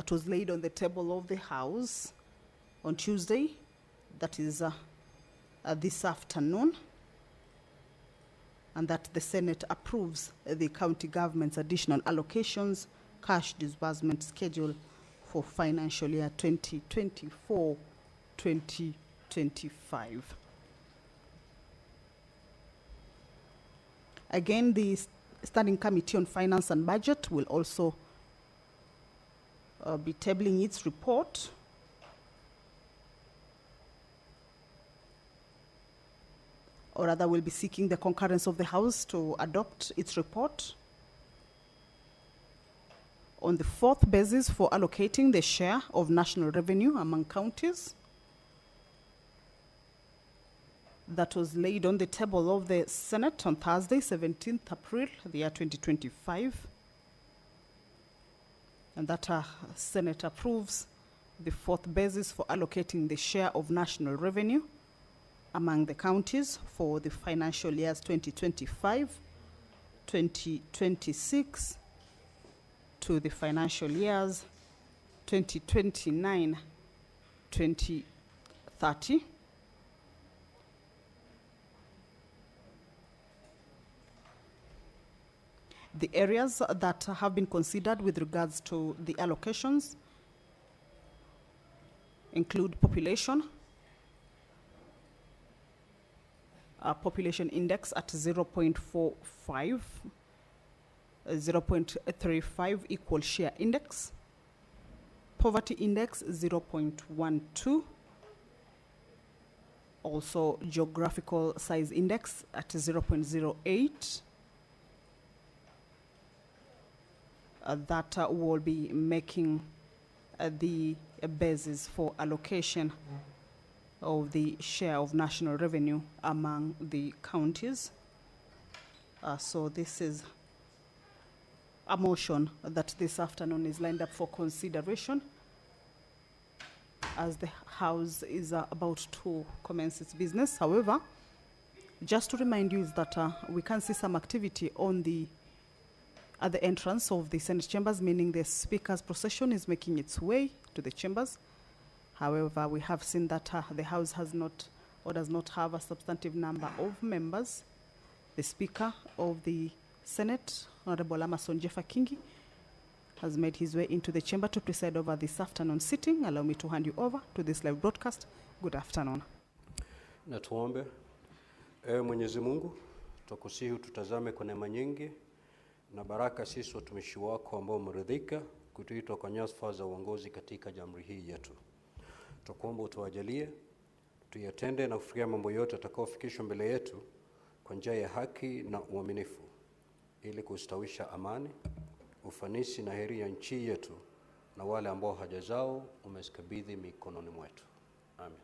that was laid on the table of the House on Tuesday, that is this afternoon, and that the Senate approves the county government's additional allocations cash disbursement schedule for financial year 2024-2025. Again, the Standing Committee on Finance and Budget will also be tabling its report. Or rather, will be seeking the concurrence of the House to adopt its report on the fourth basis for allocating the share of national revenue among counties that was laid on the table of the Senate on Thursday, 17th April, the year 2025. And that Senate approves the fourth basis for allocating the share of national revenue among the counties for the financial years 2025, 2026 to the financial years 2029, 2030. The areas that have been considered with regards to the allocations include population, population index at 0.45, 0.35 equal share index, poverty index 0.12, also geographical size index at 0.08. That will be making the basis for allocation of the share of national revenue among the counties. So this is a motion that this afternoon is lined up for consideration as the House is about to commence its business. However, just to remind you is that we can see some activity on at the entrance of the Senate chambers, meaning the Speaker's procession is making its way to the chambers. However, we have seen that the House has not or does not have a substantive number of members. The Speaker of the Senate, Honorable Amason Jeffa Kingi, has made his way into the chamber to preside over this afternoon sitting. Allow me to hand you over to this live broadcast. Good afternoon. Na tuombe. Ewe Mwenyezi Mungu, tukusihi tutazame kwa neema nyingi na baraka sisi watumishi wako ambao umeridhika kutuita kwa nyadhifa za uongozi katika jamhuri hii yetu. Tukuomba utuwajalie tuyatende na kufikia mambo yote yatakayofikishwa mbele yetu kwa njia ya haki na uaminifu, ili kustawisha amani, ufanisi na heri ya nchi yetu na wale ambao haja zao umezikabidhi mikononi mwetu. Amen.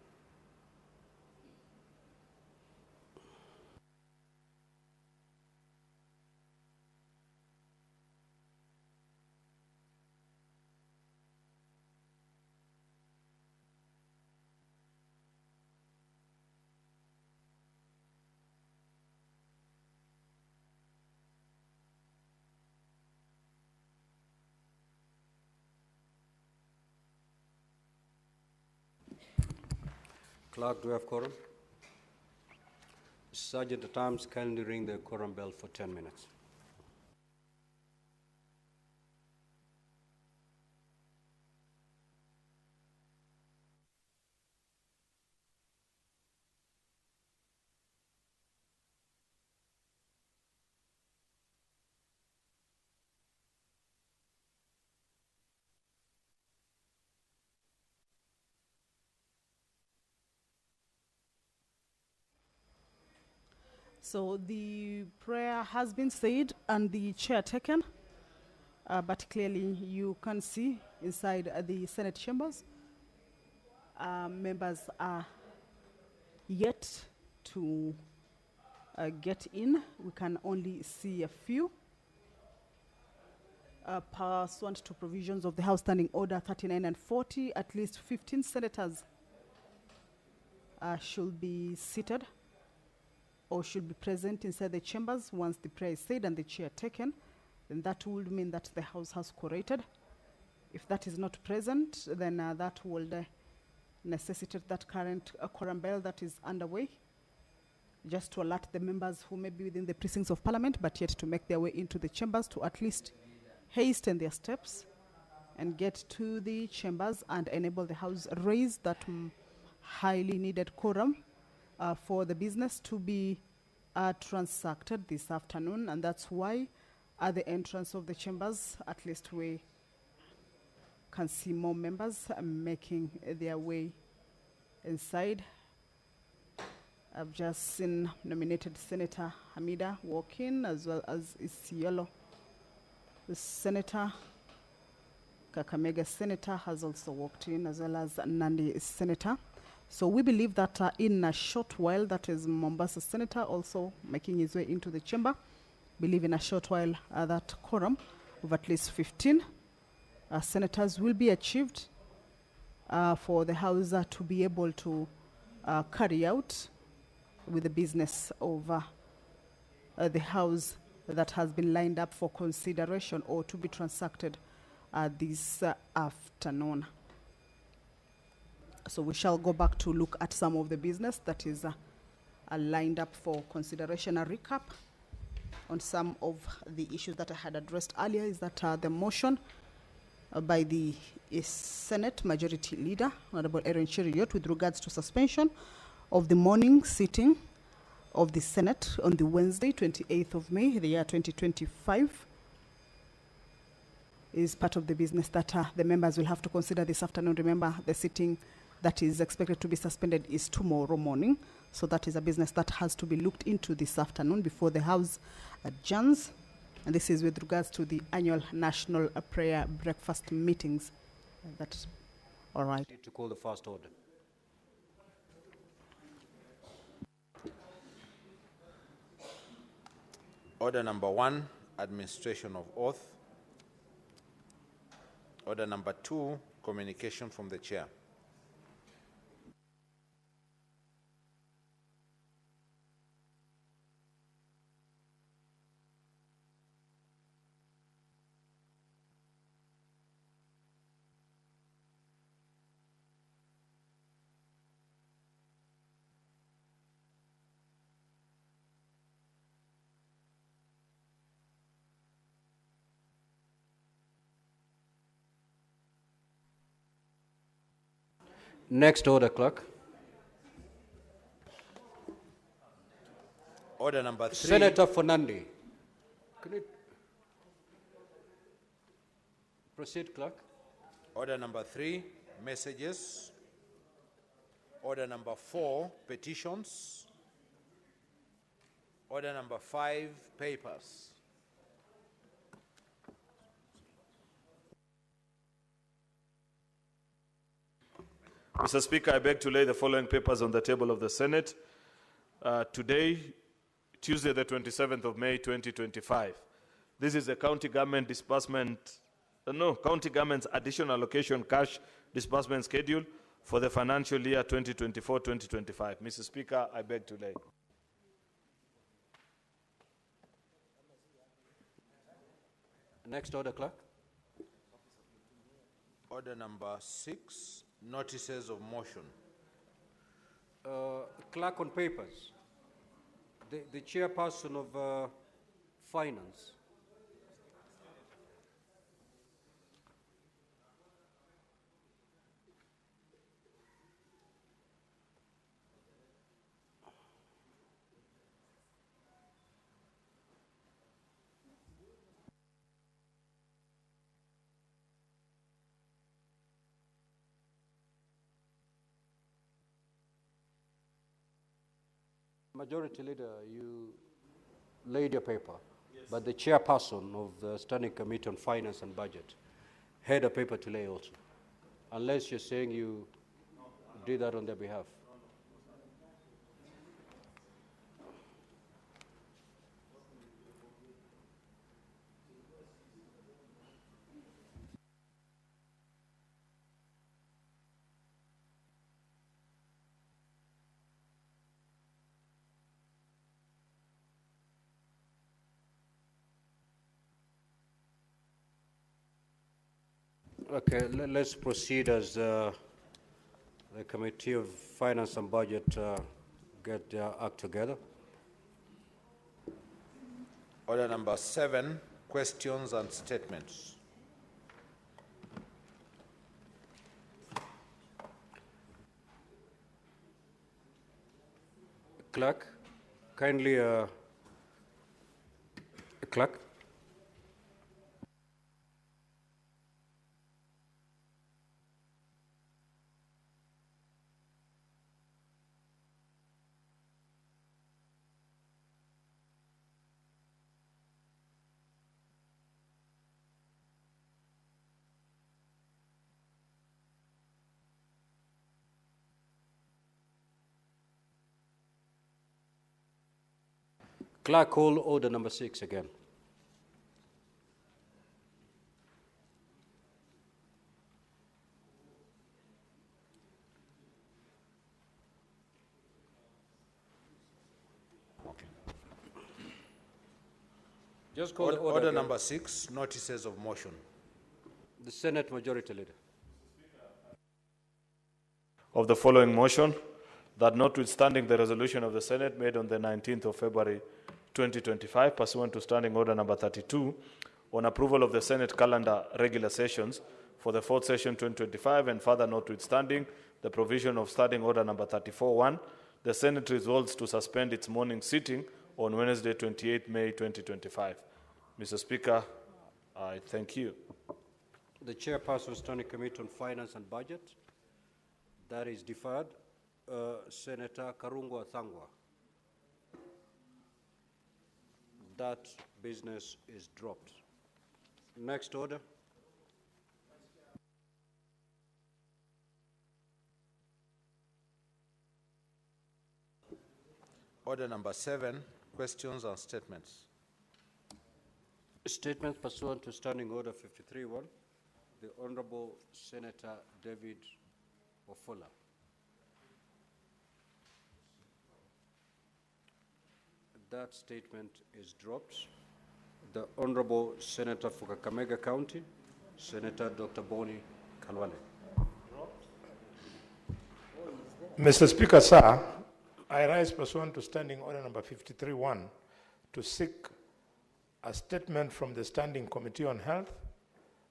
Clerk, do we have quorum? Sergeant at Arms, kindly ring the quorum bell for 10 minutes. So the prayer has been said and the chair taken, but clearly you can see inside the Senate chambers, members are yet to get in. We can only see a few. Pursuant to provisions of the House Standing Order 39 and 40, at least 15 senators should be seated or should be present inside the chambers once the prayer is said and the chair taken. Then that would mean that the House has quorated. If that is not present, then that will necessitate that current quorum bell that is underway, just to alert the members who may be within the precincts of Parliament, but yet to make their way into the chambers to at least hasten their steps and get to the chambers and enable the House raise that highly needed quorum for the business to be transacted this afternoon. And that's why at the entrance of the chambers, at least we can see more members making their way inside. I've just seen nominated Senator Hamida walk in, as well as Isiolo. The Senator, Kakamega Senator has also walked in, as well as Nandi Senator. So we believe that in a short while, that is Mombasa Senator also making his way into the chamber. Believe in a short while that quorum of at least 15 senators will be achieved for the House to be able to carry out with the business of the House that has been lined up for consideration or to be transacted this afternoon. So we shall go back to look at some of the business that is lined up for consideration. A recap on some of the issues that I had addressed earlier is that the motion by the Senate Majority Leader, Honorable Aaron Cheruiyot, with regards to suspension of the morning sitting of the Senate on the Wednesday, 28th of May, the year 2025, is part of the business that the members will have to consider this afternoon. Remember, the sitting that is expected to be suspended is tomorrow morning. So that is a business that has to be looked into this afternoon before the House adjourns. And this is with regards to the annual National Prayer Breakfast meetings. That's all right. To call the first order. Order number 1, administration of oath. Order number 2, communication from the chair. Next order, clerk. Order number 3. Senator Fernandi. Can you proceed, clerk? Order number 3, messages. Order number 4, petitions. Order number 5, papers. Mr. Speaker, I beg to lay the following papers on the table of the Senate. Today, Tuesday, the 27th of May, 2025. This is the county government county government's additional allocation cash disbursement schedule for the financial year 2024-2025. Mr. Speaker, I beg to lay. Next order, clerk. Order number 6, notices of motion. Clerk on papers. The chairperson of finance. Majority Leader, you laid your paper, yes, but the chairperson of the Standing Committee on Finance and Budget had a paper to lay also, unless you're saying you did that on their behalf. Okay, let's proceed as the Committee of Finance and Budget get their act together. Order number 7, questions and statements. Clerk, kindly, clerk. Clerk, call order number 6 again. Just call the Order again. number 6, notices of motion. The Senate Majority Leader. Of the following motion, that notwithstanding the resolution of the Senate made on the 19th of February 2025, pursuant to Standing Order number 32, on approval of the Senate calendar regular sessions for the 4th session 2025, and further notwithstanding the provision of Standing Order number 34.1, the Senate resolves to suspend its morning sitting on Wednesday, 28 May 2025. Mr. Speaker, I thank you. The Chairperson Standing Committee on Finance and Budget. That is deferred. Senator Karungo Thangwa. That business is dropped. Next order. Order number 7, questions and statements. Statement pursuant to Standing Order 53.1, the Honorable Senator David Wafula. That statement is dropped. The Honorable Senator for Kakamega County, Senator Dr. Boni Kalwane. Mr. Speaker, sir, I rise pursuant to Standing Order number 53.1 to seek a statement from the Standing Committee on Health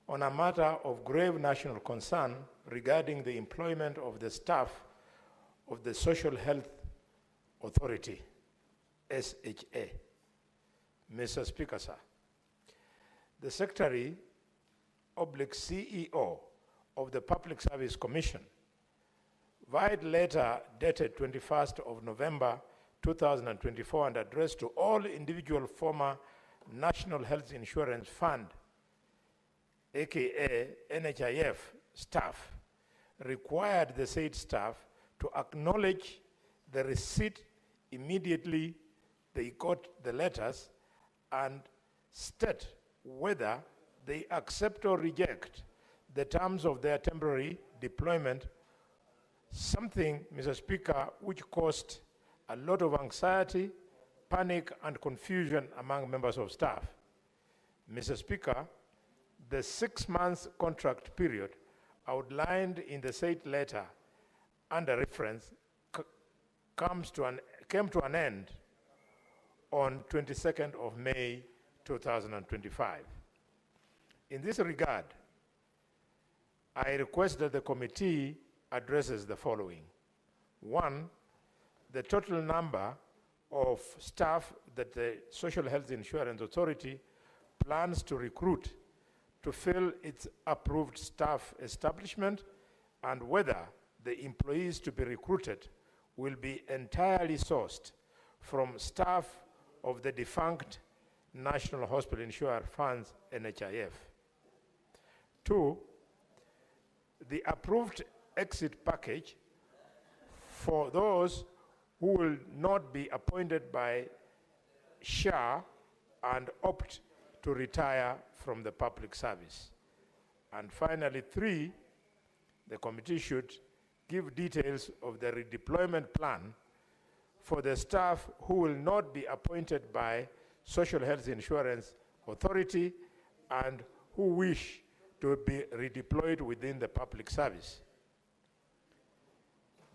on a matter of grave national concern regarding the employment of the staff of the Social Health Authority, SHA. Mr. Speaker, sir, the Secretary / CEO of the Public Service Commission, via letter dated 21st of November 2024 and addressed to all individual former National Health Insurance Fund, aka NHIF staff, required the said staff to acknowledge the receipt immediately they got the letters and state whether they accept or reject the terms of their temporary deployment, something, Mr. Speaker, which caused a lot of anxiety, panic, and confusion among members of staff. Mr. Speaker, the 6-month contract period outlined in the said letter under reference came to an end on 22nd of May 2025. In this regard, I request that the committee addresses the following. 1, the total number of staff that the Social Health Insurance Authority plans to recruit to fill its approved staff establishment, and whether the employees to be recruited will be entirely sourced from staff of the defunct National Hospital Insurance Funds, NHIF. 2, the approved exit package for those who will not be appointed by SHA and opt to retire from the public service. And finally, 3, the committee should give details of the redeployment plan for the staff who will not be appointed by Social Health Insurance Authority and who wish to to be redeployed within the public service.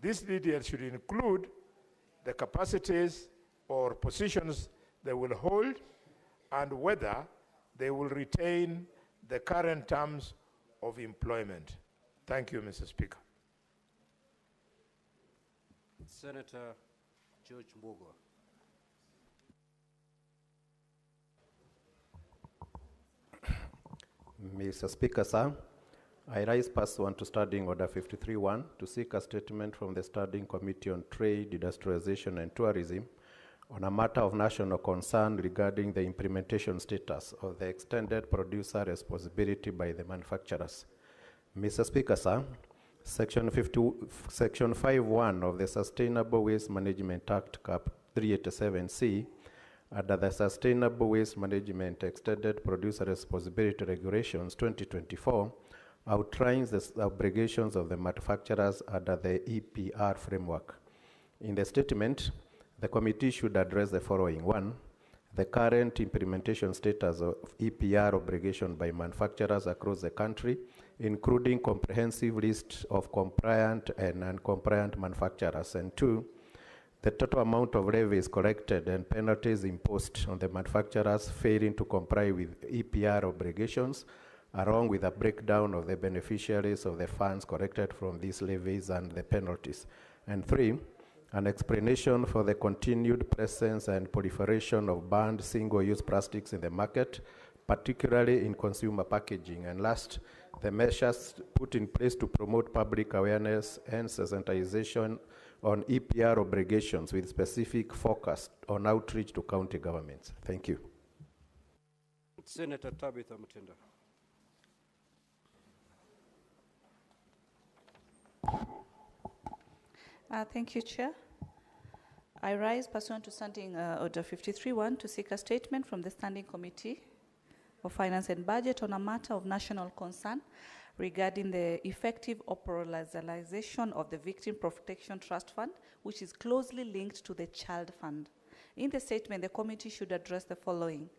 These details should include the capacities or positions they will hold and whether they will retain the current terms of employment. Thank you, Mr. Speaker. Senator George Mbugua. Mr. Speaker, sir, I rise pursuant to Standing Order 53-1 to seek a statement from the Standing Committee on Trade, Industrialization and Tourism on a matter of national concern regarding the implementation status of the extended producer responsibility by the manufacturers. Mr. Speaker, sir, Section 5.1 of the Sustainable Waste Management Act, Cap 387C, under the Sustainable Waste Management Extended Producer Responsibility Regulations 2024, outlines the obligations of the manufacturers under the EPR framework. In the statement, the committee should address the following. 1, the current implementation status of EPR obligation by manufacturers across the country, including comprehensive list of compliant and non-compliant manufacturers. And 2, the total amount of levies collected and penalties imposed on the manufacturers failing to comply with EPR obligations, along with a breakdown of the beneficiaries of the funds collected from these levies and the penalties. And 3, an explanation for the continued presence and proliferation of banned single-use plastics in the market, particularly in consumer packaging. And last, the measures put in place to promote public awareness and sensitization on EPR obligations with specific focus on outreach to county governments. Thank you. Senator Tabitha Mutinda. Thank you, Chair. I rise pursuant to Standing Order 53-1 to seek a statement from the Standing Committee of Finance and Budget on a matter of national concern regarding the effective operationalization of the Victim Protection Trust Fund, which is closely linked to the Child Fund. In the statement, the committee should address the following: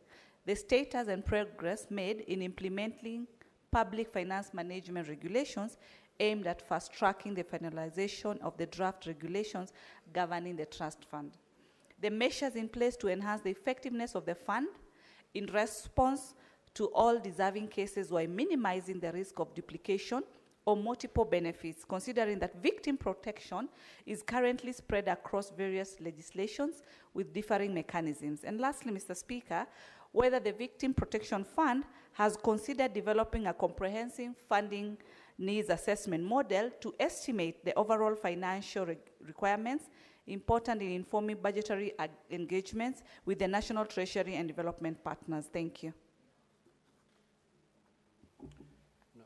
the status and progress made in implementing public finance management regulations aimed at fast-tracking the finalization of the draft regulations governing the trust fund, the measures in place to enhance the effectiveness of the fund in response to all deserving cases while minimizing the risk of duplication or multiple benefits, considering that victim protection is currently spread across various legislations with differing mechanisms. And lastly, Mr. Speaker, whether the Victim Protection Fund has considered developing a comprehensive funding needs assessment model to estimate the overall financial requirements important in informing budgetary engagements with the National Treasury and development partners. Thank you.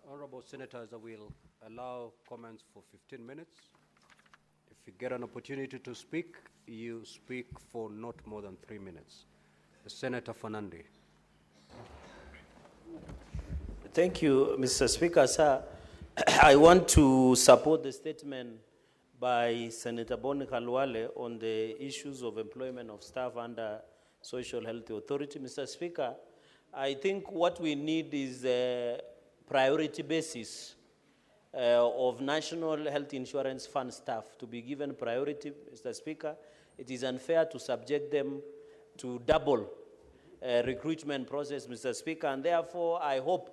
Honorable Senators, I will allow comments for 15 minutes. If you get an opportunity to speak, you speak for not more than 3 minutes. Senator Fernandi. Thank you, Mr. Speaker. Sir, I want to support the statement by Senator Boni Khalwale on the issues of employment of staff under Social Health Authority. Mr. Speaker, I think what we need is a priority basis of National Health Insurance Fund staff to be given priority, Mr. Speaker. It is unfair to subject them to double recruitment process, Mr. Speaker, and therefore I hope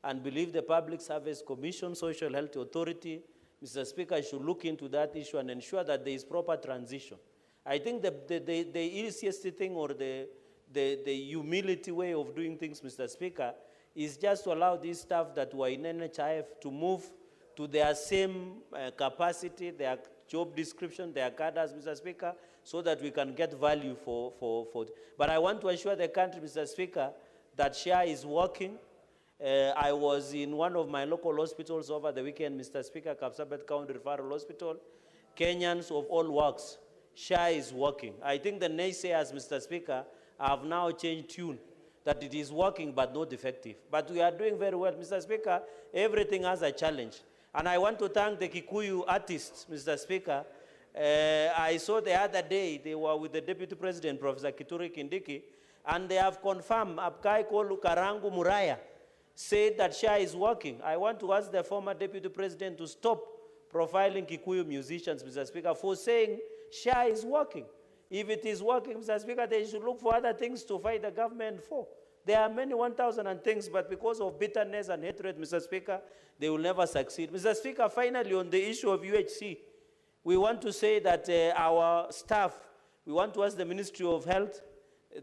and believe the Public Service Commission, Social Health Authority, Mr. Speaker, should look into that issue and ensure that there is proper transition. I think the easiest thing or the humility way of doing things, Mr. Speaker, is just to allow these staff that were in NHIF to move to their same capacity, their job description, their cadres, Mr. Speaker, so that we can get value for. But I want to assure the country, Mr. Speaker, that SHARE is working. I was in one of my local hospitals over the weekend, Mr. Speaker, Kapsabet County Referral Hospital. Kenyans of all works, SHARE is working. I think the naysayers, Mr. Speaker, have now changed tune, that it is working but not effective. But we are doing very well, Mr. Speaker. Everything has a challenge. And I want to thank the Kikuyu artists, Mr. Speaker. I saw the other day, they were with the Deputy President, Professor Kithure Kindiki, and they have confirmed Apkai Kolu Karangu Muraya said that SHA is working. I want to ask the former Deputy President to stop profiling Kikuyu musicians, Mr. Speaker, for saying SHA is working. If it is working, Mr. Speaker, they should look for other things to fight the government for. There are many 1,000 and things, but because of bitterness and hatred, Mr. Speaker, they will never succeed. Mr. Speaker, finally, on the issue of UHC, we want to say that our staff, we want to ask the Ministry of Health,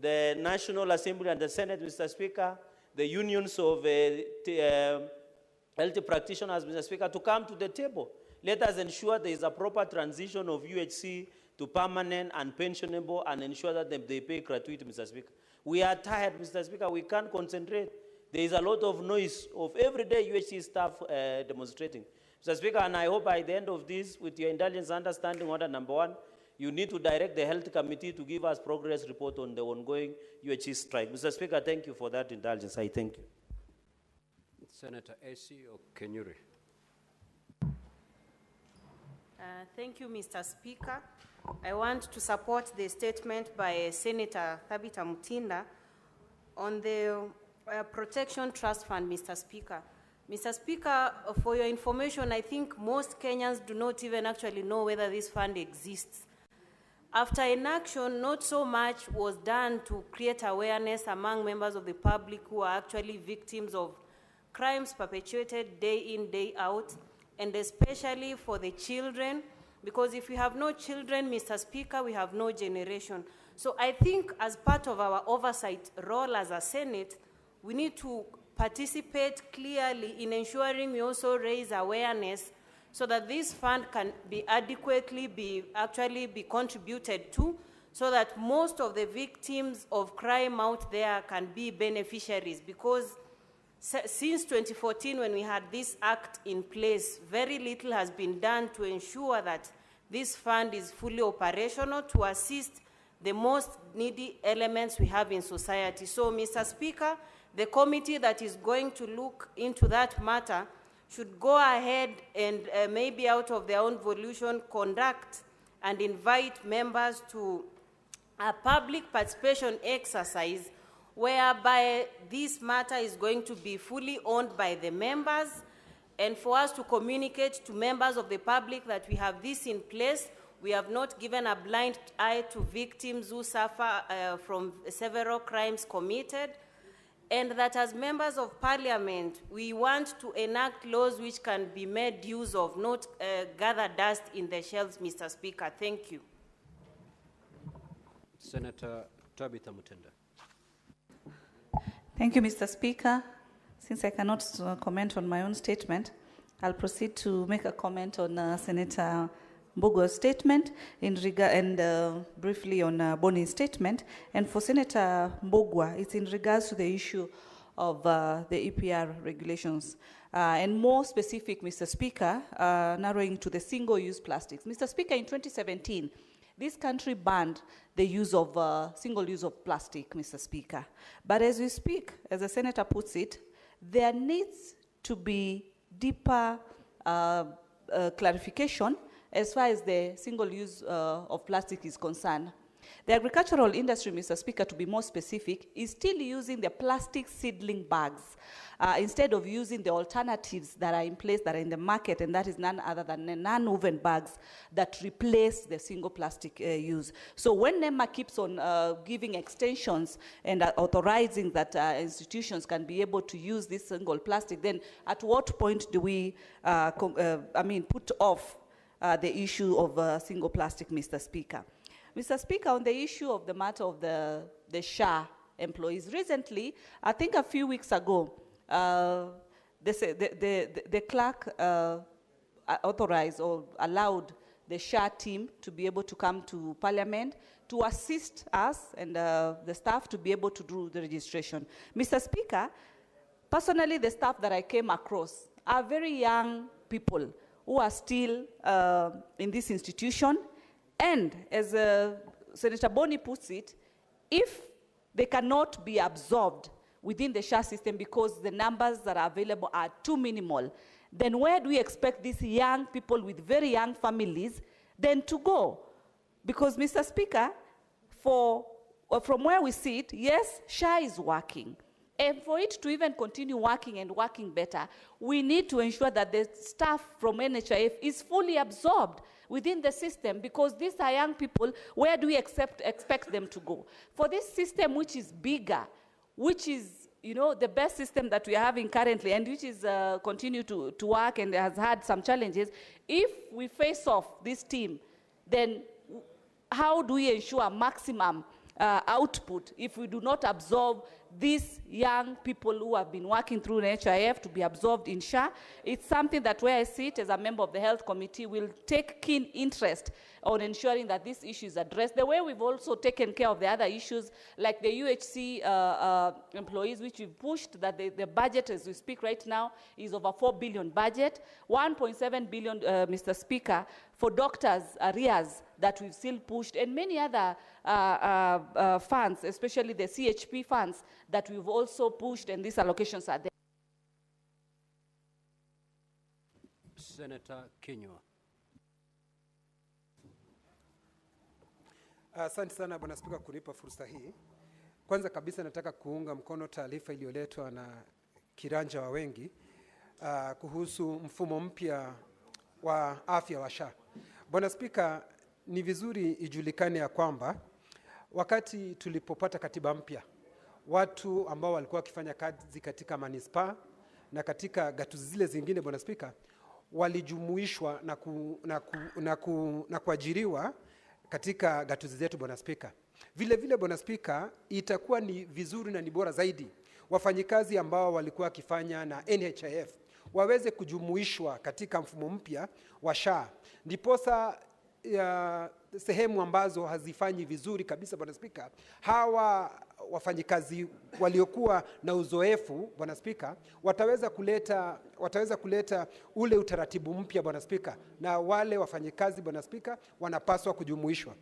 the National Assembly and the Senate, Mr. Speaker, the unions of health practitioners, Mr. Speaker, to come to the table. Let us ensure there is a proper transition of UHC to permanent and pensionable and ensure that they pay gratuity, Mr. Speaker. We are tired, Mr. Speaker. We can't concentrate. There is a lot of noise of everyday UHC staff demonstrating. Mr. Speaker, and I hope by the end of this, with your indulgence understanding order number 1, you need to direct the Health Committee to give us progress report on the ongoing UHC strike. Mr. Speaker, thank you for that indulgence. I thank you. Senator AC or Kenyuri. Thank you, Mr. Speaker. I want to support the statement by Senator Thabita Mutinda on the Protection Trust Fund, Mr. Speaker. Mr. Speaker, for your information, I think most Kenyans do not even actually know whether this fund exists. After inaction, not so much was done to create awareness among members of the public who are actually victims of crimes perpetuated day in, day out, and especially for the children, because if we have no children, Mr. Speaker, we have no generation. So I think as part of our oversight role as a Senate, we need to participate clearly in ensuring we also raise awareness so that this fund can be adequately actually be contributed to, so that most of the victims of crime out there can be beneficiaries. Because since 2014, when we had this act in place, very little has been done to ensure that this fund is fully operational to assist the most needy elements we have in society. So, Mr. Speaker, the committee that is going to look into that matter should go ahead and maybe out of their own volition conduct and invite members to a public participation exercise whereby this matter is going to be fully owned by the members, and for us to communicate to members of the public that we have this in place. We have not given a blind eye to victims who suffer from several crimes committed, and that as members of parliament, we want to enact laws which can be made use of, not gather dust in the shelves, Mr. Speaker. Thank you. Senator Tabitha Mutinda. Thank you, Mr. Speaker. Since I cannot comment on my own statement, I'll proceed to make a comment on Senator Mbogo's statement and briefly on Boni's statement. And for Senator Mbogwa, it's in regards to the issue of the EPR regulations. And more specific, Mr. Speaker, narrowing to the single-use plastics. Mr. Speaker, in 2017, this country banned the use of single use of plastic, Mr. Speaker. But as we speak, as the senator puts it, there needs to be deeper clarification as far as the single use of plastic is concerned. The agricultural industry, Mr. Speaker, to be more specific, is still using the plastic seedling bags instead of using the alternatives that are in place, that are in the market, and that is none other than the non-woven bags that replace the single plastic use. So when NEMA keeps on giving extensions and authorizing that institutions can be able to use this single plastic, then at what point do we, put off the issue of single plastic, Mr. Speaker? Mr. Speaker, on the issue of the matter of the SHA employees, recently, I think a few weeks ago, the clerk authorized or allowed the SHA team to be able to come to Parliament to assist us and the staff to be able to do the registration. Mr. Speaker, personally, the staff that I came across are very young people who are still in this institution. And as Senator Boni puts it, if they cannot be absorbed within the SHA system because the numbers that are available are too minimal, then where do we expect these young people with very young families then to go? Because, Mr. Speaker, from where we sit, yes, SHA is working. And for it to even continue working and working better, we need to ensure that the staff from NHIF is fully absorbed within the system, because these are young people. Where do we expect them to go? For this system, which is bigger, which is, you know, the best system that we are having currently, and which is continue to work and has had some challenges, if we face off this team, then how do we ensure maximum output if we do not absorb these young people who have been working through NHIF to be absorbed in SHA? It's something that where I sit as a member of the Health Committee will take keen interest on ensuring that this issue is addressed. The way we've also taken care of the other issues, like the UHC employees, which we've pushed, that the budget as we speak right now is over 4 billion budget, 1.7 billion, Mr. Speaker, for doctors' arrears that we've still pushed, and many other funds, especially the CHP funds, that we've also pushed, and these allocations are there. Senator Kinyua. Asante sana Bwana Spika kunipa fursa hii. Kwanza kabisa nataka kuunga mkono taarifa iliyoletwa na kiranja wa wengi kuhusu mfumo mpya wa afya wa SHA. Bwana Spika, ni vizuri ijulikane ya kwamba wakati tulipopata katiba mpya, watu ambao walikuwa wakifanya kazi katika manispaa na katika gatuzi zile zingine, Bwana Spika, walijumuishwa na kuajiriwa katika gatuzi zetu, Bwana Spika. Vile vile, Bwana Spika, itakuwa ni vizuri na ni bora zaidi wafanyikazi ambao walikuwa wakifanya na NHIF waweze kujumuishwa katika mfumo mpya wa SHA. Ndiposa sehemu ambazo hazifanyi vizuri kabisa, Bwana Spika, hawa wafanyikazi waliokuwa na uzoefu, Bwana Spika, wataweza kuleta ule utaratibu mpya, Bwana Spika, na wale wafanyikazi, Bwana Spika, wanapaswa kujumuishwa.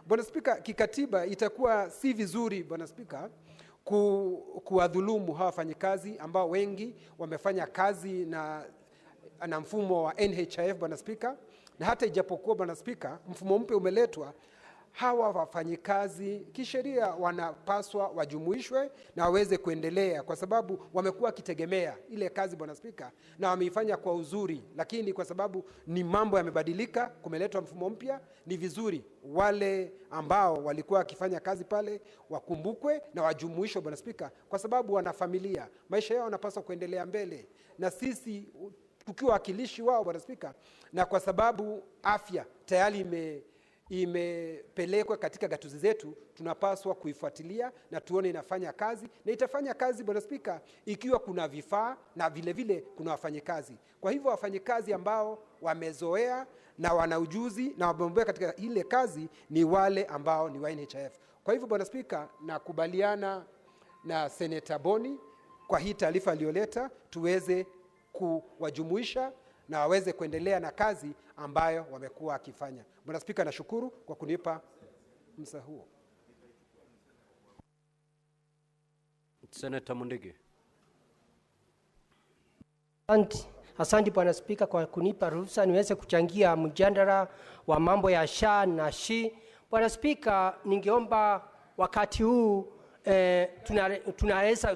Bwana Spika, kikatiba itakuwa si vizuri, Bwana Spika, kuwadhulumu hawa wafanyikazi ambao wengi wamefanya kazi na mfumo wa NHIF, Bwana Spika, na hata ijapokuwa, Bwana Spika, mfumo mpya umeletwa, hawa wafanyikazi kisheria wanapaswa wajumuishwe na waweze kuendelea, kwa sababu wamekuwa wakitegemea ile kazi, Bwana Spika, na wameifanya kwa uzuri. Lakini kwa sababu ni mambo yamebadilika, kumeletwa mfumo mpya, ni vizuri wale ambao walikuwa wakifanya kazi pale wakumbukwe na wajumuishwe, Bwana Spika, kwa sababu wana familia, maisha yao yanapaswa kuendelea mbele, na sisi tukiwa wakilishi wao, Bwana Spika, na kwa sababu afya tayari imepelekwa katika gatuzi zetu, tunapaswa kuifuatilia na tuone inafanya kazi, na itafanya kazi, Bwana Spika, ikiwa kuna vifaa na vile vile kuna wafanyikazi. Kwa hivyo wafanyikazi ambao wamezoea na wana ujuzi na wamebombea katika ile kazi ni wale ambao ni wa NHIF. Kwa hivyo, Bwana Spika, nakubaliana na Senator Boni kwa hii taarifa aliyoleta, tuweze kuwajumuisha na waweze kuendelea na kazi ambayo wamekuwa akifanya. Bwana Spika, nashukuru kwa kunipa msa huo. Senator Mundigi. Asante Bwana Spika kwa kunipa ruhusa niweze kuchangia mjadala wa mambo ya SHA na SHI. Bwana Spika, ningeomba wakati huu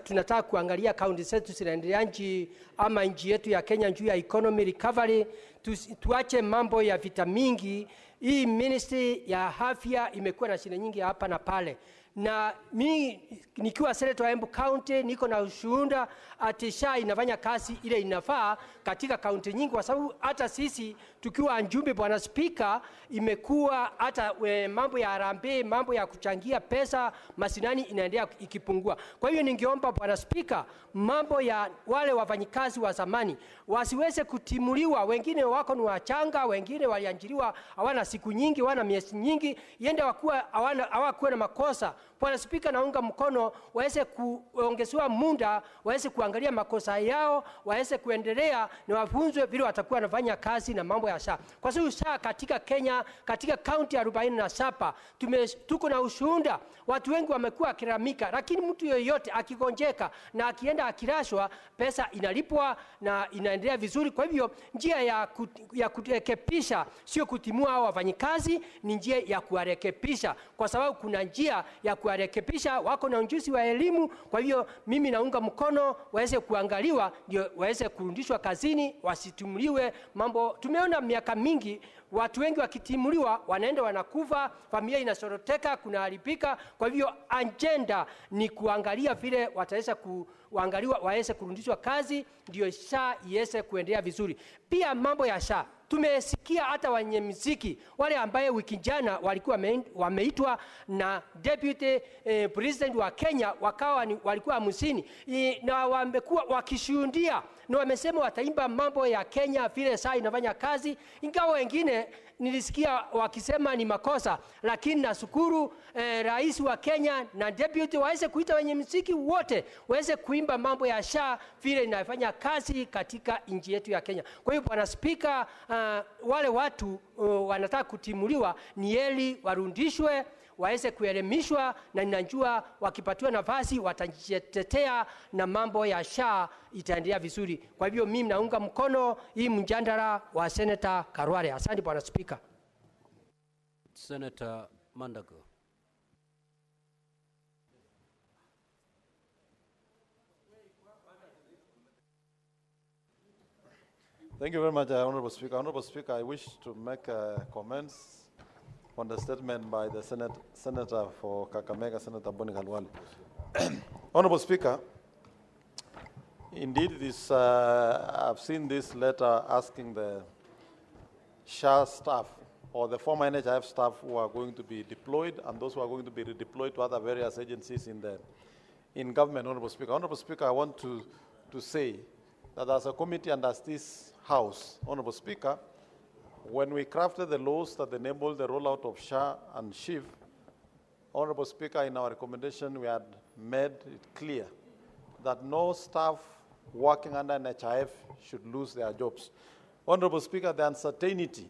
tunataka kuangalia kaunti zetu zinaendeleaje ama nchi yetu ya Kenya juu ya economy recovery. Tuache mambo ya vita mingi. Hii ministry ya afya imekuwa na shida nyingi hapa na pale, na mimi nikiwa senator wa Embu County niko na ushuhuda ati SHA inafanya kazi ile inafaa katika kaunti nyingi, kwa sababu hata sisi tukiwa Njumbe, Bwana Spika, imekuwa hata mambo ya harambee, mambo ya kuchangia pesa masinani inaendelea ikipungua. Kwa hiyo ningeomba Bwana Spika, mambo ya wale wafanyikazi wa zamani wasiweze kutimuliwa. Wengine wako ni wachanga, wengine waliajiriwa hawana siku nyingi, hawana miezi nyingi, yende hawakuwa na makosa. Bwana Spika, naunga mkono waweze kuongezewa muda, waweze kuangalia makosa yao, waweze kuendelea na wafunzwe vile watakuwa wanafanya kazi na mambo ya SHA. Kwa sababu SHA katika Kenya, katika kaunti 47 tuko na ushuhuda, watu wengi wamekuwa kiramika, lakini mtu yoyote akigonjeka na akienda akirashwa, pesa inalipwa na inaendelea vizuri. Kwa hivyo njia ya kurekebisha sio kutimua hao wafanyikazi, ni njia ya kuwarekebisha, kwa sababu kuna njia ya ya kuwarekebisha, wako na ujuzi wa elimu. Kwa hivyo mimi naunga mkono waweze kuangaliwa, ndio waweze kurudishwa kazini, wasitimuliwe mambo. Tumeona miaka mingi watu wengi wakitimuliwa wanaenda wanakufa, familia inasoroteka, kunaharibika. Kwa hivyo agenda ni kuangalia vile wataweza kuangaliwa, waweze kurudishwa kazi, ndio SHA iweze kuendelea vizuri. Pia mambo ya SHA, tumesikia hata wenye muziki wale ambaye wiki jana walikuwa wameitwa na deputy president wa Kenya, walikuwa 50 na wamekuwa wakishuhudia na wamesema wataimba mambo ya Kenya vile SHA inafanya kazi, ingawa wengine nilisikia wakisema ni makosa. Lakini nashukuru rais wa Kenya na deputy waweze kuita wenye muziki wote waweze kuimba mambo ya SHA vile inafanya kazi katika nchi yetu ya Kenya. Kwa hiyo Bwana Spika, wale watu wanataka kutimuliwa ni heri warudishwe, waweze kuelimishwa, na ninajua wakipatiwa nafasi watajitetea na mambo ya SHA itaendelea vizuri. Kwa hivyo mimi naunga mkono hii mjadala wa Senator Karwale. Asante Bwana Spika. Senator Mandago. Thank you very much, Honorable Speaker. Honorable Speaker, I wish to make comments on the statement by the Senator for Kakamega, Senator Boni Khalwale. Honorable Speaker, indeed, I've seen this letter asking the SHA staff or the former NHIF staff who are going to be deployed and those who are going to be redeployed to other various agencies in government. Honorable Speaker, I want to say that as a committee and as this House, Honorable Speaker, when we crafted the laws that enable the rollout of SHA and SHIF, Honorable Speaker, in our recommendation, we had made it clear that no staff working under NHIF should lose their jobs. Honorable Speaker, the uncertainty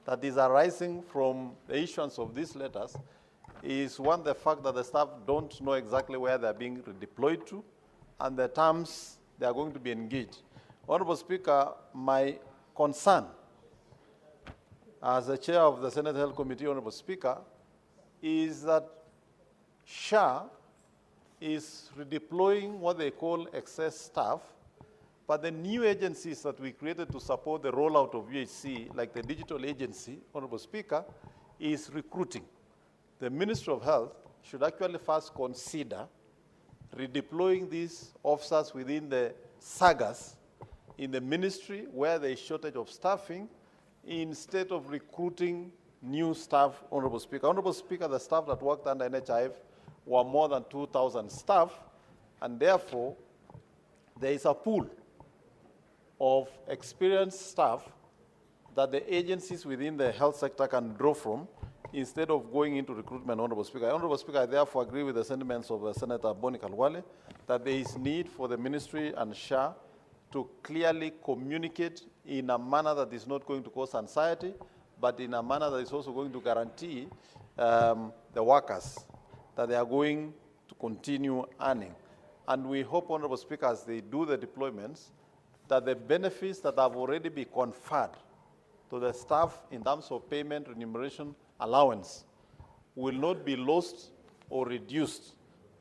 that is arising from the issuance of these letters is, one, the fact that the staff don't know exactly where they're being redeployed to and the terms they are going to be engaged. Honorable Speaker, my concern as the chair of the Senate Health Committee, Honorable Speaker, is that SHA is redeploying what they call excess staff, but the new agencies that we created to support the rollout of UHC, like the digital agency, Honorable Speaker, is recruiting. The Ministry of Health should actually first consider redeploying these officers within the sagas in the ministry where there is shortage of staffing, instead of recruiting new staff, Honorable Speaker. Honorable Speaker, the staff that worked under NHIF were more than 2,000 staff, and therefore there is a pool of experienced staff that the agencies within the health sector can draw from instead of going into recruitment, Honorable Speaker. Honorable Speaker, I therefore agree with the sentiments of Senator Boni Khalwale that there is need for the ministry and SHA to clearly communicate in a manner that is not going to cause anxiety, but in a manner that is also going to guarantee the workers that they are going to continue earning. And we hope, Honorable Speaker, as they do the deployments, that the benefits that have already been conferred to the staff in terms of payment, remuneration, allowance will not be lost or reduced,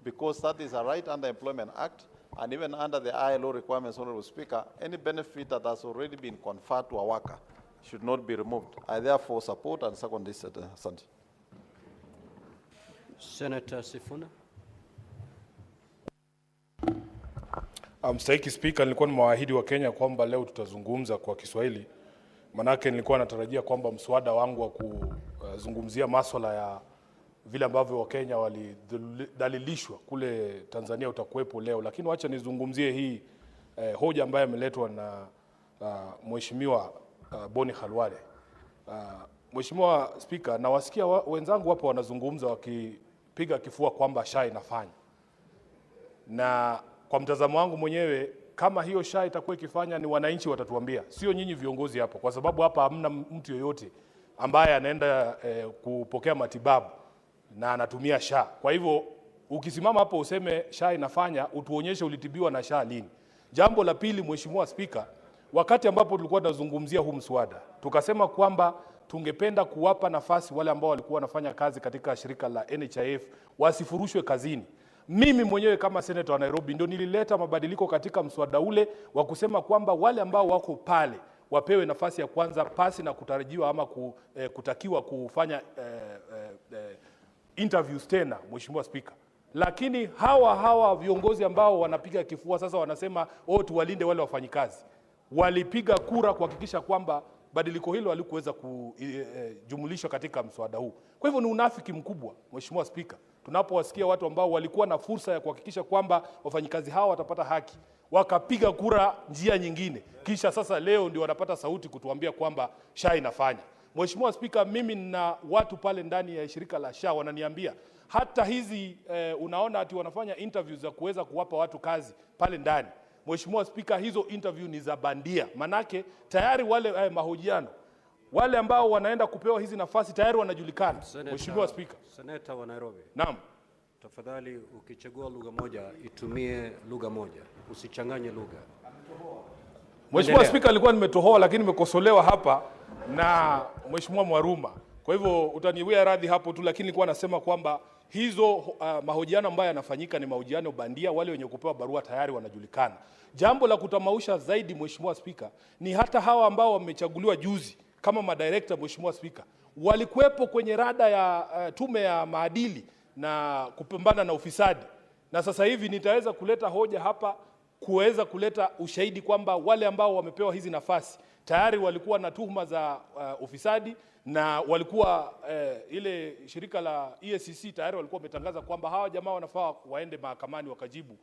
because that is a right under Employment Act, and even under the ILO requirements, Honorable Speaker, any benefit that has already been conferred to a worker should not be removed. I therefore support and second this. Senator Sifuna. Mstahiki Spika, nilikuwa nimewaahidi wa Kenya kwamba leo tutazungumza kwa Kiswahili. Manake nilikuwa natarajia kwamba mswada wangu wa kuzungumzia masuala ya vile ambavyo Wakenya walidhalilishwa kule Tanzania utakuwepo leo, lakini wacha nizungumzie hii hoja ambayo imeletwa na Mheshimiwa Boni Khalwale. Mheshimiwa Spika, na wasikia wenzangu hapo wanazungumza wakipiga kifua kwamba SHA inafanya. Na kwa mtazamo wangu mwenyewe, kama hiyo SHA itakuwa ikifanya, ni wananchi watatuambia, sio nyinyi viongozi hapo, kwa sababu hapa hamna mtu yoyote ambaye anaenda kupokea matibabu na anatumia SHA. Kwa hivyo ukisimama hapo useme SHA inafanya, utuonyeshe ulitibiwa na SHA lini. Jambo la pili, Mheshimiwa Spika, wakati ambapo tulikuwa tunazungumzia huu mswada, tukasema kwamba tungependa kuwapa nafasi wale ambao walikuwa wanafanya kazi katika shirika la NHIF wasifurushwe kazini. Mimi mwenyewe kama senator wa Nairobi ndio nilileta mabadiliko katika mswada ule wa kusema kwamba wale ambao wako pale wapewe nafasi ya kwanza pasi na kutarajiwa ama kutakiwa kufanya interviews tena, Mheshimiwa Speaker. Lakini hawa viongozi ambao wanapiga kifua sasa wanasema tuwalinde wale wafanyikazi, walipiga kura kuhakikisha kwamba badiliko hilo halikuweza kujumulishwa katika mswada huu. Kwa hivyo ni unafiki mkubwa, Mheshimiwa Speaker, tunapowasikia watu ambao walikuwa na fursa ya kuhakikisha kwamba wafanyikazi hawa watapata haki, wakapiga kura njia nyingine, kisha sasa leo ndio wanapata sauti kutuambia kwamba SHA inafanya. Mheshimiwa Speaker, mimi na watu pale ndani ya shirika la SHA wananiambia hata hizi unaona ati wanafanya interviews za kuweza kuwapa watu kazi pale ndani. Mheshimiwa Speaker, hizo interview ni za bandia. Manake tayari wale mahojiano, wale ambao wanaenda kupewa hizi nafasi tayari wanajulikana. Mheshimiwa Speaker. Seneta wa Nairobi. Naam. Tafadhali ukichagua lugha moja, itumie lugha moja. Usichanganye lugha. Mheshimiwa Speaker, alikuwa nimetohoa lakini nimekosolewa hapa na Mheshimiwa Mwaruma. Kwa hivyo utaniwia radhi hapo tu, lakini nilikuwa nasema kwamba hizo mahojiano ambayo yanafanyika ni mahojiano bandia, wale wenye kupewa barua tayari wanajulikana. Jambo la kutamausha zaidi, Mheshimiwa Speaker, ni hata hawa ambao wamechaguliwa juzi kama madirector, Mheshimiwa Speaker, walikuwepo kwenye rada ya tume ya maadili na kupambana na ufisadi. Na sasa hivi nitaweza kuleta hoja hapa kuweza kuleta ushahidi kwamba wale ambao wamepewa hizi nafasi tayari walikuwa na tuhuma za ufisadi, na walikuwa ile shirika la EACC tayari walikuwa wametangaza kwamba hawa jamaa wanafaa waende mahakamani wakajibu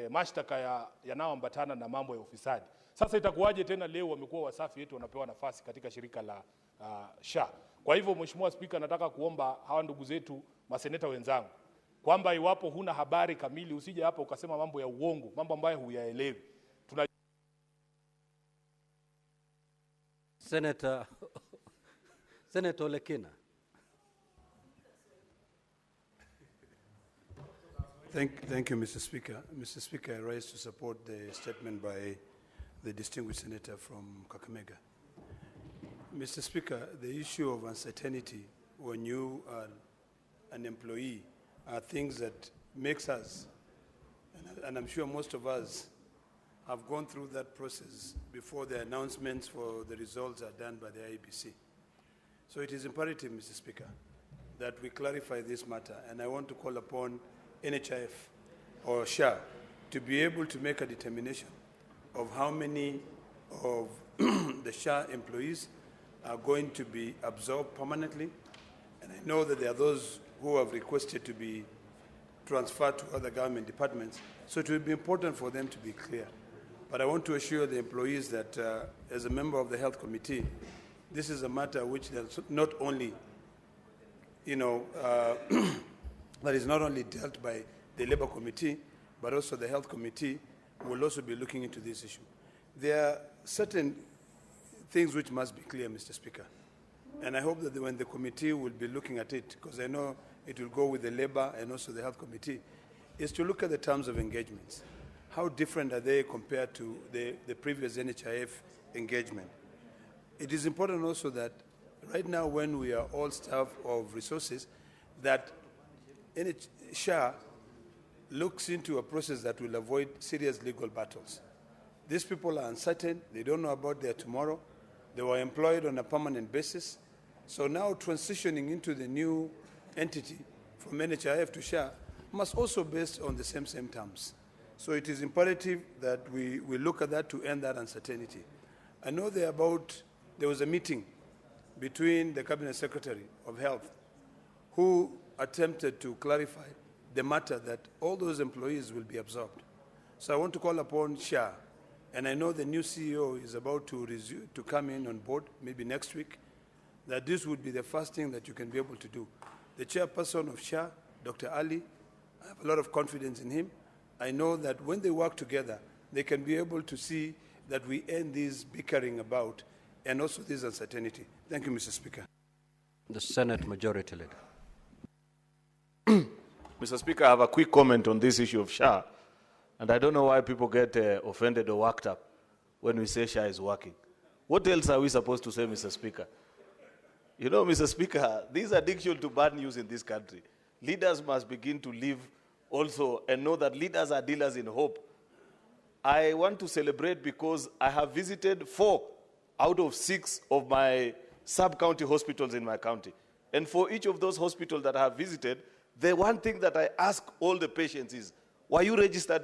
mashtaka yanayoambatana na mambo ya ufisadi. Sasa itakuwaje tena leo wamekuwa wasafi wetu wanapewa nafasi katika shirika la SHA? Kwa hivyo Mheshimiwa Speaker, nataka kuomba hawa ndugu zetu maseneta wenzangu kwamba iwapo huna habari kamili usije hapa ukasema mambo ya uongo, mambo ambayo huyaelewi. Senator Lekina. Thank you, Mr. Speaker. Mr. Speaker, I rise to support the statement by the distinguished senator from Kakamega. Mr. Speaker, the issue of uncertainty when you are an employee are things that makes us, and I'm sure most of us have gone through that process before the announcements for the results are done by the IEBC. So it is imperative, Mr. Speaker, that we clarify this matter, and I want to call upon NHIF or SHA to be able to make a determination of how many of the SHA employees are going to be absorbed permanently. And I know that there are those who have requested to be transferred to other government departments, so it will be important for them to be clear. But I want to assure the employees that as a member of the Health Committee, this is a matter which not only, that is not only dealt by the Labour Committee, but also the Health Committee will also be looking into this issue. There are certain things which must be clear, Mr. Speaker. And I hope that when the committee will be looking at it, because I know it will go with the Labour and also the Health Committee, is to look at the terms of engagements. How different are they compared to the previous NHIF engagement? It is important also that right now when we are all staff of resources, that SHA looks into a process that will avoid serious legal battles. These people are uncertain. They don't know about their tomorrow. They were employed on a permanent basis. So now transitioning into the new entity from NHIF to SHA must also be based on the same terms. So it is imperative that we look at that to end that uncertainty. I know there was a meeting between the Cabinet Secretary of Health who attempted to clarify the matter that all those employees will be absorbed. So I want to call upon SHA, and I know the new CEO is about to come in on board, maybe next week, that this would be the first thing that you can be able to do. The chairperson of SHA, Dr. Ali, I have a lot of confidence in him. I know that when they work together, they can be able to see that we end this bickering about and also this uncertainty. Thank you, Mr. Speaker. The Senate Majority Leader. Mr. Speaker, I have a quick comment on this issue of SHA, and I don't know why people get offended or worked up when we say SHA is working. What else are we supposed to say, Mr. Speaker? You know, Mr. Speaker, this addiction to bad news in this country, leaders must begin to live also and know that leaders are dealers in hope. I want to celebrate because I have visited 4 out of 6 of my sub-county hospitals in my county. And for each of those hospitals that I have visited, the one thing that I ask all the patients is, were you registered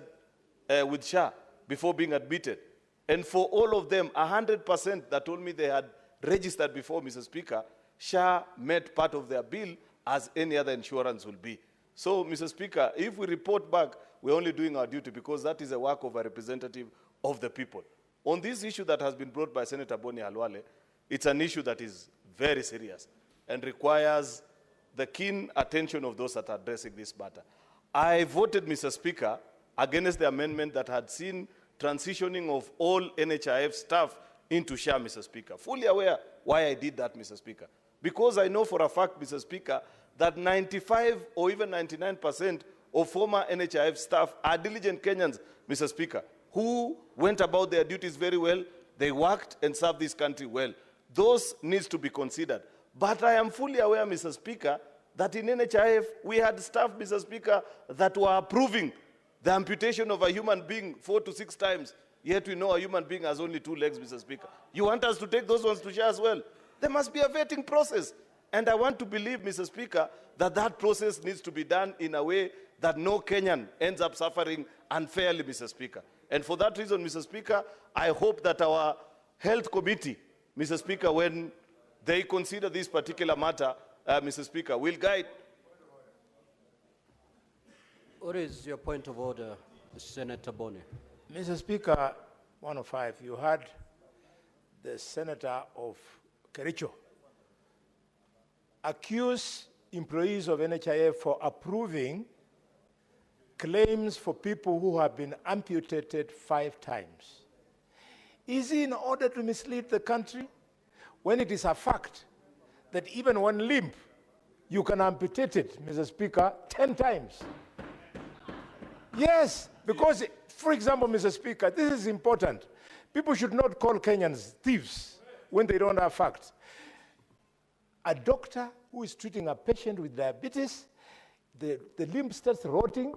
with SHA before being admitted? And for all of them, 100% that told me they had registered before, Mr. Speaker, SHA met part of their bill as any other insurance will be. So, Mr. Speaker, if we report back, we're only doing our duty because that is a work of a representative of the people. On this issue that has been brought by Senator Boni Halwale, it's an issue that is very serious and requires the keen attention of those that are addressing this matter. I voted, Mr. Speaker, against the amendment that had seen transitioning of all NHIF staff into SHA, Mr. Speaker. Fully aware why I did that, Mr. Speaker. Because I know for a fact, Mr. Speaker, that 95 or even 99% of former NHIF staff are diligent Kenyans, Mr. Speaker, who went about their duties very well. They worked and served this country well. Those needs to be considered. But I am fully aware, Mr. Speaker, that in NHIF, we had staff, Mr. Speaker, that were approving the amputation of a human being 4 to 6 times, yet we know a human being has only 2 legs, Mr. Speaker. You want us to take those ones to share as well? There must be a vetting process. And I want to believe, Mr. Speaker, that that process needs to be done in a way that no Kenyan ends up suffering unfairly, Mr. Speaker. And for that reason, Mr. Speaker, I hope that our health committee, Mr. Speaker, when they consider this particular matter, Mr. Speaker, will guide. What is your point of order, Senator Boni? Mr. Speaker, 105, you heard the senator of Kericho accuse employees of NHIF for approving claims for people who have been amputated 5 times. Is it in order to mislead the country when it is a fact that even one limb, you can amputate it, Mr. Speaker, 10 times? Yes, because, for example, Mr. Speaker, this is important. People should not call Kenyans thieves when they don't have facts. A doctor who is treating a patient with diabetes, the limb starts rotting.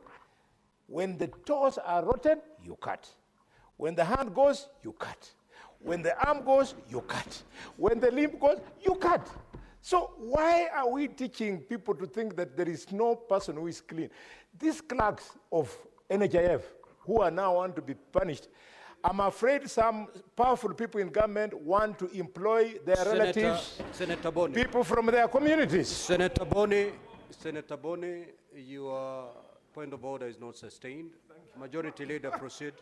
When the toes are rotten, you cut. When the hand goes, you cut. When the arm goes, you cut. When the limb goes, you cut. So why are we teaching people to think that there is no person who is clean? These clerks of NHIF who are now want to be punished, I'm afraid some powerful people in government want to employ their relatives, Senator Boni. people from their communities. Senator Boni, your point of order is not sustained. Majority Leader, proceed.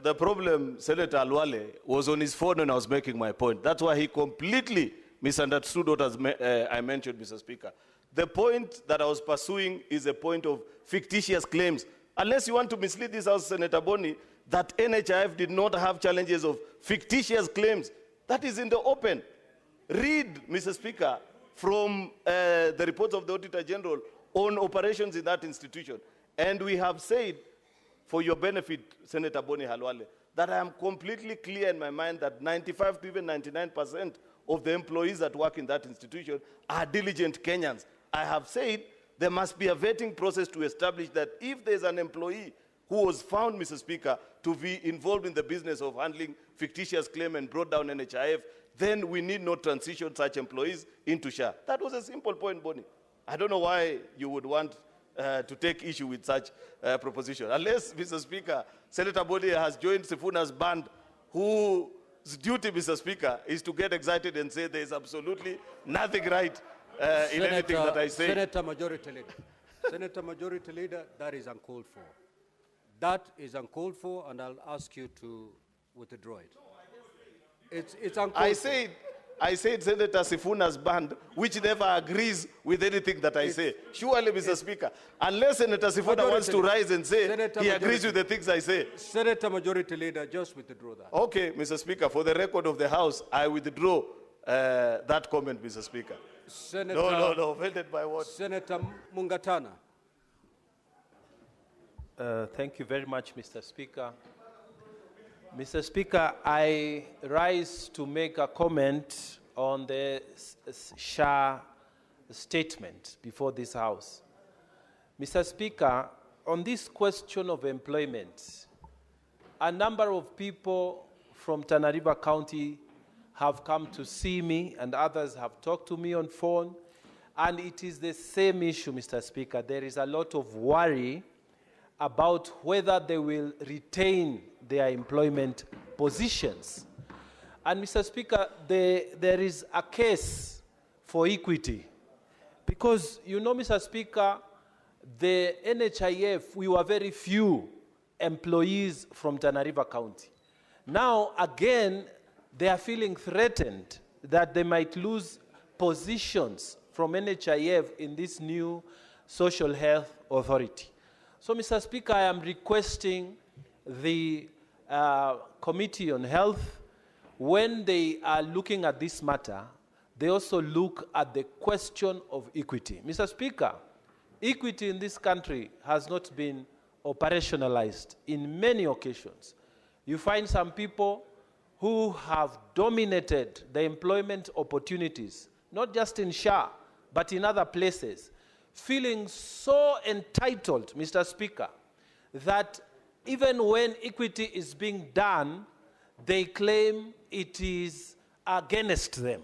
The problem, Senator Alwale, was on his phone when I was making my point. That's why he completely misunderstood what I mentioned, Mr. Speaker. The point that I was pursuing is a point of fictitious claims. Unless you want to mislead this House, Senator Boni, that NHIF did not have challenges of fictitious claims. That is in the open. Read, Mr. Speaker, from the reports of the Auditor General on operations in that institution. And we have said, for your benefit, Senator Boni Halwale, that I am completely clear in my mind that 95 to even 99% of the employees that work in that institution are diligent Kenyans. I have said there must be a vetting process to establish that if there's an employee who was found, Mr. Speaker, to be involved in the business of handling fictitious claim and brought down NHIF, then we need not transition such employees into SHA. That was a simple point, Boni. I don't know why you would want to take issue with such proposition. Unless, Mr. Speaker, Senator Boni has joined Sifuna's band, whose duty, Mr. Speaker, is to get excited and say there is absolutely nothing right in anything that I say. Senator Majority Leader. Senator Majority Leader, that is uncalled for. That is uncalled for, and I'll ask you to withdraw it. It's uncalled for. I said Senator Sifuna's band, which never agrees with anything that I say. Surely, Mr. Speaker, unless Senator Sifuna wants to rise and say he agrees with the things I say. Senator Majority Leader, just withdraw that. Okay, Mr. Speaker, for the record of the House, I withdraw that comment, Mr. Speaker. Senator, no, offended by what? Senator Mungatana. Thank you very much, Mr. Speaker. Mr. Speaker, I rise to make a comment on the SHA statement before this House. Mr. Speaker, on this question of employment, a number of people from Tana River County have come to see me, and others have talked to me on phone, and it is the same issue, Mr. Speaker. There is a lot of worry about whether they will retain their employment positions. And Mr. Speaker, there is a case for equity. Because, you know, Mr. Speaker, the NHIF, we were very few employees from Tana River County. Now, again, they are feeling threatened that they might lose positions from NHIF in this new social health authority. So, Mr. Speaker, I am requesting the Committee on Health, when they are looking at this matter, they also look at the question of equity. Mr. Speaker, equity in this country has not been operationalized in many occasions. You find some people who have dominated the employment opportunities, not just in SHA, but in other places, feeling so entitled, Mr. Speaker, that even when equity is being done, they claim it is against them.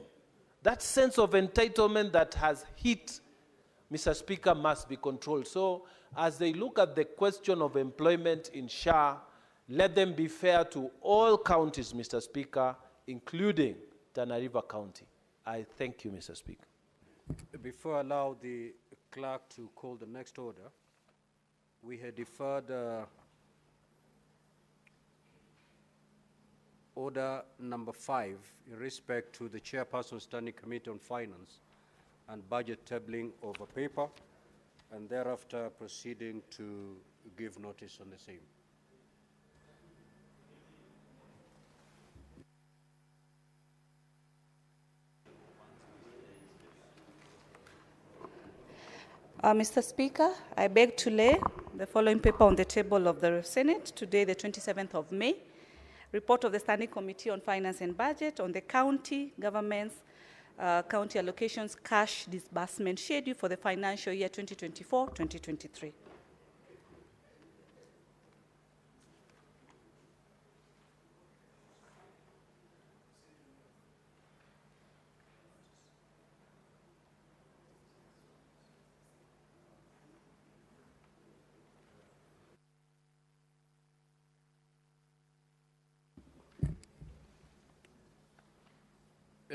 That sense of entitlement that has hit, Mr. Speaker, must be controlled. So as they look at the question of employment in SHA, let them be fair to all counties, Mr. Speaker, including Tana River County. I thank you, Mr. Speaker. Before I allow the clerk to call the next order, we had deferred order number 5 in respect to the Chairperson Standing Committee on Finance and Budget tabling of a paper, and thereafter proceeding to give notice on the same. Mr. Speaker, I beg to lay the following paper on the table of the Senate today, the 27th of May. Report of the Standing Committee on Finance and Budget on the county government's county allocations cash disbursement schedule for the financial year 2024-2023.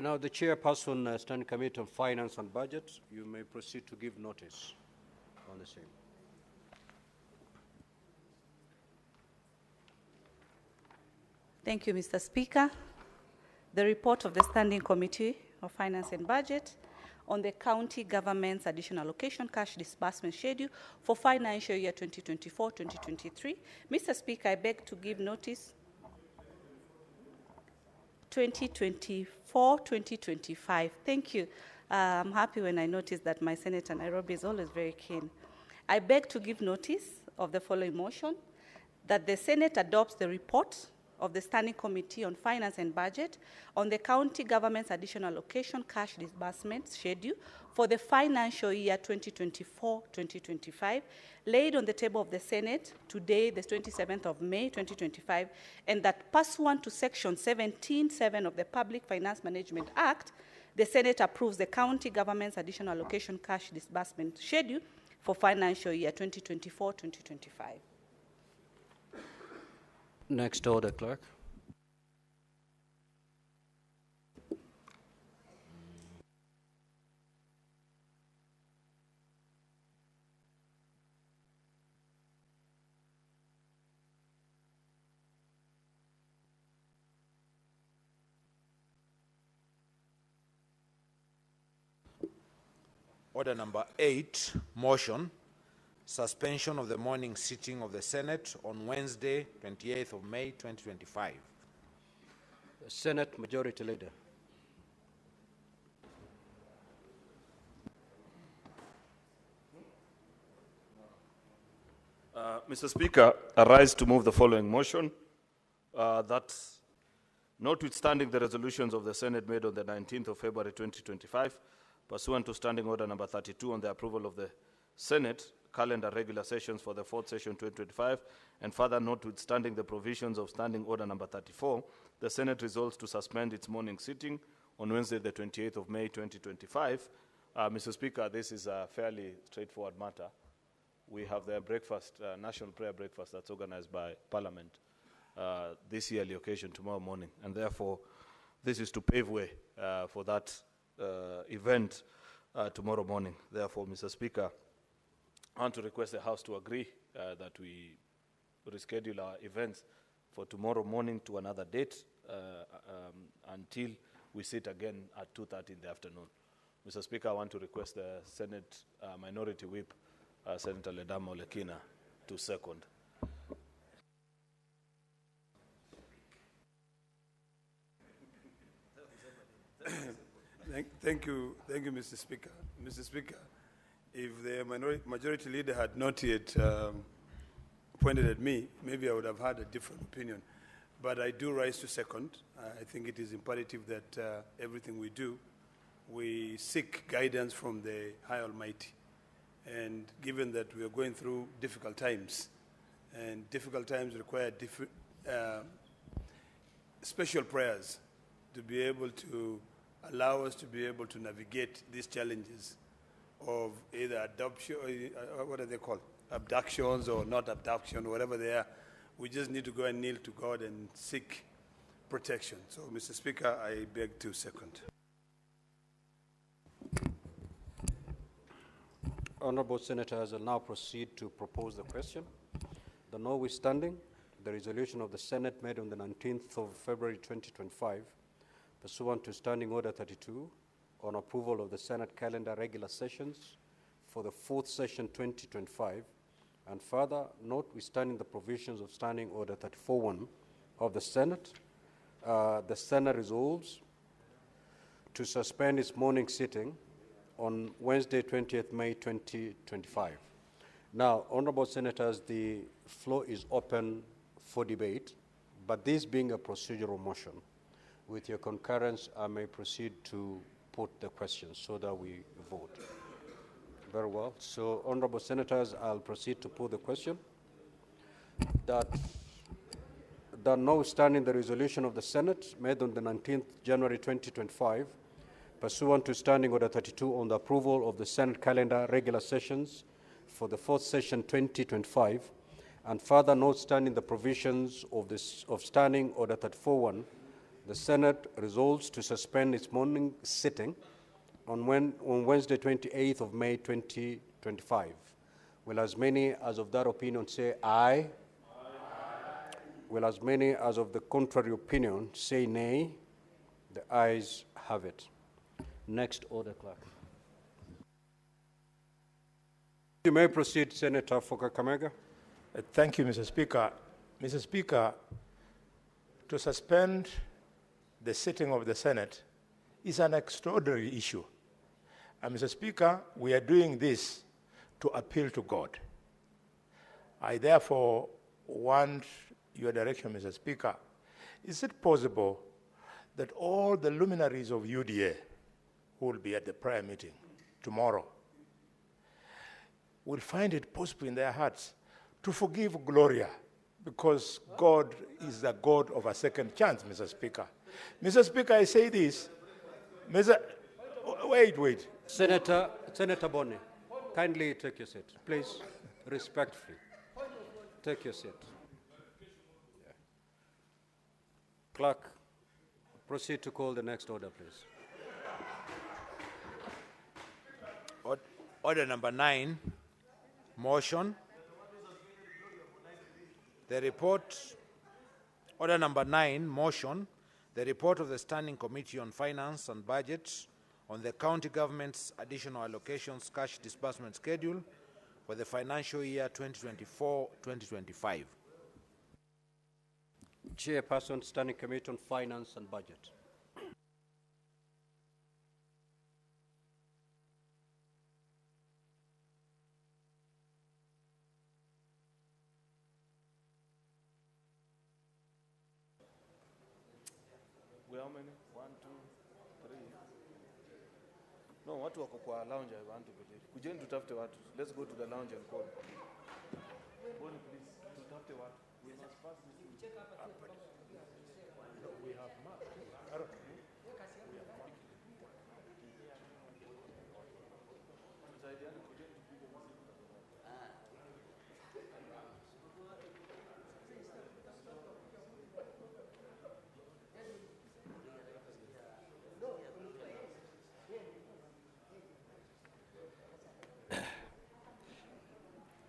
Now, the Chairperson, Standing Committee on Finance and Budget, you may proceed to give notice on the same. Thank you, Mr. Speaker. The report of the Standing Committee of Finance and Budget on the county government's additional allocation cash disbursement schedule for financial year 2024-2023. Mr. Speaker, I beg to give notice 2024-2025. Thank you. I'm happy when I notice that my Senator Nairobi is always very keen. I beg to give notice of the following motion, that the Senate adopts the report of the Standing Committee on Finance and Budget on the county government's additional allocation cash disbursement schedule for the financial year 2024-2025, laid on the table of the Senate today, the 27th of May, 2025, and that pursuant to Section 17(7) of the Public Finance Management Act, the Senate approves the county government's additional allocation cash disbursement schedule for financial year 2024-2025. Next order, Clerk. Order number 8, motion, suspension of the morning sitting of the Senate on Wednesday, 28th of May, 2025. Senate Majority Leader. Mr. Speaker, I rise to move the following motion, that Notwithstanding the resolutions of the Senate made on the 19th of February 2025, pursuant to Standing Order number 32 on the approval of the Senate calendar regular sessions for the fourth session 2025, and further notwithstanding the provisions of Standing Order number 34, the Senate resolves to suspend its morning sitting on Wednesday, the 28th of May 2025. Mr. Speaker, this is a fairly straightforward matter. We have the breakfast, national prayer breakfast that's organized by Parliament this yearly occasion tomorrow morning, and therefore this is to pave way for that event tomorrow morning. Therefore, Mr. Speaker, I want to request the House to agree that we reschedule our events for tomorrow morning to another date until we sit again at 2:30 in the afternoon. Mr. Speaker, I want to request the Senate Minority Whip, Senator Ledama Olekina, to second. Thank you, Mr. Speaker. Mr. Speaker, if the majority leader had not yet pointed at me, maybe I would have had a different opinion. But I do rise to second. I think it is imperative that everything we do, we seek guidance from the High Almighty. And given that we are going through difficult times, and difficult times require special prayers to be able to allow us to be able to navigate these challenges of either adoption, or what are they called? Abductions or not abduction, whatever they are. We just need to go and kneel to God and seek protection. So, Mr. Speaker, I beg to second. Honorable Senators, I'll now proceed to propose the question. The notwithstanding the resolution of the Senate made on the 19th of February 2025, pursuant to Standing Order 32, on approval of the Senate calendar regular sessions for the fourth session 2025, and further, notwithstanding the provisions of Standing Order 34.1 of the Senate resolves to suspend its morning sitting on Wednesday, 20th May 2025. Now, Honorable Senators, the floor is open for debate, but this being a procedural motion, with your concurrence, I may proceed to put the question so that we vote. Very well. So, Honorable Senators, I'll proceed to put the question that notwithstanding the resolution of the Senate made on the 19th January 2025, pursuant to Standing Order 32 on the approval of the Senate calendar regular sessions for the fourth session 2025, and further notwithstanding the provisions of Standing Order 34.1, the Senate resolves to suspend its morning sitting on Wednesday, 28th of May 2025. Will as many as of that opinion say aye? Aye. Will as many as of the contrary opinion say nay? The ayes have it. Next order, clerk. You may proceed, Senator for Kakamega. Thank you, Mr. Speaker. Mr. Speaker, to suspend the sitting of the Senate is an extraordinary issue. And Mr. Speaker, we are doing this to appeal to God. I therefore want your direction, Mr. Speaker. Is it possible that all the luminaries of UDA who will be at the prayer meeting tomorrow will find it possible in their hearts to forgive Gloria, because God is the God of a second chance, Mr. Speaker. Mr. Speaker, I say this. Wait. Senator Boni, kindly take your seat. Please, respectfully, take your seat. Yeah. Clerk, proceed to call the next order, please. Order number 9, motion. The report, order number 9, motion, the report of the Standing Committee on Finance and Budget on the county government's additional allocations cash disbursement schedule for the financial year 2024-2025. Chairperson, Standing Committee on Finance and Budget. No, watu wako kwa lounge, I want to believe. Kujeni tutafute watu. Let's go to the lounge and call. Boni, please, tutafute watu. We must pass this. We have Mark.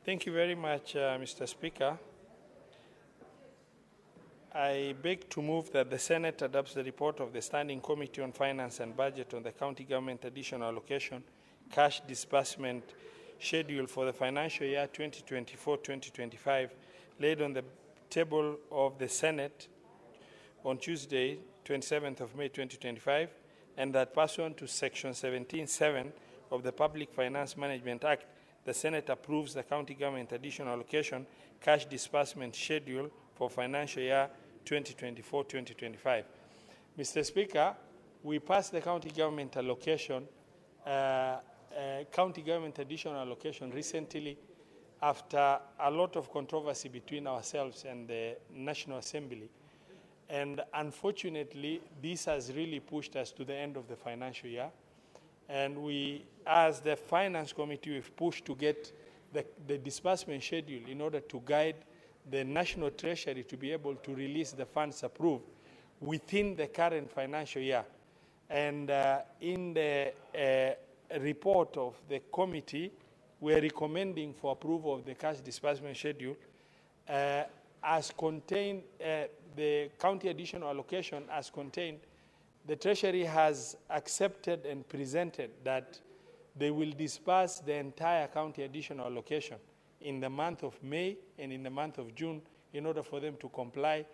Thank you very much, Mr. Speaker. I beg to move that the Senate adopts the report of the Standing Committee on Finance and Budget on the County Government Additional Allocation Cash Disbursement Schedule for the financial year 2024-2025, laid on the table of the Senate on Tuesday, 27th of May 2025, and that pursuant to Section 17(7) of the Public Finance Management Act, the Senate approves the County Government Additional Allocation Cash Disbursement Schedule for financial year 2024-2025. Mr. Speaker, we passed the County Government Allocation, County Government Additional Allocation recently after a lot of controversy between ourselves and the National Assembly. And unfortunately, this has really pushed us to the end of the financial year. And we, as the Finance Committee, we've pushed to get the disbursement schedule in order to guide the National Treasury to be able to release the funds approved within the current financial year. And in the report of the committee, we're recommending for approval of the cash disbursement schedule as contained, the county additional allocation as contained. The Treasury has accepted and presented that they will disburse the entire county additional allocation in the month of May and in the month of June in order for them to comply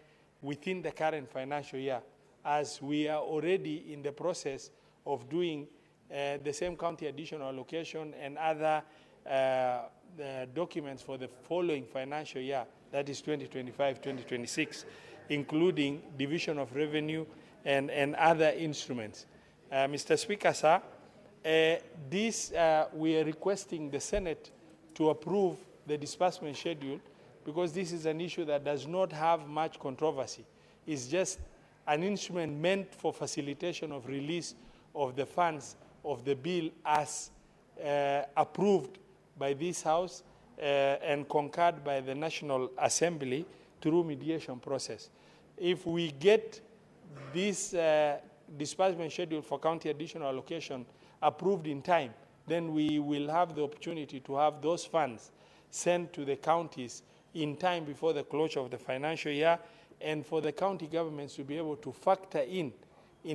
within the current financial year, as we are already in the process of doing the same county additional allocation and other documents for the following financial year, that is 2025-2026, including division of revenue and other instruments. Mr. Speaker, sir, we are requesting the Senate to approve the disbursement schedule because this is an issue that does not have much controversy. It's just an instrument meant for facilitation of release of the funds of the bill as approved by this House and concurred by the National Assembly through mediation process. If we get this disbursement schedule for county additional allocation approved in time, then we will have the opportunity to have those funds sent to the counties in time before the closure of the financial year, and for the county governments to be able to factor in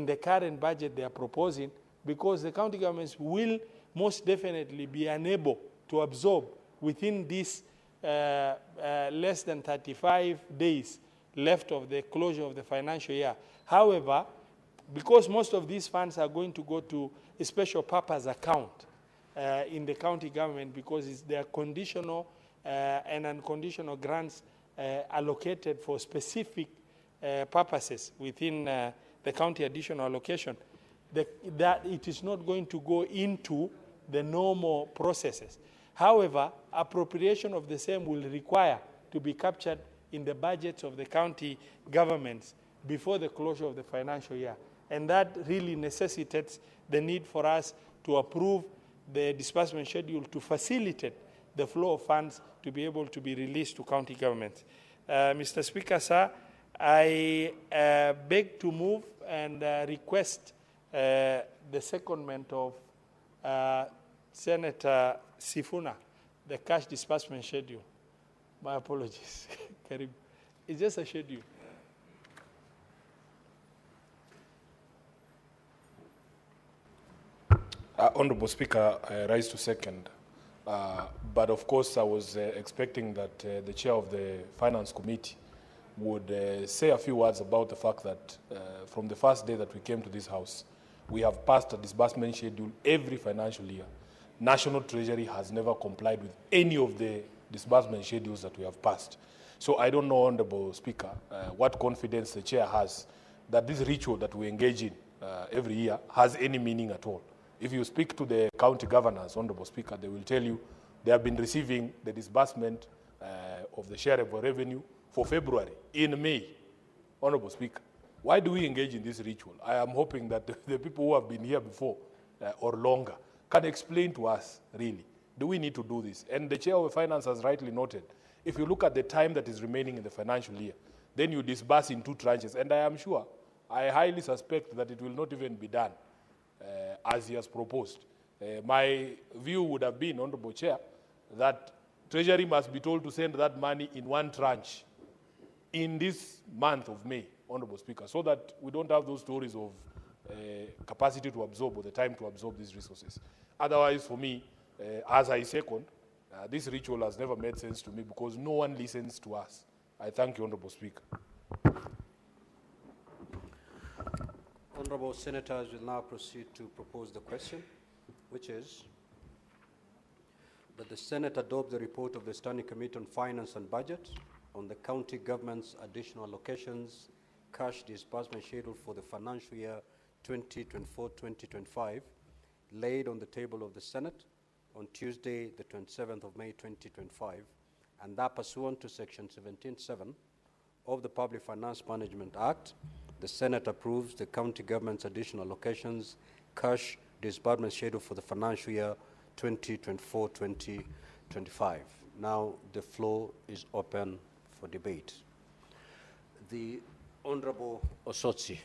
the current budget they are proposing, because the county governments will most definitely be unable to absorb within this less than 35 days left of the closure of the financial year. However, because most of these funds are going to go to a special purpose account in the county government, because they are conditional and unconditional grants allocated for specific purposes within the county additional allocation, that it is not going to go into the normal processes. However, appropriation of the same will require to be captured in the budgets of the county governments before the closure of the financial year. And that really necessitates the need for us to approve the disbursement schedule to facilitate the flow of funds to be able to be released to county governments. Mr. Speaker, sir, I beg to move and request the secondment of Senator Sifuna, the cash disbursement schedule. My apologies. It's just a schedule. Honorable Speaker, I rise to second. But of course, I was expecting that the chair of the Finance Committee would say a few words about the fact that from the first day that we came to this House, we have passed a disbursement schedule every financial year. National Treasury has never complied with any of the disbursement schedules that we have passed. So I don't know, Honorable Speaker, what confidence the chair has that this ritual that we engage in every year has any meaning at all. If you speak to the county governors, Honorable Speaker, they will tell you they have been receiving the disbursement of the shareable revenue for February in May, Honorable Speaker. Why do we engage in this ritual? I am hoping that the people who have been here before or longer can explain to us, really, do we need to do this? And the Chair of Finance has rightly noted, if you look at the time that is remaining in the financial year, then you disburse in 2 tranches. And I am sure, I highly suspect that it will not even be done as he has proposed. My view would have been, Honorable Chair, that Treasury must be told to send that money in 1 tranche in this month of May, Honorable Speaker, so that we don't have those stories of capacity to absorb or the time to absorb these resources. Otherwise, for me, as I second, this ritual has never made sense to me because no one listens to us. I thank you, Honorable Speaker. Honorable Senators will now proceed to propose the question, which is that the Senate adopt the report of the Standing Committee on Finance and Budget on the county government's additional allocations cash disbursement schedule for the financial year 2024-2025, laid on the table of the Senate on Tuesday, the 27th of May 2025, and that pursuant to Section 17(7) of the Public Finance Management Act, the Senate approves the county government's additional allocations cash disbursement schedule for the financial year 2024-2025. Now the floor is open for debate. The Honorable Osotsi.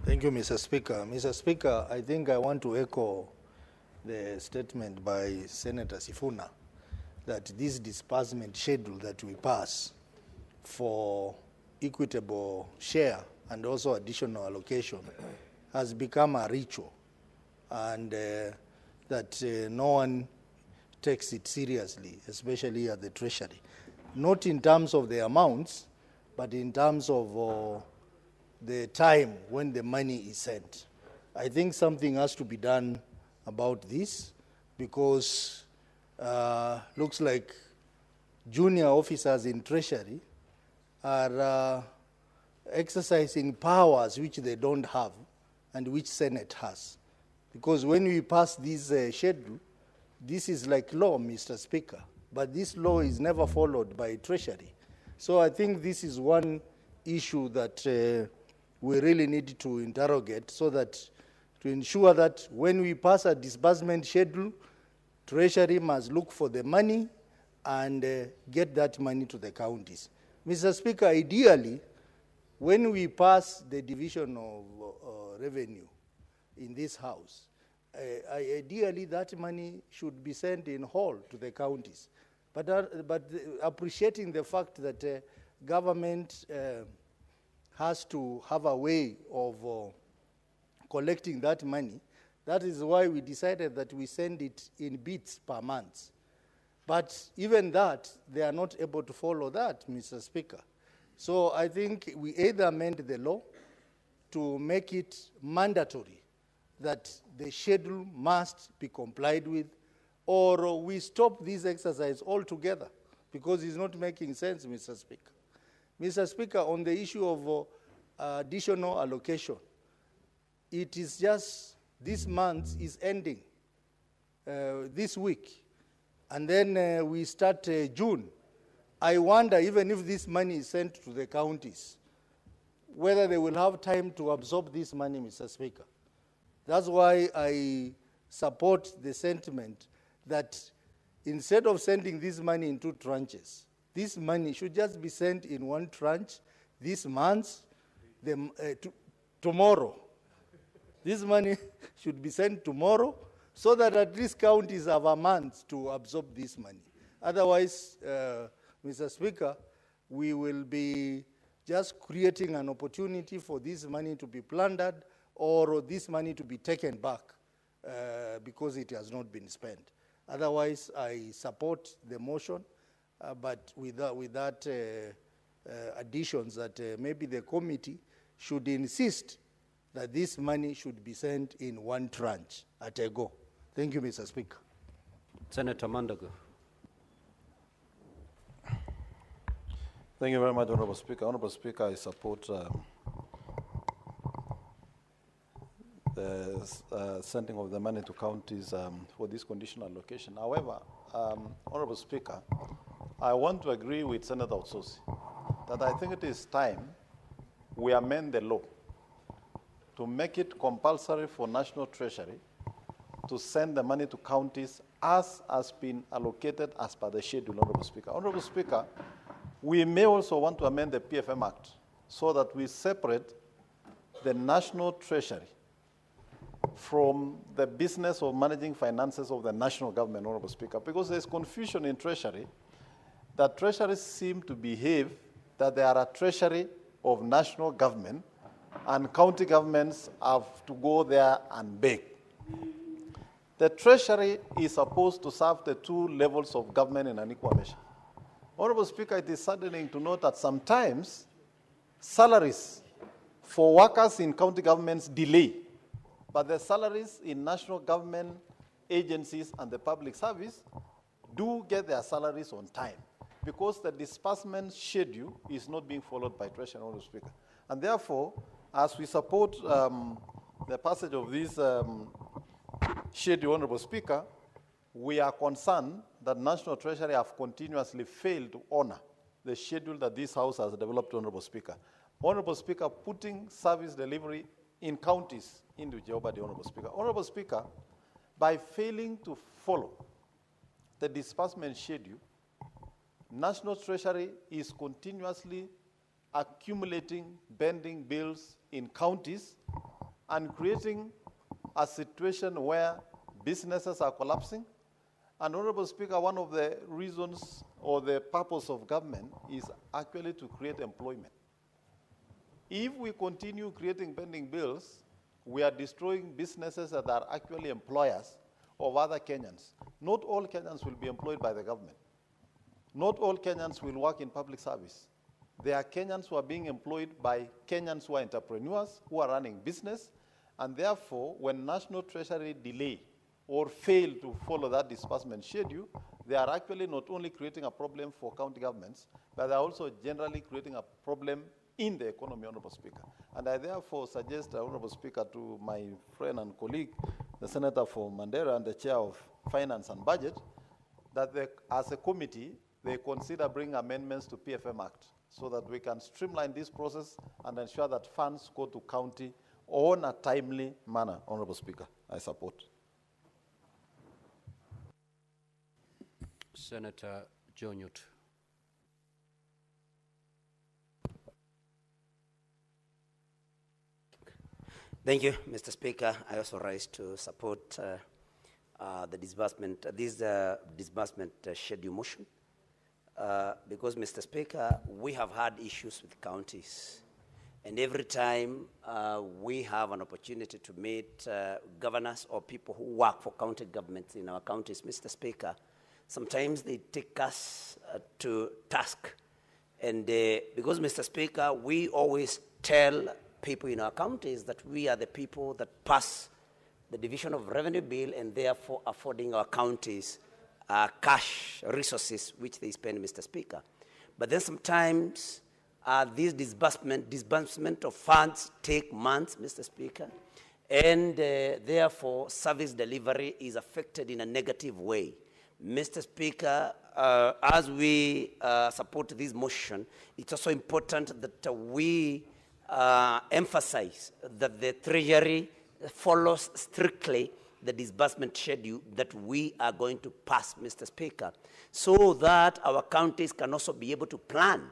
Thank you, Mr. Speaker. Mr. Speaker, I think I want to echo the statement by Senator Sifuna that this disbursement schedule that we pass for equitable share and also additional allocation has become a ritual, and that no one takes it seriously, especially at the Treasury. Not in terms of the amounts, but in terms of the time when the money is sent. I think something has to be done about this because looks like junior officers in Treasury are exercising powers which they don't have and which Senate has. Because when we pass this schedule, this is like law, Mr. Speaker, but this law is never followed by Treasury. So I think this is one issue that we really need to interrogate so that to ensure that when we pass a disbursement schedule, Treasury must look for the money and get that money to the counties. Mr. Speaker, ideally, when we pass the division of revenue in this House, ideally that money should be sent in whole to the counties. But appreciating the fact that government has to have a way of collecting that money, that is why we decided that we send it in bits per month. But even that, they are not able to follow that, Mr. Speaker. So I think we either amend the law to make it mandatory that the schedule must be complied with, or we stop this exercise altogether because it's not making sense, Mr. Speaker. Mr. Speaker, on the issue of additional allocation, it is just this month is ending this week, and then we start June. I wonder, even if this money is sent to the counties, whether they will have time to absorb this money, Mr. Speaker. That's why I support the sentiment that instead of sending this money in 2 tranches, this money should just be sent in 1 tranche this month, tomorrow. This money should be sent tomorrow so that at least counties have a month to absorb this money. Otherwise, Mr. Speaker, we will be just creating an opportunity for this money to be plundered or this money to be taken back because it has not been spent. Otherwise, I support the motion, but with that additions that maybe the committee should insist that this money should be sent in 1 tranche at a go. Thank you, Mr. Speaker. Senator Mandago. Thank you very much, Honorable Speaker. Honorable Speaker, I support the sending of the money to counties for this conditional allocation. However, Honorable Speaker, I want to agree with Senator Otsosi that I think it is time we amend the law to make it compulsory for National Treasury to send the money to counties as has been allocated as per the schedule, Honorable Speaker. Honorable Speaker, we may also want to amend the PFM Act so that we separate the National Treasury from the business of managing finances of the national government, Honorable Speaker, because there's confusion in Treasury that treasuries seem to behave that they are a treasury of national government and county governments have to go there and beg. The Treasury is supposed to serve the two levels of government in an equal measure. Honorable Speaker, it is saddening to note that sometimes salaries for workers in county governments delay, but the salaries in national government agencies and the public service do get their salaries on time because the disbursement schedule is not being followed by Treasury, Honorable Speaker. And therefore, as we support the passage of this schedule, Honorable Speaker, we are concerned that National Treasury have continuously failed to honor the schedule that this House has developed, Honorable Speaker. Honorable Speaker, putting service delivery in counties into jeopardy, Honorable Speaker. Honorable Speaker, by failing to follow the disbursement schedule, National Treasury is continuously accumulating pending bills in counties and creating a situation where businesses are collapsing. And Honorable Speaker, one of the reasons or the purpose of government is actually to create employment. If we continue creating pending bills, we are destroying businesses that are actually employers of other Kenyans. Not all Kenyans will be employed by the government. Not all Kenyans will work in public service. There are Kenyans who are being employed by Kenyans who are entrepreneurs, who are running business, and therefore, when National Treasury delay or fail to follow that disbursement schedule, they are actually not only creating a problem for county governments, but they are also generally creating a problem in the economy, Honorable Speaker. And I therefore suggest, Honorable Speaker, to my friend and colleague, the Senator for Mandera and the Chair of Finance and Budget, that they, as a committee, they consider bringing amendments to PFM Act so that we can streamline this process and ensure that funds go to county on a timely manner, Honorable Speaker. I support. Senator Jonyut. Thank you, Mr. Speaker. I also rise to support the disbursement, disbursement schedule motion because, Mr. Speaker, we have had issues with counties. And every time we have an opportunity to meet governors or people who work for county governments in our counties, Mr. Speaker, sometimes they take us to task. And because, Mr. Speaker, we always tell people in our counties that we are the people that pass the division of revenue bill and therefore affording our counties cash resources which they spend, Mr. Speaker. But then sometimes these disbursement of funds take months, Mr. Speaker, and therefore service delivery is affected in a negative way. Mr. Speaker, as we support this motion, it's also important that we emphasize that the Treasury follows strictly the disbursement schedule that we are going to pass, Mr. Speaker, so that our counties can also be able to plan.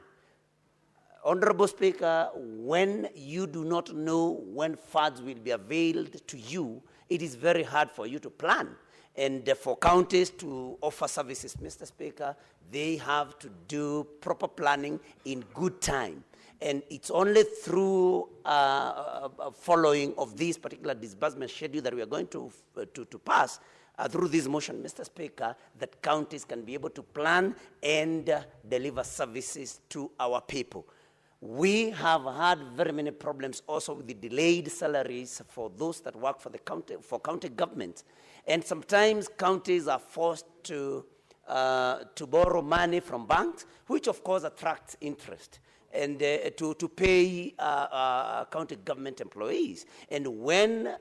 Honorable Speaker, when you do not know when funds will be availed to you, it is very hard for you to plan. And for counties to offer services, Mr. Speaker, they have to do proper planning in good time. And it's only through following of this particular disbursement schedule that we are going to pass through this motion, Mr. Speaker, that counties can be able to plan and deliver services to our people. We have had very many problems also with the delayed salaries for those that work for the county government. And sometimes counties are forced to borrow money from banks, which of course attracts interest, and to pay county government employees. And when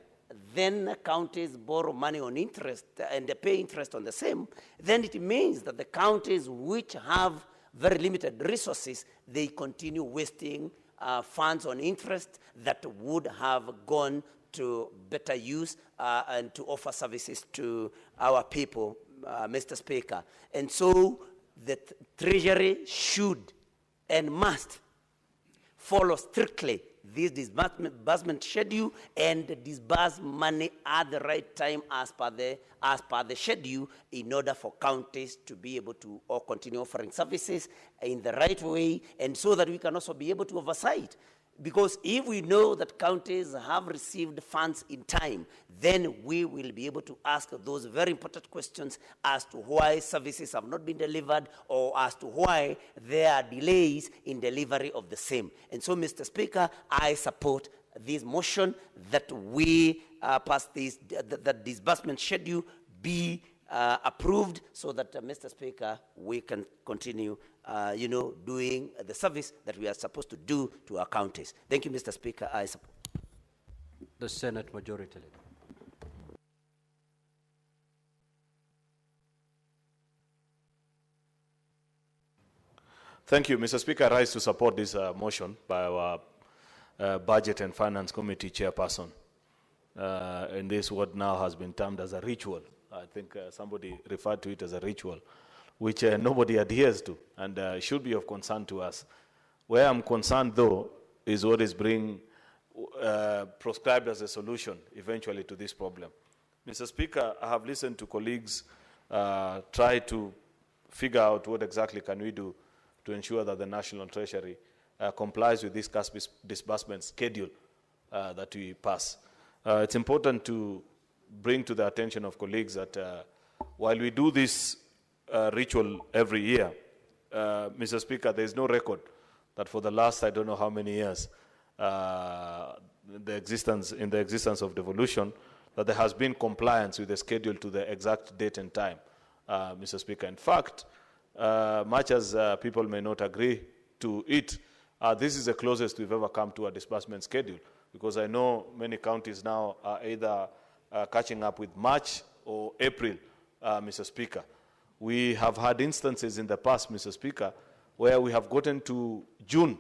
then counties borrow money on interest and they pay interest on the same, then it means that the counties which have very limited resources, they continue wasting funds on interest that would have gone to better use and to offer services to our people, Mr. Speaker. And so the Treasury should and must follow strictly this disbursement schedule and disburse money at the right time as per the schedule, in order for counties to be able to continue offering services in the right way, and so that we can also be able to oversight. Because if we know that counties have received funds in time, then we will be able to ask those very important questions as to why services have not been delivered, or as to why there are delays in delivery of the same. And so, Mr. Speaker, I support this motion that we pass this, that disbursement schedule be approved, so that, Mr. Speaker, we can continue doing the service that we are supposed to do to our counties. Thank you, Mr. Speaker. I support. The Senate Majority Leader. Thank you, Mr. Speaker. I rise to support this motion by our Budget and Finance Committee Chairperson. And this what now has been termed as a ritual. I think somebody referred to it as a ritual, which nobody adheres to, and should be of concern to us. Where I'm concerned, though, is what is being proscribed as a solution eventually to this problem. Mr. Speaker, I have listened to colleagues try to figure out what exactly can we do to ensure that the National Treasury complies with this cash disbursement schedule that we pass. It's important to bring to the attention of colleagues that while we do this ritual every year, Mr. Speaker, there is no record that for the last I don't know how many years in the existence of devolution, that there has been compliance with the schedule to the exact date and time, Mr. Speaker. In fact, much as people may not agree to it, this is the closest we've ever come to a disbursement schedule, because I know many counties now are either catching up with March or April, Mr. Speaker. We have had instances in the past, Mr. Speaker, where we have gotten to June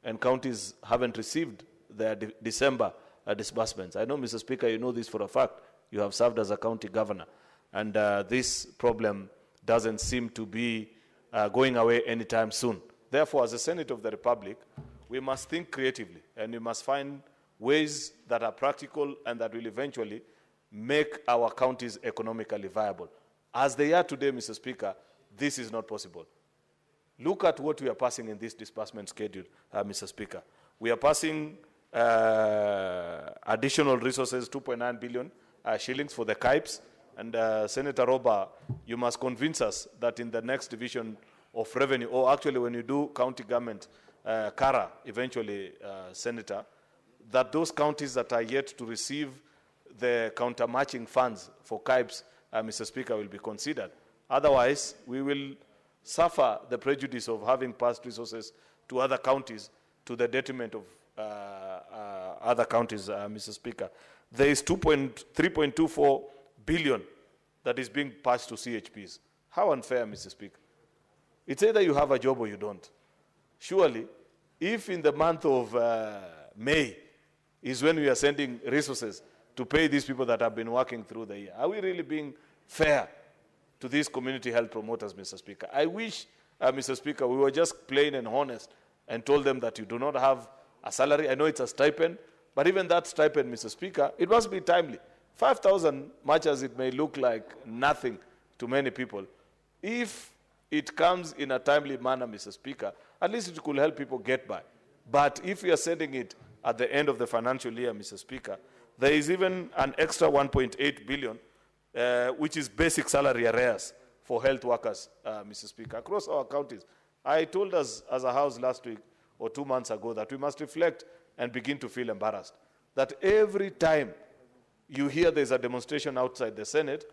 and counties haven't received their December disbursements. I know, Mr. Speaker, you know this for a fact. You have served as a county governor. And this problem doesn't seem to be going away anytime soon. Therefore, as a Senate of the Republic, we must think creatively, and we must find ways that are practical and that will eventually make our counties economically viable. As they are today, Mr. Speaker, this is not possible. Look at what we are passing in this disbursement schedule, Mr. Speaker. We are passing additional resources, 2.9 billion shillings for the KIPES. And Senator Roba, you must convince us that in the next division of revenue, or actually when you do county government, CARA, eventually, Senator, that those counties that are yet to receive the counter-matching funds for KIPES, Mr. Speaker, will be considered. Otherwise, we will suffer the prejudice of having passed resources to other counties to the detriment of other counties, Mr. Speaker. There is 3.24 billion that is being passed to CHPs. How unfair, Mr. Speaker. It's either you have a job or you don't. Surely, if in the month of May is when we are sending resources to pay these people that have been working through the year, are we really being fair to these community health promoters, Mr. Speaker? I wish, Mr. Speaker, we were just plain and honest and told them that you do not have a salary. I know it's a stipend, but even that stipend, Mr. Speaker, it must be timely. 5,000, much as it may look like nothing to many people, if it comes in a timely manner, Mr. Speaker, at least it could help people get by. But if we are sending it at the end of the financial year, Mr. Speaker, there is even an extra 1.8 billion, which is basic salary arrears for health workers, Mr. Speaker, across our counties. I told us as a House last week or 2 months ago that we must reflect and begin to feel embarrassed. That every time you hear there's a demonstration outside the Senate,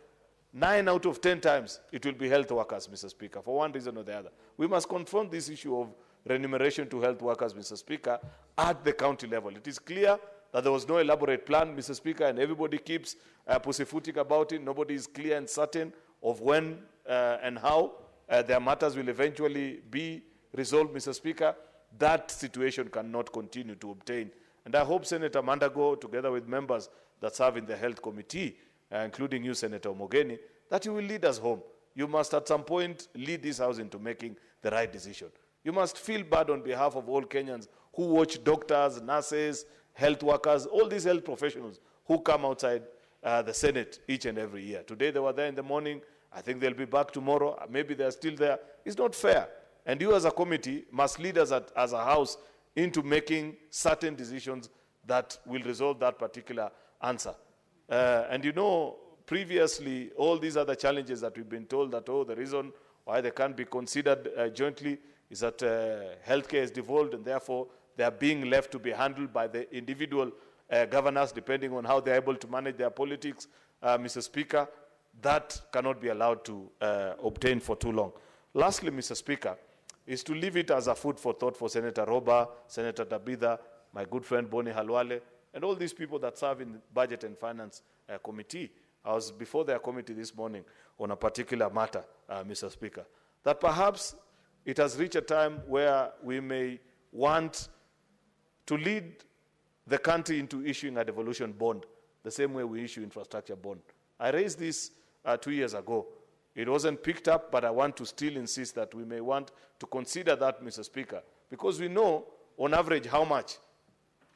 9 out of 10 times it will be health workers, Mr. Speaker, for one reason or the other. We must confront this issue of remuneration to health workers, Mr. Speaker, at the county level. It is clear that there was no elaborate plan, Mr. Speaker, and everybody keeps pussyfooting about it. Nobody is clear and certain of when and how their matters will eventually be resolved, Mr. Speaker. That situation cannot continue to obtain. And I hope Senator Mandago, together with members that serve in the Health Committee, including you, Senator Mogeni, that you will lead us home. You must at some point lead this House into making the right decision. You must feel bad on behalf of all Kenyans who watch doctors, nurses, health workers, all these health professionals who come outside the Senate each and every year. Today they were there in the morning. I think they'll be back tomorrow. Maybe they're still there. It's not fair. And you as a committee must lead us as a House into making certain decisions that will resolve that particular answer. And you know, previously, all these other challenges that we've been told that, oh, the reason why they can't be considered jointly is that healthcare is devolved and therefore they are being left to be handled by the individual governors depending on how they're able to manage their politics. Mr. Speaker, that cannot be allowed to obtain for too long. Lastly, Mr. Speaker, is to leave it as a food for thought for Senator Roba, Senator Tabitha, my good friend Boni Halwale, and all these people that serve in the Budget and Finance Committee. I was before their committee this morning on a particular matter, Mr. Speaker, that perhaps it has reached a time where we may want to lead the country into issuing a devolution bond, the same way we issue infrastructure bond. I raised this 2 years ago. It wasn't picked up, but I want to still insist that we may want to consider that, Mr. Speaker, because we know on average how much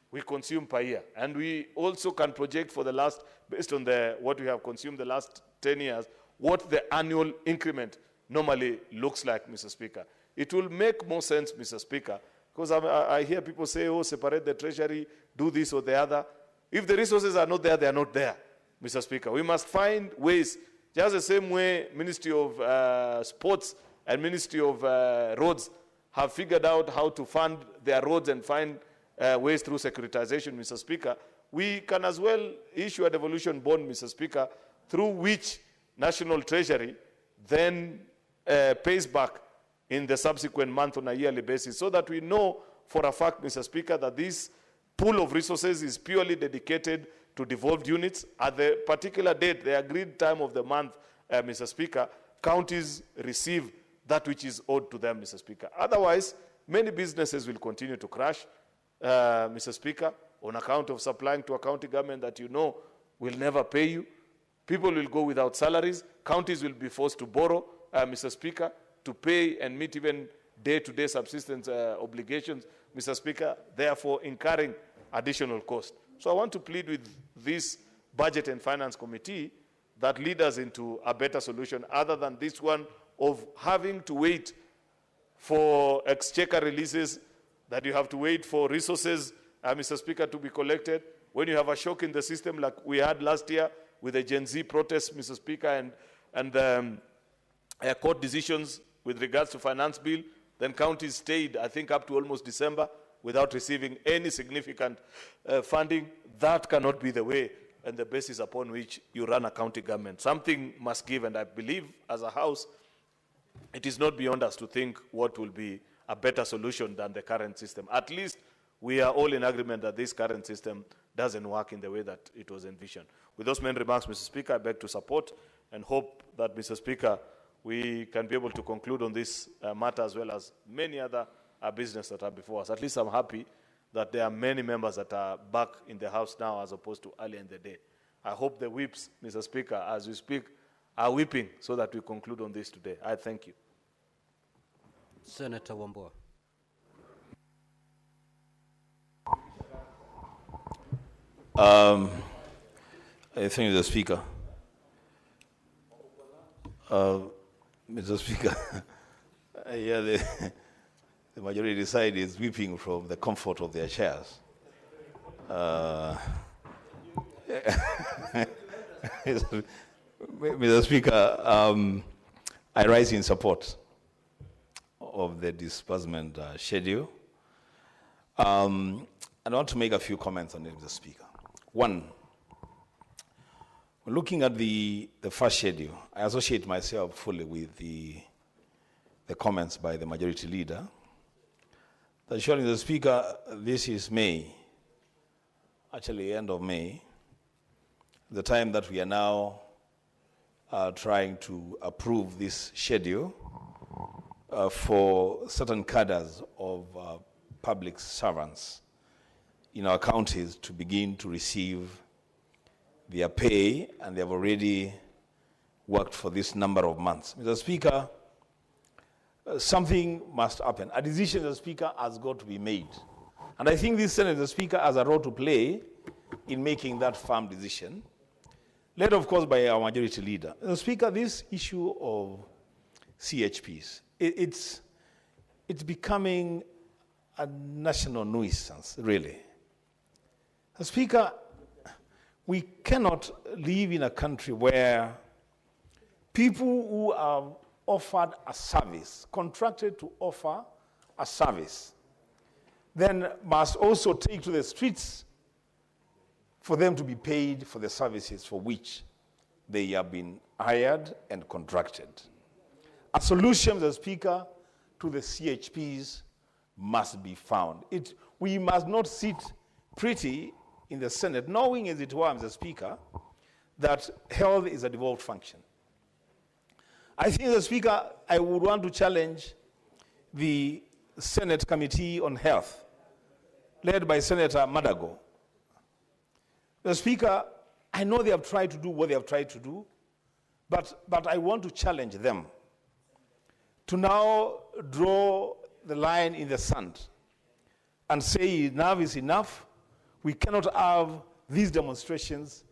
we consume per year. And we also can project for the last, based on what we have consumed the last 10 years, what the annual increment normally looks like, Mr. Speaker. It will make more sense, Mr. Speaker, because I hear people say, oh, separate the treasury, do this or the other. If the resources are not there, they are not there, Mr. Speaker. We must find ways, just the same way Ministry of Sports and Ministry of Roads have figured out how to fund their roads and find ways through securitization, Mr. Speaker. We can as well issue a devolution bond, Mr. Speaker, through which National Treasury then pays back in the subsequent month on a yearly basis, so that we know for a fact, Mr. Speaker, that this pool of resources is purely dedicated to devolved units. At the particular date, the agreed time of the month, Mr. Speaker, counties receive that which is owed to them, Mr. Speaker. Otherwise, many businesses will continue to crash, Mr. Speaker, on account of supplying to a county government that you know will never pay you. People will go without salaries. Counties will be forced to borrow, Mr. Speaker, to pay and meet even day-to-day subsistence obligations, Mr. Speaker, therefore incurring additional cost. So I want to plead with this Budget and Finance Committee that lead us into a better solution other than this one of having to wait for exchequer releases, that you have to wait for resources, Mr. Speaker, to be collected. When you have a shock in the system like we had last year with the Gen Z protests, Mr. Speaker, and court decisions with regards to finance bill, then counties stayed, I think, up to almost December without receiving any significant funding. That cannot be the way and the basis upon which you run a county government. Something must give, and I believe as a House, it is not beyond us to think what will be a better solution than the current system. At least we are all in agreement that this current system doesn't work in the way that it was envisioned. With those main remarks, Mr. Speaker, I beg to support and hope that, Mr. Speaker, we can be able to conclude on this matter as well as many other business that are before us. At least I'm happy that there are many members that are back in the House now as opposed to earlier in the day. I hope the whips, Mr. Speaker, as we speak, are whipping so that we conclude on this today. I thank you. Senator Wambua. I thank the Speaker. Mr. Speaker, I hear the majority side is weeping from the comfort of their chairs. Mr. Speaker, I rise in support of the disbursement schedule. I want to make a few comments on it, Mr. Speaker. One, looking at the first schedule, I associate myself fully with the comments by the majority leader. That surely, the Speaker, this is May. actually end of May, the time that we are now trying to approve this schedule for certain cadres of public servants in our counties to begin to receive their pay, and they have already worked for this number of months. Mr. Speaker, something must happen. A decision, Mr. Speaker, has got to be made. And I think this Senate, Mr. Speaker, has a role to play in making that firm decision, led, of course, by our majority leader. Mr. Speaker, this issue of CHPs, it's becoming a national nuisance, really. Mr. Speaker, we cannot live in a country where people who are offered a service, contracted to offer a service, then must also take to the streets for them to be paid for the services for which they have been hired and contracted. A solution, Mr. Speaker, to the CHPs must be found. We must not sit pretty in the Senate, knowing as it were, Mr. Speaker, that health is a devolved function. I think, Mr. Speaker, I would want to challenge the Senate Committee on Health, led by Senator Madago. Mr. Speaker, I know they have tried to do what they have tried to do, but I want to challenge them to now draw the line in the sand and say enough is enough. We cannot have these demonstrations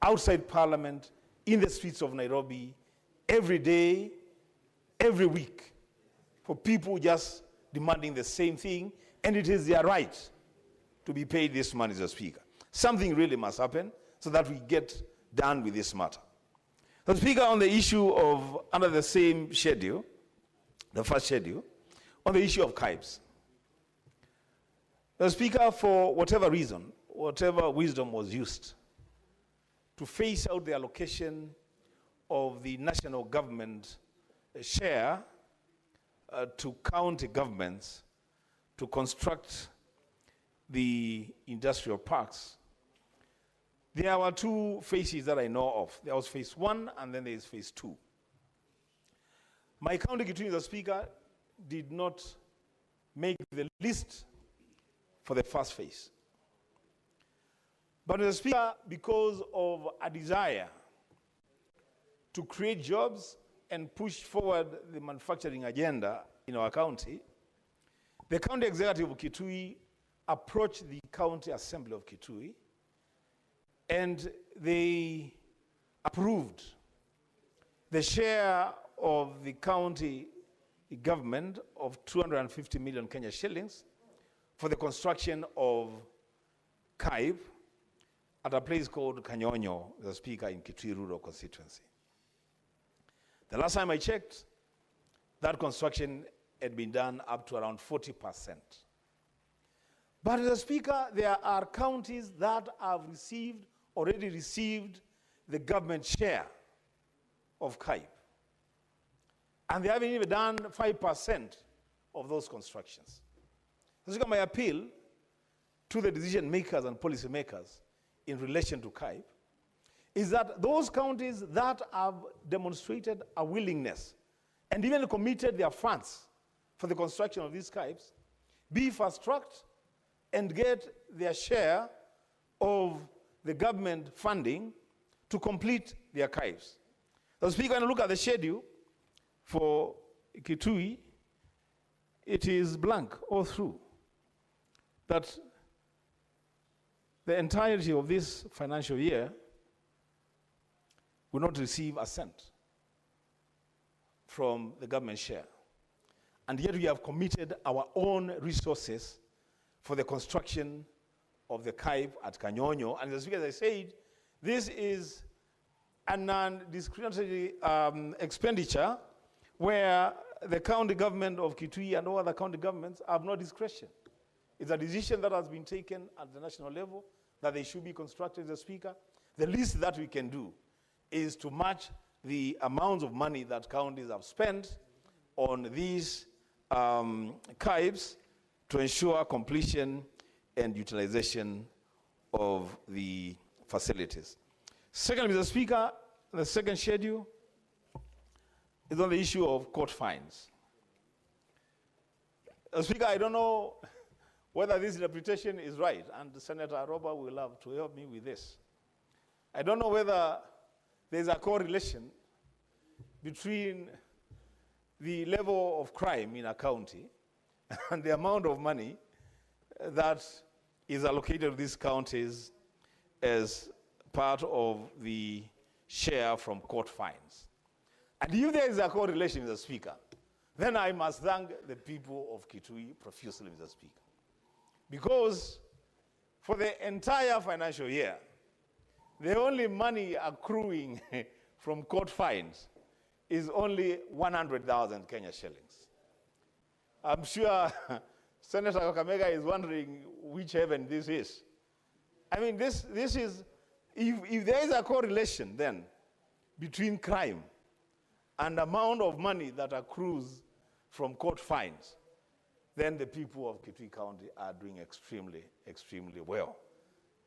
outside Parliament, in the streets of Nairobi, every day, every week, for people just demanding the same thing, and it is their right to be paid this money, Mr. Speaker. Something really must happen so that we get done with this matter. Mr. Speaker, on the issue of, under the same schedule, the first schedule, on the issue of CAIBs. Mr. Speaker, for whatever reason, whatever wisdom was used to phase out the allocation of the national government share to county governments to construct the industrial parks, there were two phases that I know of. There was phase 1 and then there is phase 2. My county, Kitui, Mr. Speaker, did not make the list for the first phase. But, Mr. Speaker, because of a desire to create jobs and push forward the manufacturing agenda in our county, the county executive of Kitui approached the county assembly of Kitui, and they approved the share of the county government of 250 million Kenya shillings for the construction of CAIB at a place called Kanyonyo, the Speaker, in Kitui Rural Constituency. The last time I checked, that construction had been done up to around 40%. But, the Speaker, there are counties that have already received the government share of CAIB. And they haven't even done 5% of those constructions. This is my appeal to the decision makers and policy makers in relation to CAIB, is that those counties that have demonstrated a willingness and even committed their funds for the construction of these CAIBs be fast-tracked and get their share of the government funding to complete their CAIBs. So, Speaker, when you look at the schedule for Kitui, it is blank all through. That the entirety of this financial year will not receive a cent from the government share. And yet we have committed our own resources for the construction of the CAIB at Kanyonyo. And as I said, this is a non-discriminatory expenditure where the county government of Kitui and all other county governments have no discretion. It's a decision that has been taken at the national level that they should be constructed, Mr. Speaker. The least that we can do is to match the amounts of money that counties have spent on these CAIBs to ensure completion and utilization of the facilities. Second, Mr. Speaker, the second schedule is on the issue of court fines. Speaker, I don't know whether this interpretation is right, and Senator Robert will have to help me with this. I don't know whether there's a correlation between the level of crime in a county and the amount of money that is allocated to these counties as part of the share from court fines. And if there is a correlation, Mr. Speaker, then I must thank the people of Kitui profusely, Mr. Speaker. Because for the entire financial year, the only money accruing from court fines is only 100,000 Kenya shillings. I'm sure Senator Kakamega is wondering which heaven this is. I mean, this is, if there is a correlation then between crime and amount of money that accrues from court fines, then the people of Kitui County are doing extremely, extremely well.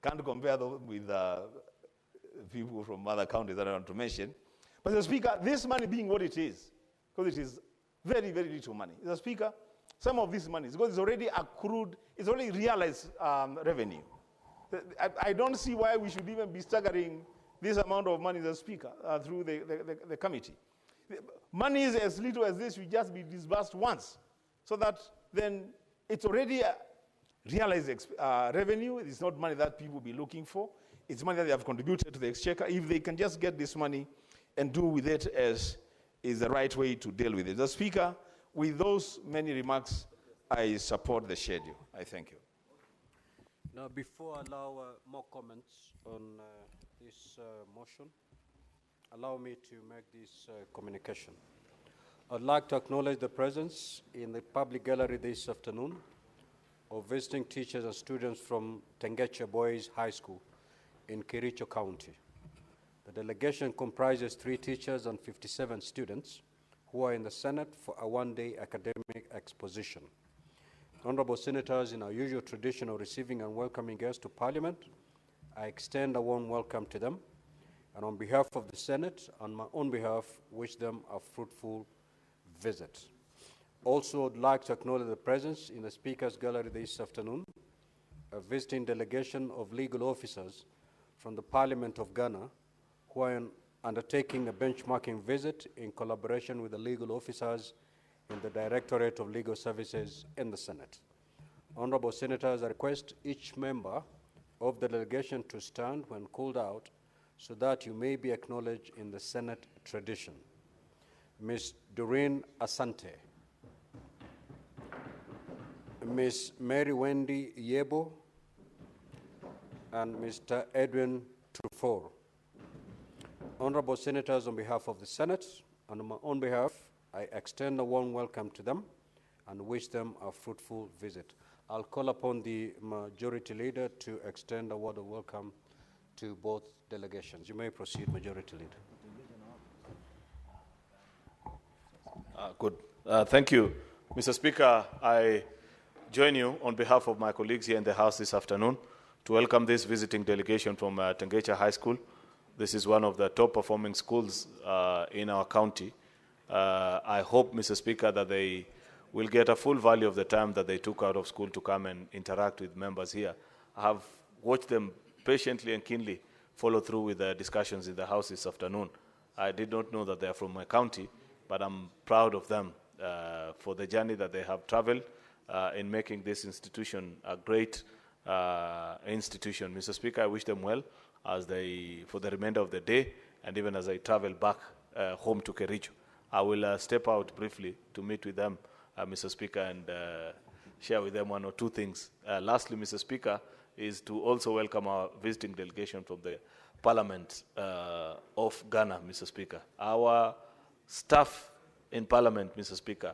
Can't compare them with people from other counties that I want to mention. But the Speaker, this money being what it is, because it is very, very little money. The Speaker, some of this money, because it's already accrued, it's already realized revenue. I don't see why we should even be staggering this amount of money, the Speaker, through the committee. Money is as little as this, will just be disbursed once, so that then it's already realized revenue. It's not money that people will be looking for. It's money that they have contributed to the exchequer. If they can just get this money and do with it as is the right way to deal with it. The Speaker, with those many remarks, I support the schedule. I thank you. Now, before I allow more comments on this motion, allow me to make this communication. I'd like to acknowledge the presence in the public gallery this afternoon of visiting teachers and students from Tengecha Boys High School in Kericho County. The delegation comprises 3 teachers and 57 students who are in the Senate for a one-day academic exposition. Honorable Senators, in our usual tradition of receiving and welcoming guests to Parliament, I extend a warm welcome to them, and on behalf of the Senate and my own behalf, wish them a fruitful visit. Also, I'd like to acknowledge the presence in the Speaker's Gallery this afternoon, a visiting delegation of legal officers from the Parliament of Ghana, who are undertaking a benchmarking visit in collaboration with the legal officers in the Directorate of Legal Services in the Senate. Honorable Senators, I request each member of the delegation to stand when called out so that you may be acknowledged in the Senate tradition. Ms. Doreen Asante, Ms. Mary Wendy Yebo, and Mr. Edwin Trufor. Honorable Senators, on behalf of the Senate and on my own behalf, I extend a warm welcome to them and wish them a fruitful visit. I'll call upon the Majority Leader to extend a word of welcome to both delegations. You may proceed, Majority Leader. Good. Thank you. Mr. Speaker, I join you on behalf of my colleagues here in the House this afternoon to welcome this visiting delegation from Tengecha High School. This is one of the top performing schools in our county. I hope, Mr. Speaker, that they will get a full value of the time that they took out of school to come and interact with members here. I have watched them patiently and keenly follow through with the discussions in the House this afternoon. I did not know that they are from my county, but I'm proud of them for the journey that they have traveled in making this institution a great institution. Mr. Speaker, I wish them well as for the remainder of the day, and even as I travel back home to Kericho. I will step out briefly to meet with them, Mr. Speaker, and share with them one or two things. Lastly, Mr. Speaker, is to also welcome our visiting delegation from the Parliament of Ghana, Mr. Speaker. Our staff in Parliament, Mr. Speaker,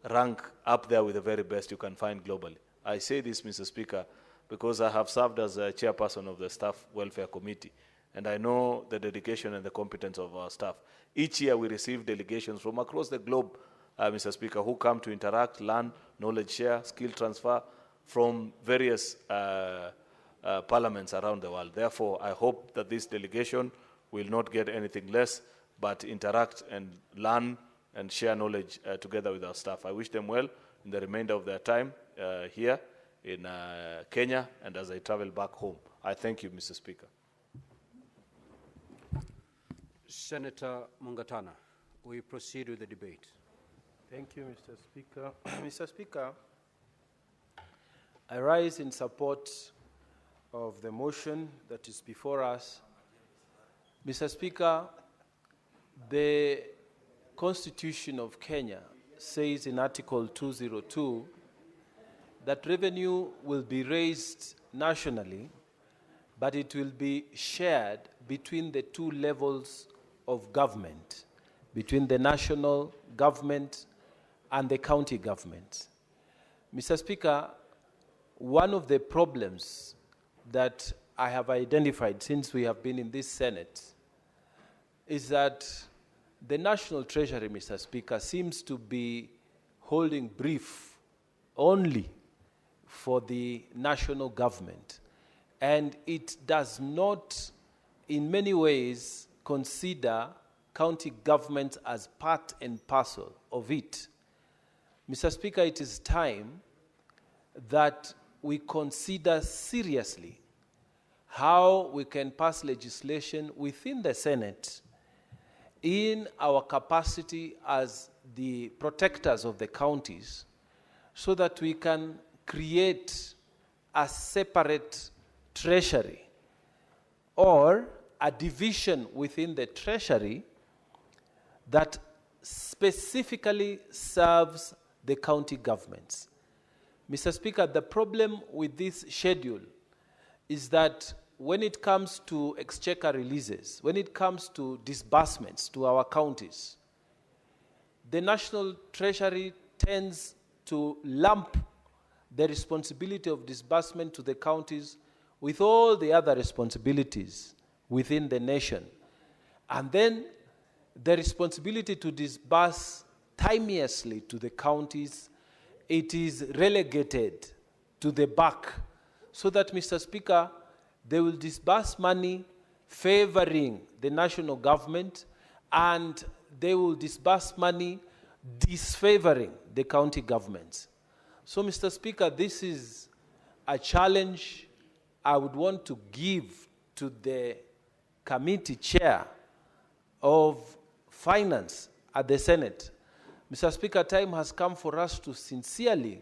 rank up there with the very best you can find globally. I say this, Mr. Speaker, because I have served as a chairperson of the Staff Welfare Committee, and I know the dedication and the competence of our staff. Each year we receive delegations from across the globe, Mr. Speaker, who come to interact, learn, knowledge share, skill transfer from various parliaments around the world. Therefore, I hope that this delegation will not get anything less, but interact and learn and share knowledge together with our staff. I wish them well in the remainder of their time here in Kenya and as I travel back home. I thank you, Mr. Speaker. Senator Mungatana, we proceed with the debate. Thank you, Mr. Speaker. Mr. Speaker, I rise in support of the motion that is before us. Mr. Speaker, the Constitution of Kenya says in Article 202 that revenue will be raised nationally, but it will be shared between the two levels of government, between the national government and the county government. Mr. Speaker, one of the problems that I have identified since we have been in this Senate is that the National Treasury, Mr. Speaker, seems to be holding brief only for the national government. And it does not, in many ways, consider county government as part and parcel of it. Mr. Speaker, it is time that we consider seriously how we can pass legislation within the Senate in our capacity as the protectors of the counties so that we can create a separate treasury or a division within the treasury that specifically serves the county governments. Mr. Speaker, the problem with this schedule is that when it comes to exchequer releases, when it comes to disbursements to our counties, the National Treasury tends to lump the responsibility of disbursement to the counties with all the other responsibilities within the nation. And then the responsibility to disburse timeously to the counties, it is relegated to the back so that, Mr. Speaker, they will disburse money favoring the national government and they will disburse money disfavoring the county governments. So, Mr. Speaker, this is a challenge I would want to give to the committee chair of finance at the Senate. Mr. Speaker, time has come for us to sincerely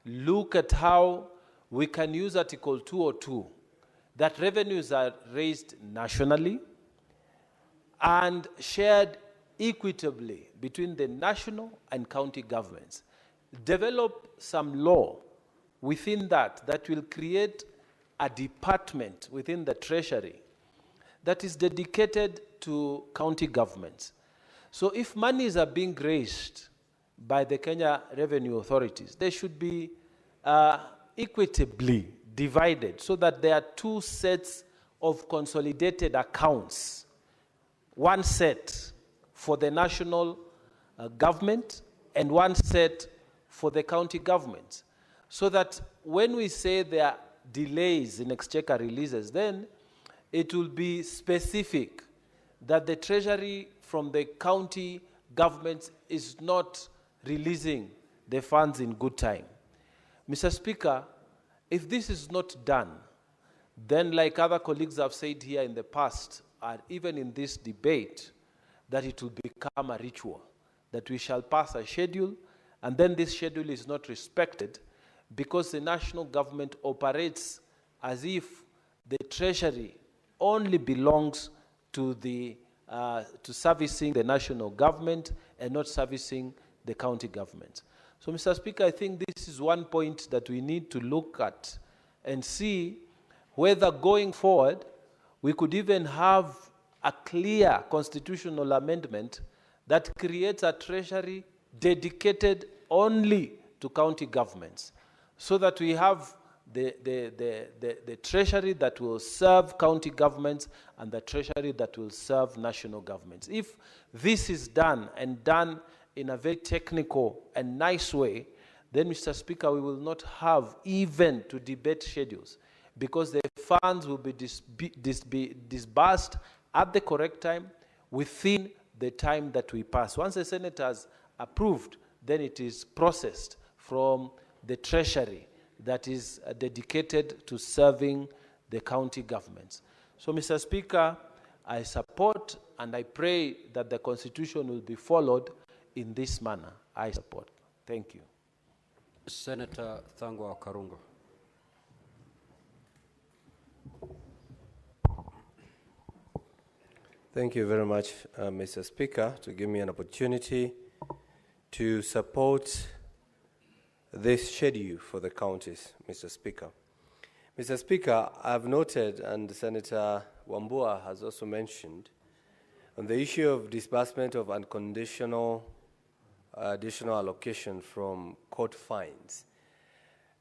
look at how we can use Article 202, that revenues are raised nationally and shared equitably between the national and county governments. Develop some law within that will create a department within the Treasury that is dedicated to county governments. So if monies are being raised by the Kenya revenue authorities, they should be equitably divided so that there are two sets of consolidated accounts. One set for the national government and one set for the county government. So that when we say there are delays in exchequer releases, then it will be specific that the Treasury from the county government is not releasing the funds in good time. Mr. Speaker, if this is not done, then like other colleagues have said here in the past, and even in this debate, that it will become a ritual, that we shall pass a schedule, and then this schedule is not respected because the national government operates as if the Treasury only belongs to the to servicing the national government and not servicing the county government. So, Mr. Speaker, I think this is one point that we need to look at and see whether going forward we could even have a clear constitutional amendment that creates a treasury dedicated only to county governments, so that we have the treasury that will serve county governments and the treasury that will serve national governments. If this is done and done in a very technical and nice way, then, Mr. Speaker, we will not have even to debate schedules, because the funds will be disbursed at the correct time within the time that we pass. Once the Senate has approved, then it is processed from the treasury that is dedicated to serving the county governments. So, Mr. Speaker, I support and I pray that the Constitution will be followed in this manner. I support. Thank you. Senator Thangwa Karungo. Thank you very much, Mr. Speaker, to give me an opportunity to support this schedule for the counties, Mr. Speaker. Mr. Speaker, I've noted, and Senator Wambua has also mentioned, on the issue of disbursement of unconditional additional allocation from court fines.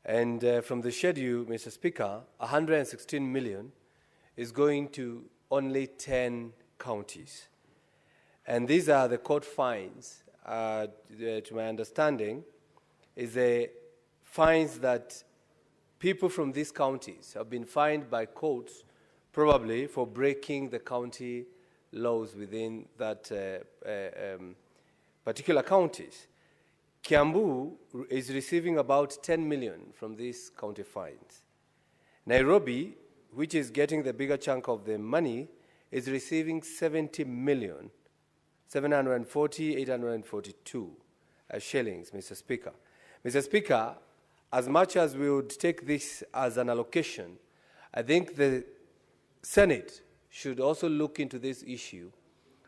And from the schedule, Mr. Speaker, 116 million is going to only 10 counties. And these are the court fines, to my understanding, is the fines that people from these counties have been fined by courts, probably for breaking the county laws within that particular counties. Kiambu is receiving about 10 million from these county fines. Nairobi, which is getting the bigger chunk of the money, is receiving 70 million, 740,842 shillings, Mr. Speaker. Mr. Speaker, as much as we would take this as an allocation, I think the Senate should also look into this issue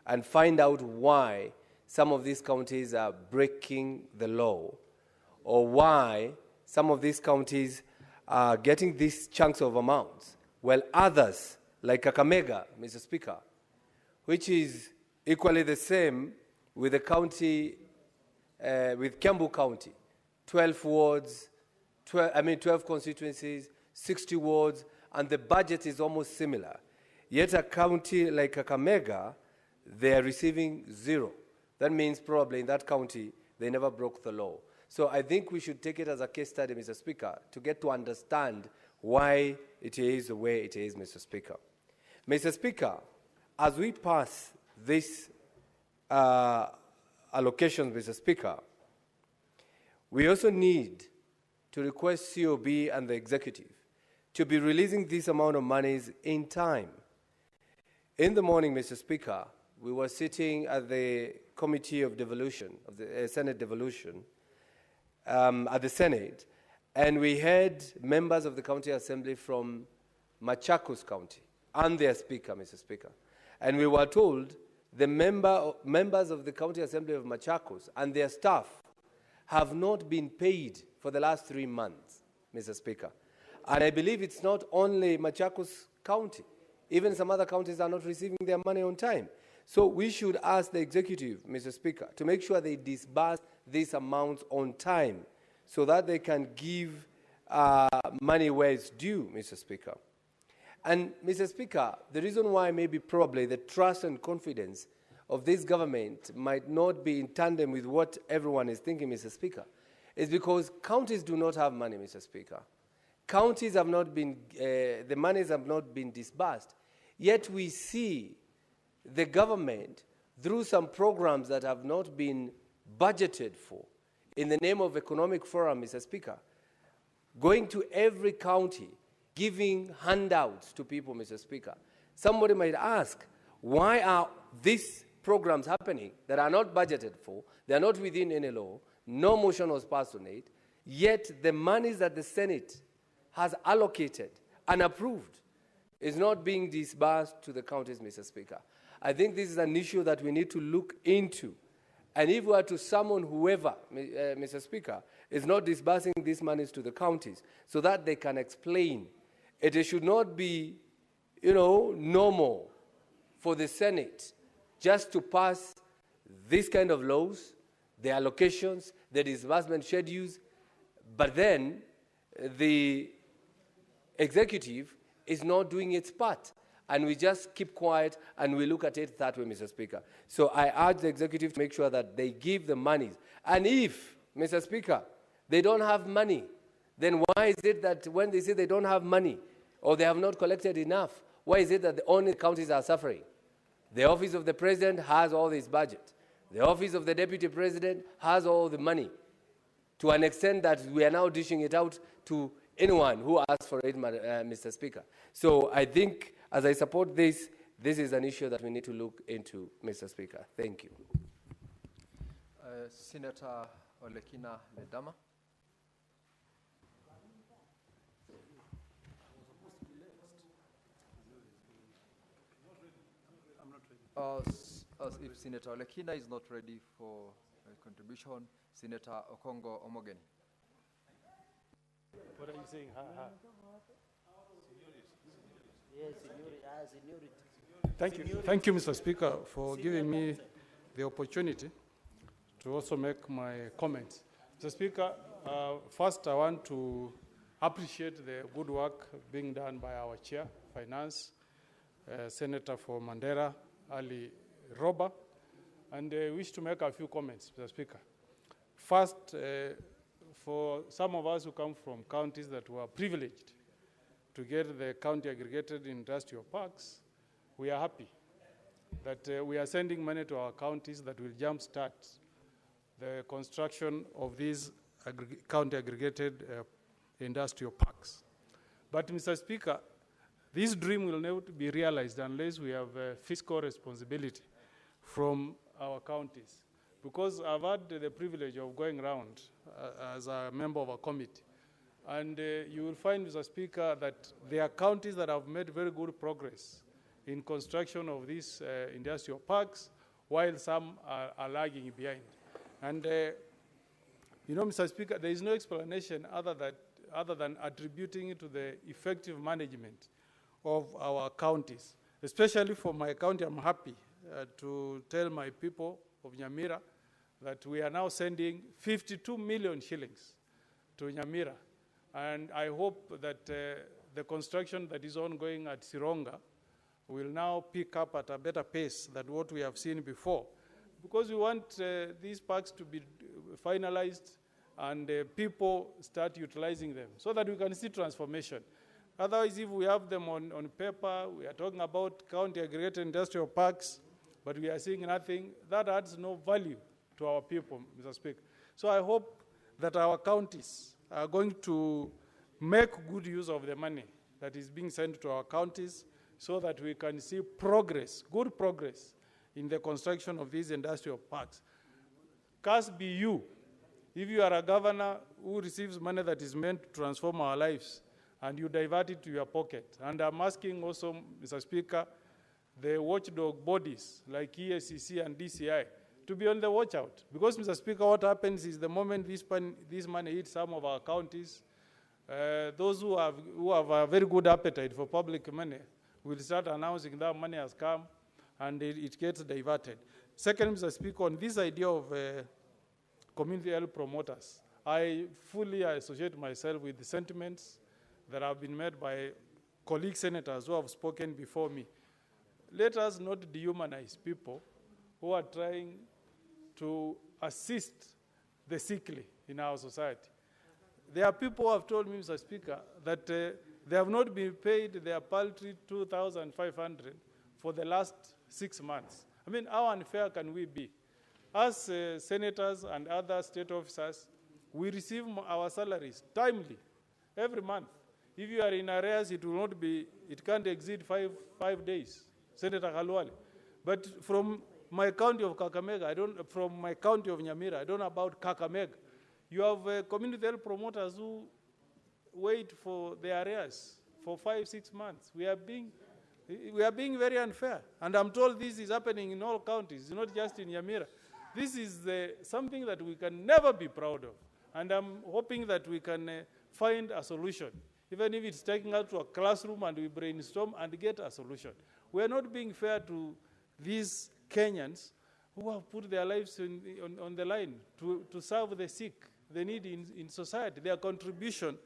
and find out why some of these counties are breaking the law, or why some of these counties are getting these chunks of amounts, while others, like Kakamega, Mr. Speaker, which is equally the same with the county, with Kiambu County, 12 wards, 12 constituencies, 60 wards, and the budget is almost similar. Yet a county like Kakamega, they are receiving zero. That means probably in that county, they never broke the law. So I think we should take it as a case study, Mr. Speaker, to get to understand why it is the way it is, Mr. Speaker. Mr. Speaker, as we pass this allocations, Mr. Speaker, we also need to request COB and the executive to be releasing this amount of monies in time. In the morning, Mr. Speaker, we were sitting at the Committee of Devolution, of the Senate Devolution, at the Senate, and we had members of the County Assembly from Machakos County and their Speaker, Mr. Speaker. And we were told the members of the County Assembly of Machakos and their staff have not been paid for the last 3 months, Mr. Speaker. And I believe it's not only Machakos County. Even some other counties are not receiving their money on time. So we should ask the executive, Mr. Speaker, to make sure they disburse these amounts on time so that they can give money where it's due, Mr. Speaker. And, Mr. Speaker, the reason why maybe probably the trust and confidence of this government might not be in tandem with what everyone is thinking, Mr. Speaker, is because counties do not have money, Mr. Speaker. Counties have not been, the monies have not been disbursed. Yet we see the government, through some programs that have not been budgeted for, in the name of Economic Forum, Mr. Speaker, going to every county, giving handouts to people, Mr. Speaker. Somebody might ask, why are these programs happening that are not budgeted for, they are not within any law, no motion was passed on it, yet the monies that the Senate has allocated and approved is not being disbursed to the counties, Mr. Speaker. I think this is an issue that we need to look into. And if we are to summon whoever, Mr. Speaker, is not disbursing these monies to the counties so that they can explain, it should not be, normal for the Senate just to pass this kind of laws, the allocations, the disbursement schedules, but then the executive is not doing its part. And we just keep quiet and we look at it that way, Mr. Speaker. So I urge the executive to make sure that they give the monies. And if, Mr. Speaker, they don't have money, then why is it that when they say they don't have money, or they have not collected enough. Why is it that the only counties are suffering? The office of the president has all this budget. The office of the deputy president has all the money, to an extent that we are now dishing it out to anyone who asks for it, Mr. Speaker. So I think, as I support this, this is an issue that we need to look into, Mr. Speaker. Thank you. Senator Olekina Ledama. As if Senator Olekina is not ready for a contribution, Senator Okongo Omogeni. What are you saying? Thank you, Mr. Speaker, for giving me the opportunity to also make my comments. Mr. Speaker, first I want to appreciate the good work being done by our Chair, Finance, Senator for Mandera, Ali Roba, and I wish to make a few comments, Mr. Speaker. First, for some of us who come from counties that were privileged to get the county aggregated industrial parks, we are happy that we are sending money to our counties that will jumpstart the construction of these county aggregated industrial parks. But, Mr. Speaker, this dream will never be realized unless we have fiscal responsibility from our counties. Because I've had the privilege of going around as a member of a committee. And you will find, Mr. Speaker, that there are counties that have made very good progress in construction of these industrial parks, while some are lagging behind. And, you know, Mr. Speaker, there is no explanation other than attributing it to the effective management of our counties. Especially for my county, I'm happy to tell my people of Nyamira that we are now sending 52 million shillings to Nyamira. And I hope that the construction that is ongoing at Sironga will now pick up at a better pace than what we have seen before. Because we want these parks to be finalized and people start utilizing them so that we can see transformation. Otherwise, if we have them on paper, we are talking about county aggregated industrial parks, but we are seeing nothing, that adds no value to our people, Mr. Speaker. So I hope that our counties are going to make good use of the money that is being sent to our counties so that we can see progress, good progress, in the construction of these industrial parks. Curse be you, if you are a governor who receives money that is meant to transform our lives, and you divert it to your pocket. And I'm asking also, Mr. Speaker, the watchdog bodies like ESCC and DCI to be on the watch out. Because, Mr. Speaker, what happens is the moment this money hits some of our counties, those who have a very good appetite for public money will start announcing that money has come and it gets diverted. Second, Mr. Speaker, on this idea of community health promoters, I fully associate myself with the sentiments that have been made by colleague senators who have spoken before me. Let us not dehumanize people who are trying to assist the sickly in our society. There are people who have told me, Mr. Speaker, that they have not been paid their paltry $2,500 for the last 6 months. I mean, how unfair can we be? As senators and other state officers, we receive our salaries timely, every month. If you are in arrears, it will not be, it can't exceed five days, Senator Khalwale. But from my county of Kakamega, from my county of Nyamira, I don't know about Kakamega. You have community health promoters who wait for their arrears for 5-6 months. We are being very unfair. And I'm told this is happening in all counties, not just in Nyamira. This is something that we can never be proud of. And I'm hoping that we can find a solution, even if it's taking us to a classroom and we brainstorm and get a solution. We are not being fair to these Kenyans who have put their lives on the line to serve the sick, the needy in society. Their contribution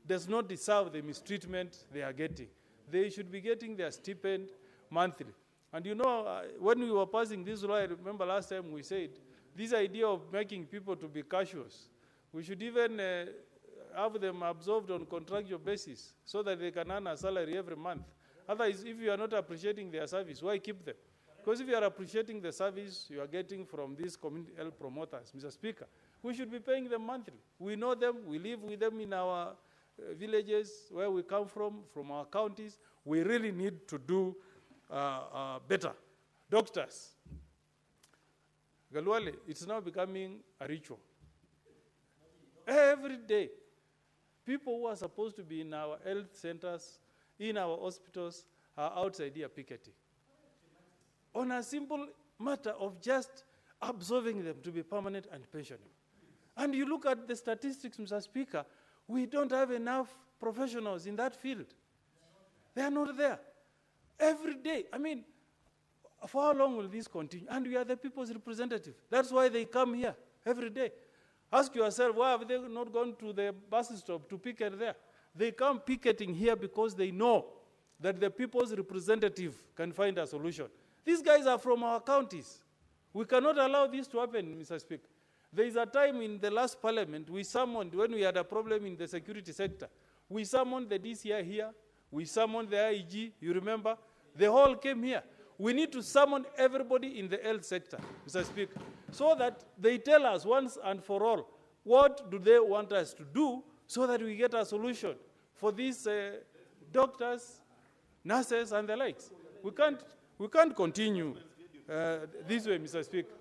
does not deserve the mistreatment they are getting. They should be getting their stipend monthly. And you know, when we were passing this law, I remember last time we said, this idea of making people to be cashiers, we should even have them absorbed on contractual basis so that they can earn a salary every month. Otherwise, if you are not appreciating their service, why keep them? Because if you are appreciating the service you are getting from these community health promoters, Mr. Speaker, we should be paying them monthly. We know them, we live with them in our villages where we come from our counties. We really need to do better. Doctors, Galwale, it's now becoming a ritual. Every day, people who are supposed to be in our health centers, in our hospitals, are outside here picketing. On a simple matter of just absorbing them to be permanent and pensionable. And you look at the statistics, Mr. Speaker, we don't have enough professionals in that field. They are not there. Every day, I mean, for how long will this continue? And we are the people's representative. That's why they come here every day. Ask yourself, why have they not gone to the bus stop to picket there? They come picketing here because they know that the people's representative can find a solution. These guys are from our counties. We cannot allow this to happen, Mr. Speaker. There is a time in the last parliament we summoned, when we had a problem in the security sector, we summoned the DCI here, we summoned the IG, you remember? They all came here. We need to summon everybody in the health sector, Mr. Speaker, so that they tell us once and for all, what do they want us to do so that we get a solution for these doctors, nurses, and the likes. We can't continue this way, Mr. Speaker.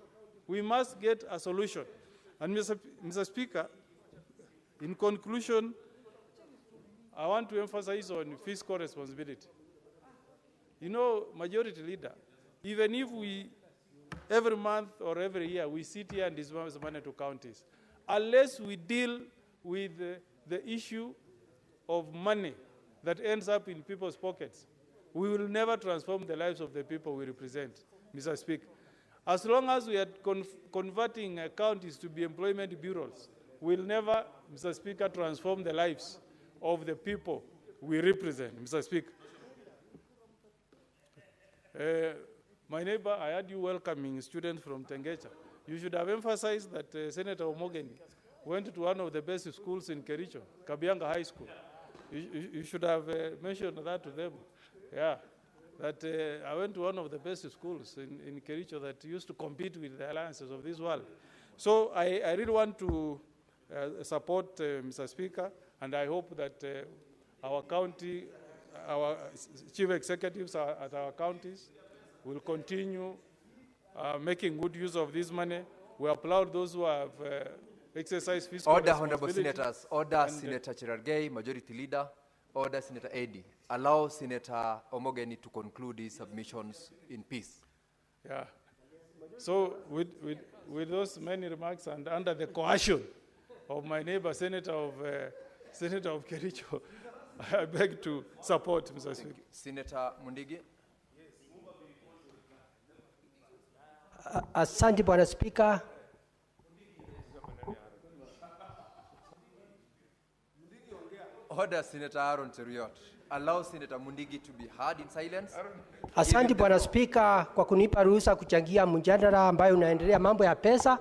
We must get a solution. And Mr. Speaker, in conclusion, I want to emphasize on fiscal responsibility. You know, Majority Leader, even if we, every month or every year, we sit here and disburse money to counties, unless we deal with the issue of money that ends up in people's pockets, we will never transform the lives of the people we represent, Mr. Speaker. As long as we are converting counties to be employment bureaus, we'll never, Mr. Speaker, transform the lives of the people we represent, Mr. Speaker. My neighbor, I heard you welcoming students from Tengecha. You should have emphasized that Senator Omogeni went to one of the best schools in Kericho, Kabianga High School. You should have mentioned that to them. Yeah, that I went to one of the best schools in Kericho that used to compete with the alliances of this world. So I really want to support Mr. Speaker, and I hope that our county, our chief executives at our counties will continue making good use of this money. We applaud those who have exercised fiscal Order, responsibility. Honorable Senators. Order, Senator Cherargei, Majority Leader. Order, Senator Eddy. Allow Senator Omogeni to conclude his submissions in peace. Yeah. So with those many remarks and under the coercion of my neighbor, Senator of Kericho, I beg to support, Mr. Speaker. Senator Mundigi. Asante Bwana Speaker. Order, Senator Aaron Cheruiyot. Allow Senator Mundigi to be heard in silence. Asante Bwana Speaker kwa kunipa ruhusa kuchangia mjadala ambayo unaendelea mambo ya pesa.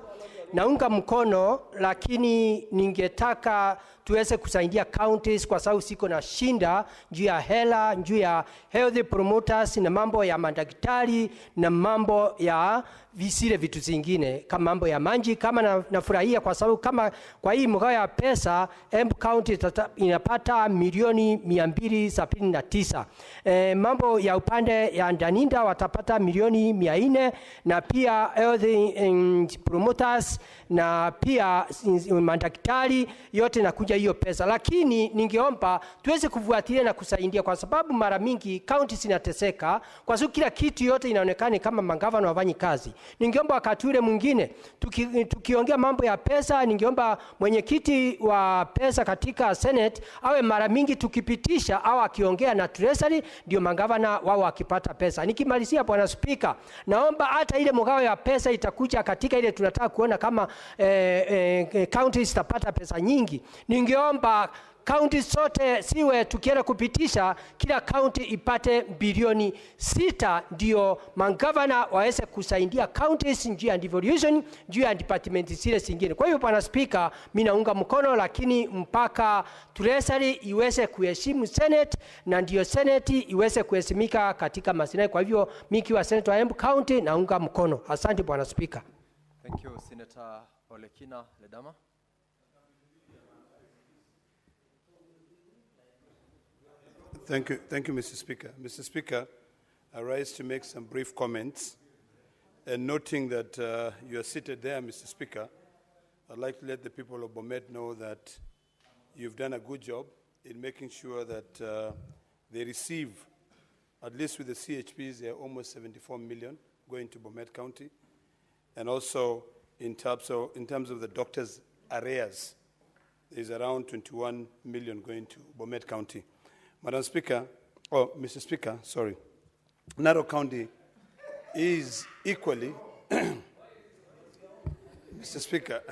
Naunga mkono, lakini ningetaka tuweze kusaidia counties kwa sababu siko na shinda juu ya hela, juu ya health promoters na mambo ya madaktari na mambo ya visile vitu zingine kama mambo ya manji. Kama nafurahia kwa sababu kama kwa hii mgao ya pesa Embu County inapata milioni 279. Mambo ya upande ya Ndaninda watapata milioni 400, na pia health promoters na pia madaktari yote nakuja hiyo pesa. Lakini ningeomba tuweze kufuatilia na kusaidia, kwa sababu mara mingi county zinateseka kwa sababu kila kitu yote inaonekana kama magavana wafanyi kazi. Ningeomba wakati ule mwingine tukiongea mambo ya pesa, ningeomba mwenyekiti wa pesa katika Senate awe mara mingi tukipitisha au akiongea na Treasury ndio magavana wao wakipata pesa. Nikimalizia Bwana Speaker, naomba hata ile mgao ya pesa itakuja katika ile tunataka kuona kama counties zitapata pesa nyingi. Ningeomba kaunti zote siwe tukienda kupitisha kila kaunti ipate bilioni 6 ndio magavana waweze kusaidia counties juu ya devolution, juu ya department zile zingine. Kwa hiyo Bwana Spika, mimi naunga mkono, lakini mpaka Treasury iweze kuheshimu Senate na ndio Senate iweze kuheshimika katika maslahi. Kwa hivyo mimi kiwa Senator wa Embu County naunga mkono. Asante Bwana Spika. Thank you, Senator Olekina Ledama. Thank you, Mr. Speaker. Mr. Speaker, I rise to make some brief comments. And noting that you are seated there, Mr. Speaker, I'd like to let the people of Bomet know that you've done a good job in making sure that they receive, at least with the CHPs, there are almost 74 million going to Bomet County. And also, in terms of the doctors' arrears, there's around 21 million going to Bomet County. Madam Speaker, Mr. Speaker, sorry, Narok County is equally, Mr. Speaker.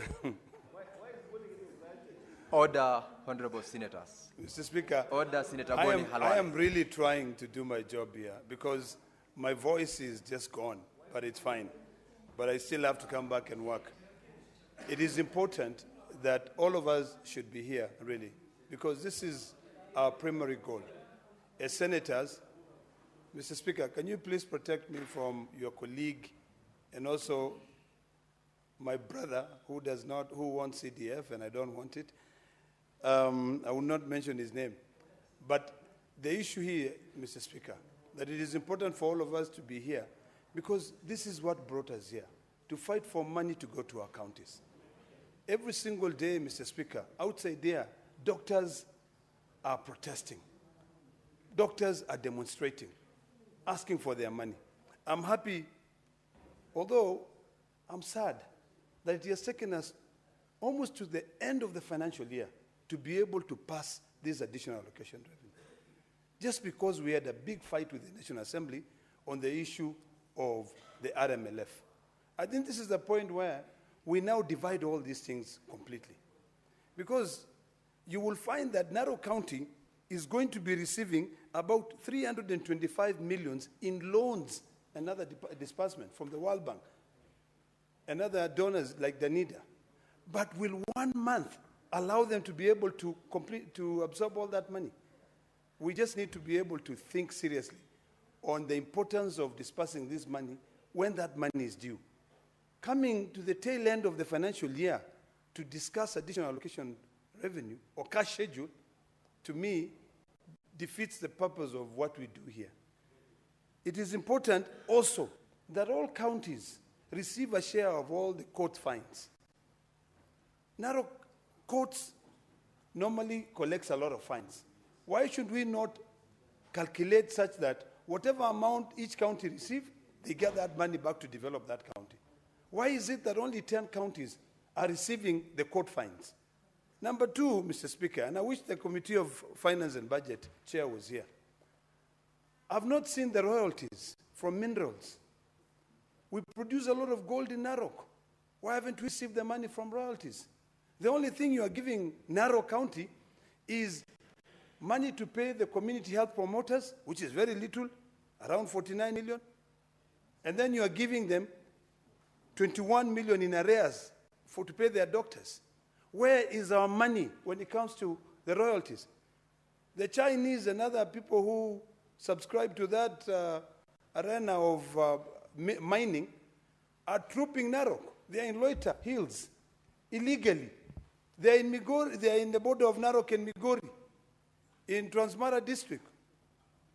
Order, Honorable Senators. Mr. Speaker, Order, Senator Boni Halwale. I am really trying to do my job here because my voice is just gone, but it's fine. But I still have to come back and work. It is important that all of us should be here, really, because this is our primary goal. As senators, Mr. Speaker, can you please protect me from your colleague and also my brother who wants CDF and I don't want it? I will not mention his name. But the issue here, Mr. Speaker, that it is important for all of us to be here because this is what brought us here, to fight for money to go to our counties. Every single day, Mr. Speaker, outside there, doctors are protesting. Doctors are demonstrating, asking for their money. I'm happy, although I'm sad, that it has taken us almost to the end of the financial year to be able to pass this additional allocation revenue. Just because we had a big fight with the National Assembly on the issue of the RMLF. I think this is the point where we now divide all these things completely. Because you will find that Narok County is going to be receiving about 325 million in loans and other disbursement from the World Bank and other donors like Danida. But will 1 month allow them to be able to absorb all that money? We just need to be able to think seriously on the importance of dispersing this money when that money is due. Coming to the tail end of the financial year to discuss additional allocation revenue or cash schedule, to me, defeats the purpose of what we do here. It is important also that all counties receive a share of all the court fines. Narok courts normally collects a lot of fines. Why should we not calculate such that whatever amount each county receives, they get that money back to develop that county? Why is it that only 10 counties are receiving the court fines? Number two, Mr. Speaker, and I wish the Committee of Finance and Budget Chair was here. I've not seen the royalties from minerals. We produce a lot of gold in Narok. Why haven't we received the money from royalties? The only thing you are giving Narok County is money to pay the community health promoters, which is very little, around 49 million. And then you are giving them 21 million in arrears to pay their doctors. Where is our money when it comes to the royalties? The Chinese and other people who subscribe to that arena of mining are trooping Narok. They are in Loita Hills illegally. They are in Migori. They are in the border of Narok and Migori, in Transmara district.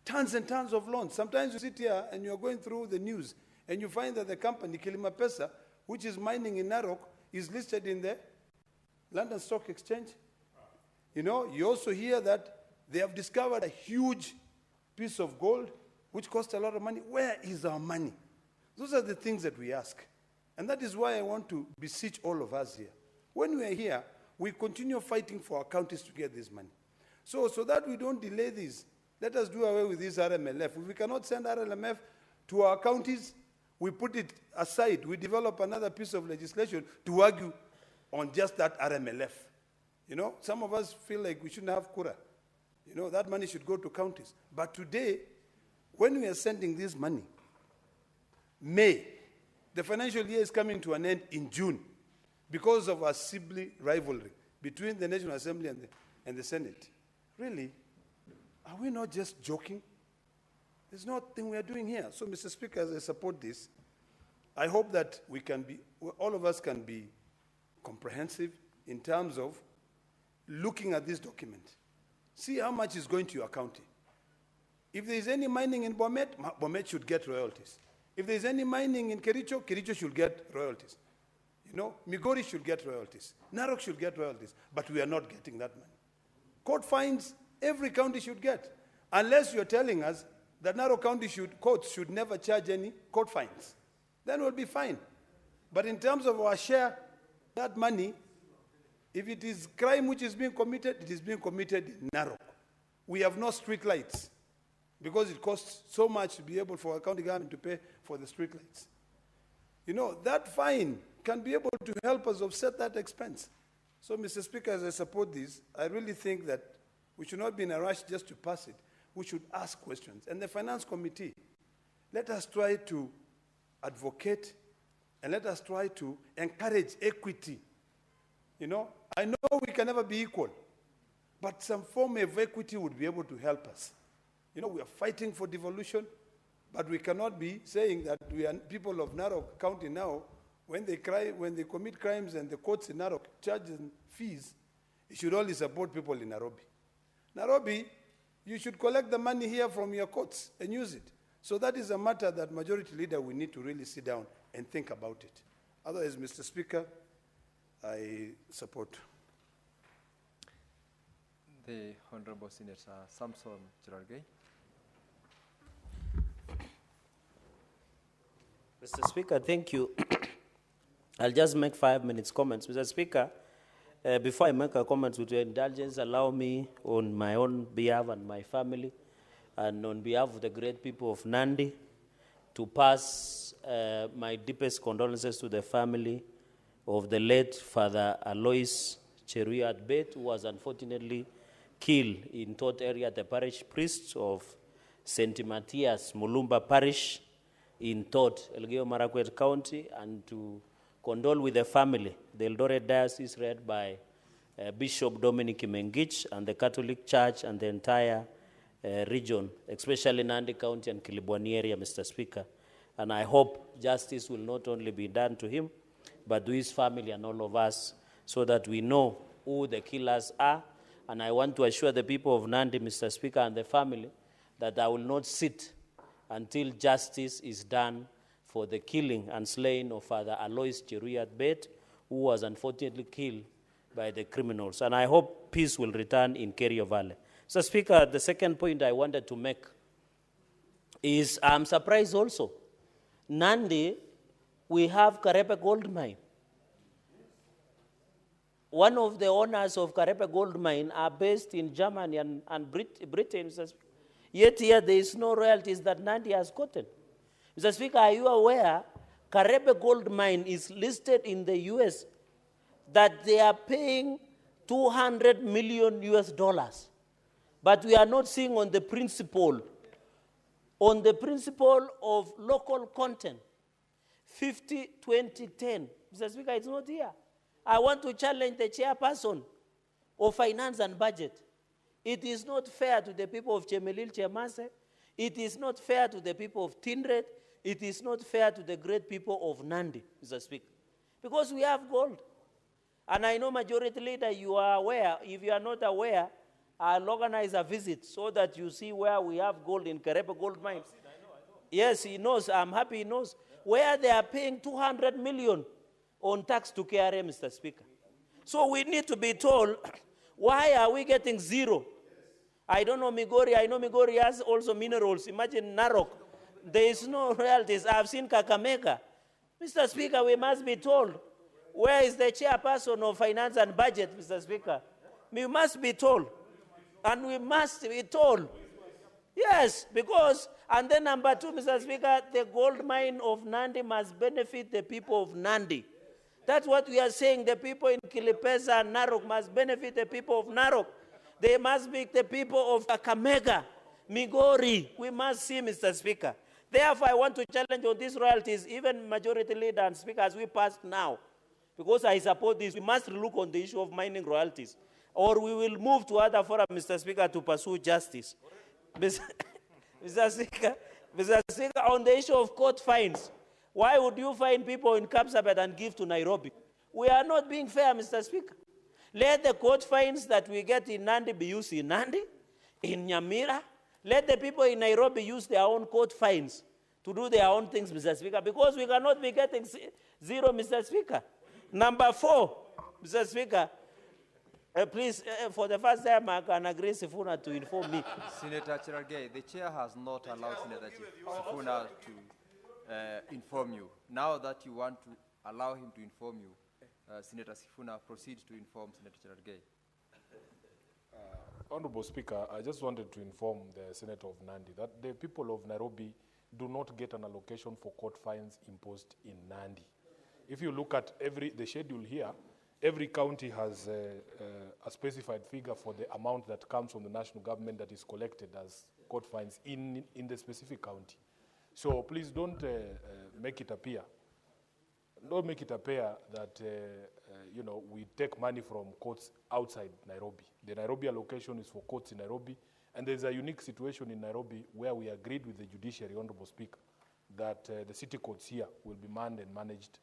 Tons and tons of loans. Sometimes you sit here and you are going through the news and you find that the company Kilima Pesa, which is mining in Narok, is listed in the London Stock Exchange. You know, you also hear that they have discovered a huge piece of gold, which cost a lot of money. Where is our money? Those are the things that we ask. And that is why I want to beseech all of us here. When we are here, we continue fighting for our counties to get this money. So that we don't delay this, let us do away with this RMLF. If we cannot send RMLF to our counties, we put it aside. We develop another piece of legislation to argue on just that RMLF. You know, some of us feel like we shouldn't have kura. You know, that money should go to counties. But today, when we are sending this money, May, the financial year is coming to an end in June because of a sibling rivalry between the National Assembly and the Senate. Really, are we not just joking? There's nothing we are doing here. So, Mr. Speaker, as I support this, I hope that we can be, all of us can be comprehensive in terms of looking at this document. See how much is going to your county. If there is any mining in Bomet, Bomet should get royalties. If there is any mining in Kericho, Kericho should get royalties. You know, Migori should get royalties. Narok should get royalties. But we are not getting that money. Court fines, every county should get. Unless you're telling us that Narok County courts should never charge any court fines. Then we'll be fine. But in terms of our share, that money, if it is crime which is being committed, it is being committed in Narok. We have no street lights because it costs so much to be able for a county government to pay for the street lights. You know, that fine can be able to help us offset that expense. So, Mr. Speaker, as I support this, I really think that we should not be in a rush just to pass it. We should ask questions. And the Finance Committee, let us try to advocate and let us try to encourage equity. You know, I know we can never be equal, but some form of equity would be able to help us. You know, we are fighting for devolution, but we cannot be saying that we are people of Narok County now, when they commit crimes and the courts in Narok charge them fees, it should only support people in Nairobi. Nairobi, you should collect the money here from your courts and use it. So that is a matter that Majority Leader will need to really sit down and think about it. Otherwise, Mr. Speaker, I support. The Honorable Senator Samson Cherargei. Mr. Speaker, thank you. I'll just make 5 minutes comments. Mr. Speaker, before I make a comment with your indulgence, allow me on my own behalf and my family and on behalf of the great people of Nandi to pass my deepest condolences to the family of the late Father Alois Cheruiyot Adbet, who was unfortunately killed in Tot area, the parish priest of St. Matthias Mulumba Parish in Tot, Elgeyo Marakwet County, and to condole with the family. The Eldoret Diocese led by Bishop Dominic Mengich and the Catholic Church and the entire region, especially Nandi County and Kilibwani area, Mr. Speaker. And I hope justice will not only be done to him, but to his family and all of us, so that we know who the killers are. And I want to assure the people of Nandi, Mr. Speaker, and the family, that I will not sit until justice is done for the killing and slaying of Father Alois Cheruiyot Adbet, who was unfortunately killed by the criminals. And I hope peace will return in Kerio Valley. So, Speaker, the second point I wanted to make is I'm surprised also. Nandi, we have Karepe Gold Mine. One of the owners of Karepe Gold Mine are based in Germany and Britain. Yet here there is no royalties that Nandi has gotten. Mr. Speaker, are you aware Karepe Gold Mine is listed in the US that they are paying $200 million US, but we are not seeing on the principle of local content, 50-20-10. Mr. Speaker, it's not here. I want to challenge the chairperson of Finance and Budget. It is not fair to the people of Chemelil Chemase. It is not fair to the people of Tindred. It is not fair to the great people of Nandi, Mr. Speaker, because we have gold. And I know, Majority Leader, you are aware. If you are not aware, I'll organize a visit so that you see where we have gold in Karepe Gold Mine. Yes, he knows. I'm happy he knows. Where they are paying $200 million on tax to KRA, Mr. Speaker. So we need to be told, why are we getting zero? I don't know Migori. I know Migori has also minerals. Imagine Narok. There is no royalties. I've seen Kakamega. Mr. Speaker, we must be told, where is the chairperson of Finance and Budget, Mr. Speaker? We must be told. And we must be told. Yes, because, and then number two, Mr. Speaker, the gold mine of Nandi must benefit the people of Nandi. That's what we are saying. The people in Kilipesa and Narok must benefit the people of Narok. They must be the people of Kakamega, Migori. We must see, Mr. Speaker. Therefore, I want to challenge on these royalties, even majority leader and speaker, as we pass now. Because I support this, we must look on the issue of mining royalties. Or we will move to other fora, Mr. Speaker, to pursue justice. Mr. Speaker, on the issue of court fines, why would you fine people in Kapsabet and give to Nairobi? We are not being fair, Mr. Speaker. Let the court fines that we get in Nandi be used in Nandi, in Nyamira. Let the people in Nairobi use their own court fines to do their own things, Mr. Speaker, because we cannot be getting zero, Mr. Speaker. Number 4, Mr. Speaker, please, for the first time, I can agree Sifuna to inform me. Senator Cherargei, the chair has not allowed Senator Sifuna to inform you. Now that you want to allow him to inform you, Senator Sifuna, proceed to inform Senator Cherargei. Honorable Speaker, I just wanted to inform the Senator of Nandi that the people of Nairobi do not get an allocation for court fines imposed in Nandi. If you look at the schedule here, every county has a specified figure for the amount that comes from the national government that is collected as court fines in the specific county. So please don't make it appear. Don't make it appear that we take money from courts outside Nairobi. The Nairobi allocation is for courts in Nairobi, and there's a unique situation in Nairobi where we agreed with the judiciary, Honorable Speaker, that the city courts here will be manned and managed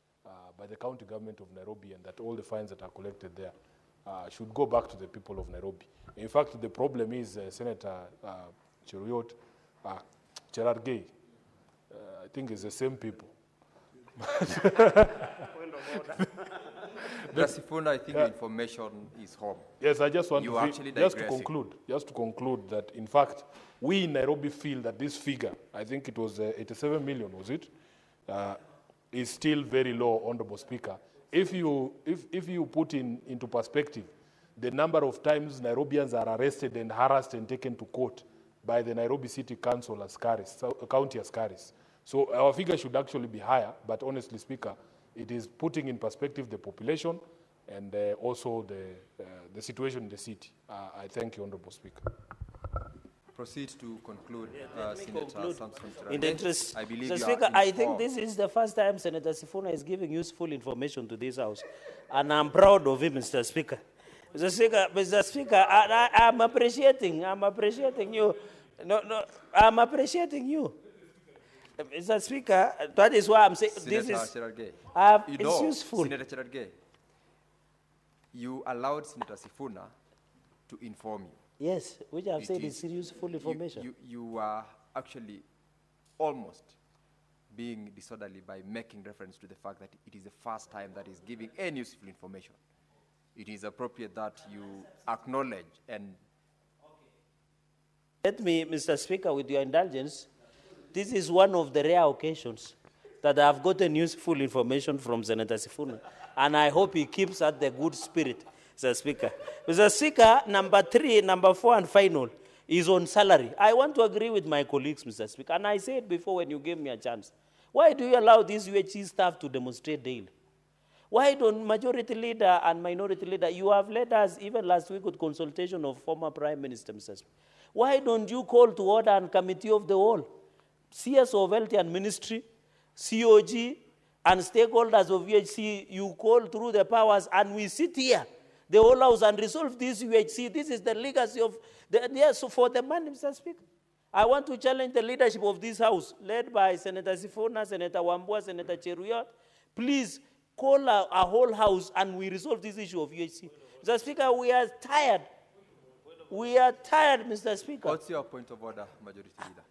by the county government of Nairobi, and that all the fines that are collected there should go back to the people of Nairobi. In fact, the problem is Senator Cherargei, I think it's the same people. Sifuna, I think the information is home. Yes, I just want to conclude that, in fact, we in Nairobi feel that this figure, I think it was 87 million, was it? Is still very low, Honorable Speaker. If you put into perspective the number of times Nairobians are arrested and harassed and taken to court by the Nairobi City Council county askaris. So our figure should actually be higher, but honestly, Speaker, it is putting in perspective the population and also the situation in the city. I thank you, Honorable Speaker. Proceed to conclude, Senator Samson. In the interest, I believe Mr. Speaker, I think this is the first time Senator Sifuna is giving useful information to this House, and I'm proud of him, Mr. Speaker. Mr. Speaker, I'm appreciating you. I'm appreciating you. Mr. Speaker, that is why I'm saying this is it's useful. Senator Cherargei, you allowed Senator Sifuna to inform you. Yes, which I've said is useful information. You are actually almost being disorderly by making reference to the fact that it is the first time that is giving any useful information. It is appropriate that you acknowledge and... Let me, Mr. Speaker, with your indulgence, this is one of the rare occasions that I have gotten useful information from Senator Sifuna, and I hope he keeps at the good spirit, Mr. Speaker. Mr. Speaker, number 3, number 4, and final is on salary. I want to agree with my colleagues, Mr. Speaker, and I said before when you gave me a chance, why do you allow this UHC staff to demonstrate daily? Why don't majority leader and minority leader, you have led us even last week with consultation of former Prime Minister, Mr. Speaker. Why don't you call to order and committee of the whole? CS of Health and Ministry, COG, and stakeholders of UHC, you call through the powers, and we sit here, the whole House, and resolve this UHC. This is the legacy of so for the man, Mr. Speaker. I want to challenge the leadership of this House, led by Senator Sifuna, Senator Wambua, Senator Cheruyot. Please call a whole House, and we resolve this issue of UHC. Mr. Speaker, we are tired. We are tired, Mr. Speaker. What's your point of order, Majority Leader?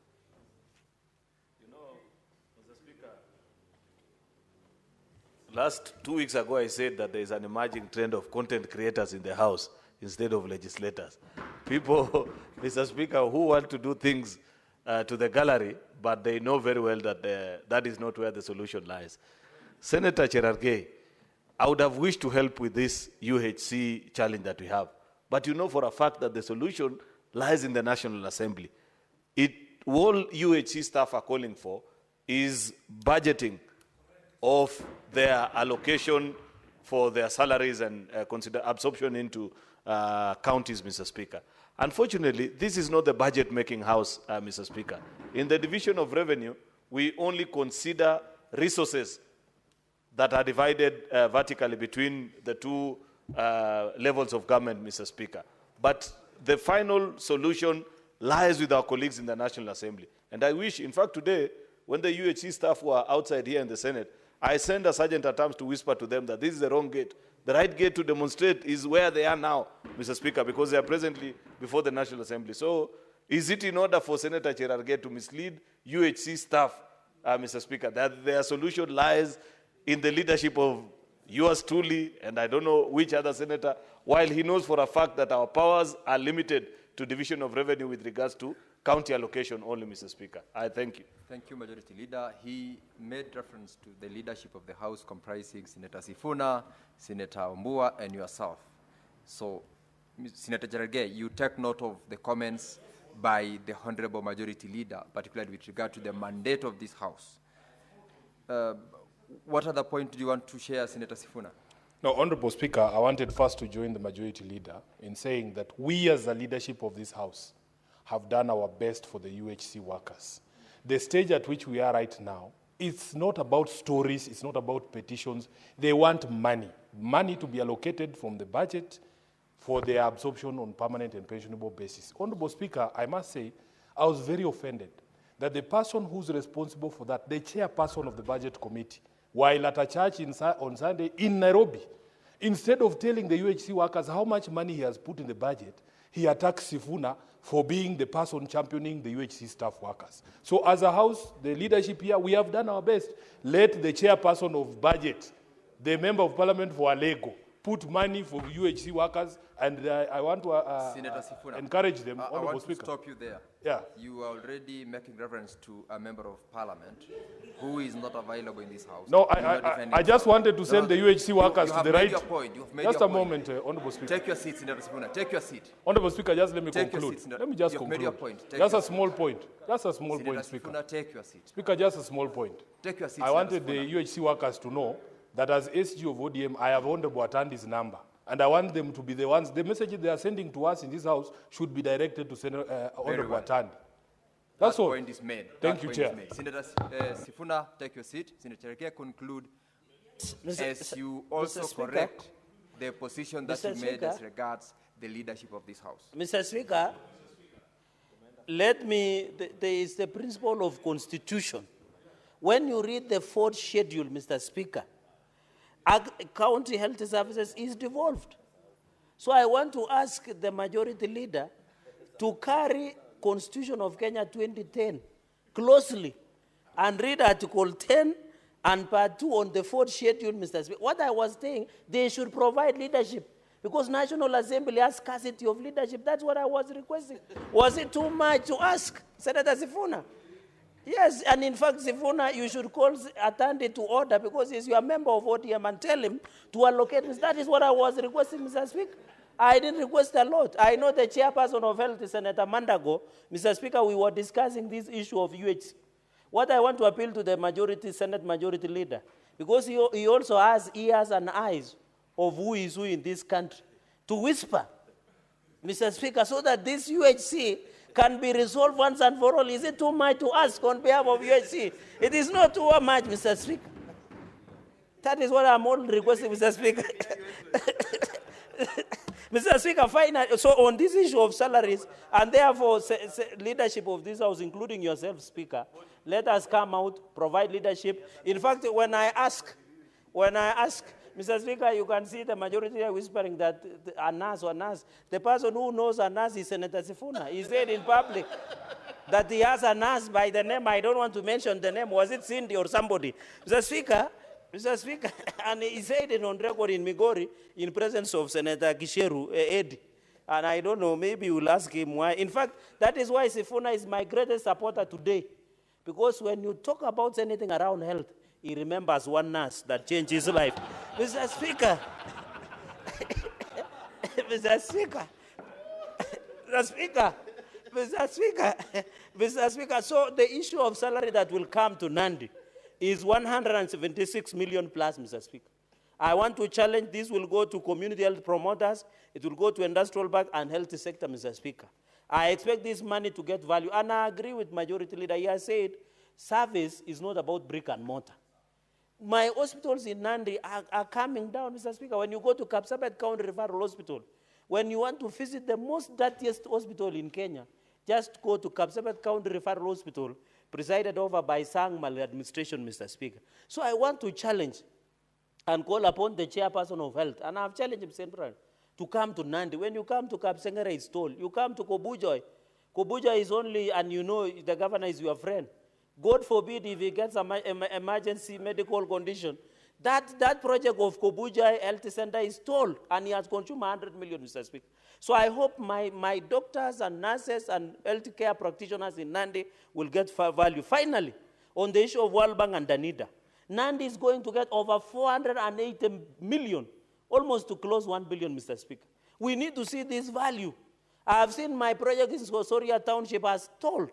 Last 2 weeks ago, I said that there is an emerging trend of content creators in the House instead of legislators. People, Mr. Speaker, who want to do things to the gallery, but they know very well that that is not where the solution lies. Senator Cherargei, I would have wished to help with this UHC challenge that we have. But you know for a fact that the solution lies in the National Assembly. All UHC staff are calling for is budgeting of their allocation for their salaries and consider absorption into counties, Mr. Speaker. Unfortunately, this is not the budget-making house, Mr. Speaker. In the division of revenue, we only consider resources that are divided vertically between the two levels of government, Mr. Speaker. But the final solution lies with our colleagues in the National Assembly. And I wish, in fact, today, when the UHC staff were outside here in the Senate, I sent a sergeant at arms to whisper to them that this is the wrong gate. The right gate to demonstrate is where they are now, Mr. Speaker, because they are presently before the National Assembly. So is it in order for Senator Cherargei to mislead UHC staff, Mr. Speaker, that their solution lies in the leadership of yours truly, and I don't know which other senator, while he knows for a fact that our powers are limited to division of revenue with regards to county allocation only, Mr. Speaker. I thank you. Thank you, Majority Leader. He made reference to the leadership of the House comprising Senator Sifuna, Senator Ombua, and yourself. So, Senator Cherargei, you take note of the comments by the Honorable Majority Leader, particularly with regard to the mandate of this House. What other point do you want to share, Senator Sifuna? No, Honorable Speaker, I wanted first to join the Majority Leader in saying that we as the leadership of this House have done our best for the UHC workers. The stage at which we are right now, it's not about stories, it's not about petitions. They want money. Money to be allocated from the budget for their absorption on permanent and pensionable basis. Honorable Speaker, I must say, I was very offended that the person who's responsible for that, the chairperson of the budget committee, while at a church on Sunday in Nairobi, instead of telling the UHC workers how much money he has put in the budget, he attacks Sifuna for being the person championing the UHC staff workers. So as a house, the leadership here, we have done our best. Let the chairperson of budget, the member of parliament for Alego, put money for UHC workers, and I want to Senator Sifuna, encourage them. I want to stop you there. Yeah. You are already making reference to a member of parliament who is not available in this house. No, I just wanted to send the UHC workers to the right. You have made your point. You have made just your a point. moment, Honorable Speaker. Take your seat, Senator Sifuna. Take your seat. Honorable Speaker, just let me Take your conclude. seat, Let me just You've conclude. made your point. Take Just your a small point. Just a small Senator point, Speaker. Sifuna, take your seat. Speaker, just a small point. Take your seat, I wanted the Senator UHC workers to know that as SG of ODM, I have Honorable Atandi's number. And I want them to be the ones, the messages they are sending to us in this house should be directed to Senator Honorable Atandi. That's all. That point is made. Thank you, Chair. Senator Sifuna, take your seat. Senator Cherargei, conclude as you also correct the position that you made as regards the leadership of this House. Mr. Speaker, let me, there is the principle of constitution. When you read the fourth schedule, Mr. Speaker, county health services is devolved. So I want to ask the majority leader to carry Constitution of Kenya 2010 closely and read Article 10 and Part 2 on the fourth schedule, Mr. Speaker. What I was saying, they should provide leadership because National Assembly has scarcity of leadership. That's what I was requesting. Was it too much to ask, Senator Sifuna? Yes, and in fact, Sifuna, you should call Atandi to order because he's your member of ODM and tell him to allocate. That is what I was requesting, Mr. Speaker. I didn't request a lot. I know the chairperson of health, Senator Mandago. Mr. Speaker, we were discussing this issue of UHC. What I want to appeal to the majority, Senate majority leader, because he also has ears and eyes of who is who in this country, to whisper, Mr. Speaker, so that this UHC can be resolved once and for all. Is it too much to ask on behalf of UHC? It is not too much, Mr. Speaker. That is what I'm all requesting, Mr. Speaker. Mr. Speaker, finally, so on this issue of salaries, and therefore leadership of this House, including yourself, Speaker, let us come out, provide leadership. In fact, when I ask, Mr. Speaker, you can see the majority are whispering that Anas, the person who knows Anas is Senator Sifuna. He said in public that he has Anas by the name. I don't want to mention the name. Was it Cindy or somebody? Mr. Speaker, and he said it on record in Migori in presence of Senator Gisheru, Eddie. And I don't know, maybe we'll ask him why. In fact, that is why Sifuna is my greatest supporter today. Because when you talk about anything around health, he remembers one nurse that changed his life. Mr. Speaker, Mr. Speaker, so the issue of salary that will come to Nandi is 176 million plus, Mr. Speaker. I want to challenge this will go to community health promoters, it will go to industrial park and health sector, Mr. Speaker. I expect this money to get value, and I agree with Majority Leader. He has said service is not about brick and mortar. My hospitals in Nandi are coming down, Mr. Speaker. When you go to Kapsabet County Referral Hospital, when you want to visit the most dirtiest hospital in Kenya, just go to Kapsabet County Referral Hospital, presided over by Sang Maladministration, Mr. Speaker. So I want to challenge and call upon the chairperson of health, and I've challenged him central, to come to Nandi. When you come to Kapsengere, it's told. You come to Kobujoy. Kobujoy is only, and you know the governor is your friend. God forbid if he gets an emergency medical condition. That project of Kobujoy Health Center is told, and he has consumed 100 million, Mr. Speaker. So I hope my doctors and nurses and healthcare practitioners in Nandi will get value. Finally, on the issue of World Bank and Danida, Nandi is going to get over 480 million, almost to close 1 billion, Mr. Speaker. We need to see this value. I have seen my project in Soria Township as told.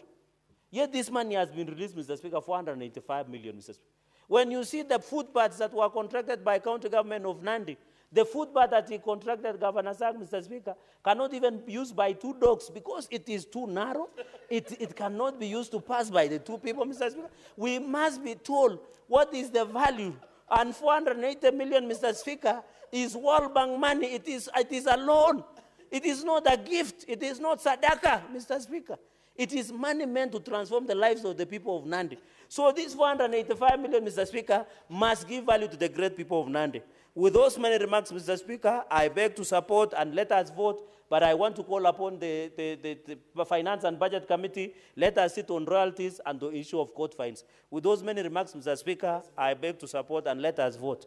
Yet this money has been released, Mr. Speaker, 485 million, Mr. Speaker. When you see the footpaths that were contracted by county government of Nandi, the footpath that he contracted, Governor Sang, Mr. Speaker, cannot even be used by 2 dogs because it is too narrow. It cannot be used to pass by the 2 people, Mr. Speaker. We must be told what is the value. And 480 million, Mr. Speaker, is World Bank money. It is a loan. It is not a gift. It is not sadaka, Mr. Speaker. It is money meant to transform the lives of the people of Nandi. So this 485 million, Mr. Speaker, must give value to the great people of Nandi. With those many remarks, Mr. Speaker, I beg to support and let us vote, but I want to call upon the Finance and Budget Committee, let us sit on royalties and the issue of court fines. With those many remarks, Mr. Speaker, I beg to support and let us vote.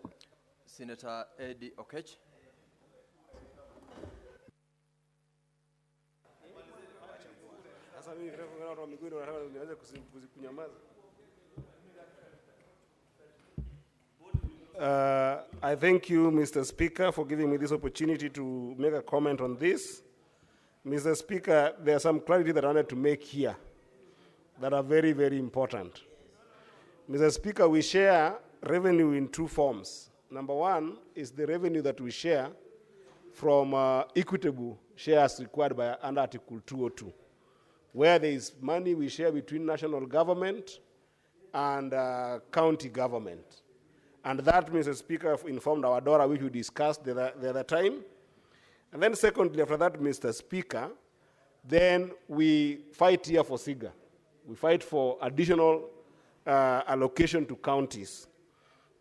Senator Eddie Okech. I thank you, Mr. Speaker, for giving me this opportunity to make a comment on this. Mr. Speaker, there are some clarity that I wanted to make here that are very, very important. Mr. Speaker, we share revenue in 2 forms. Number 1 is the revenue that we share from equitable shares required by under Article 202, where there is money we share between national government and county government. And that, Mr. Speaker, informed our DORA, which we discussed the other time. And then secondly, after that, Mr. Speaker, then we fight here for SIGA. We fight for additional allocation to counties.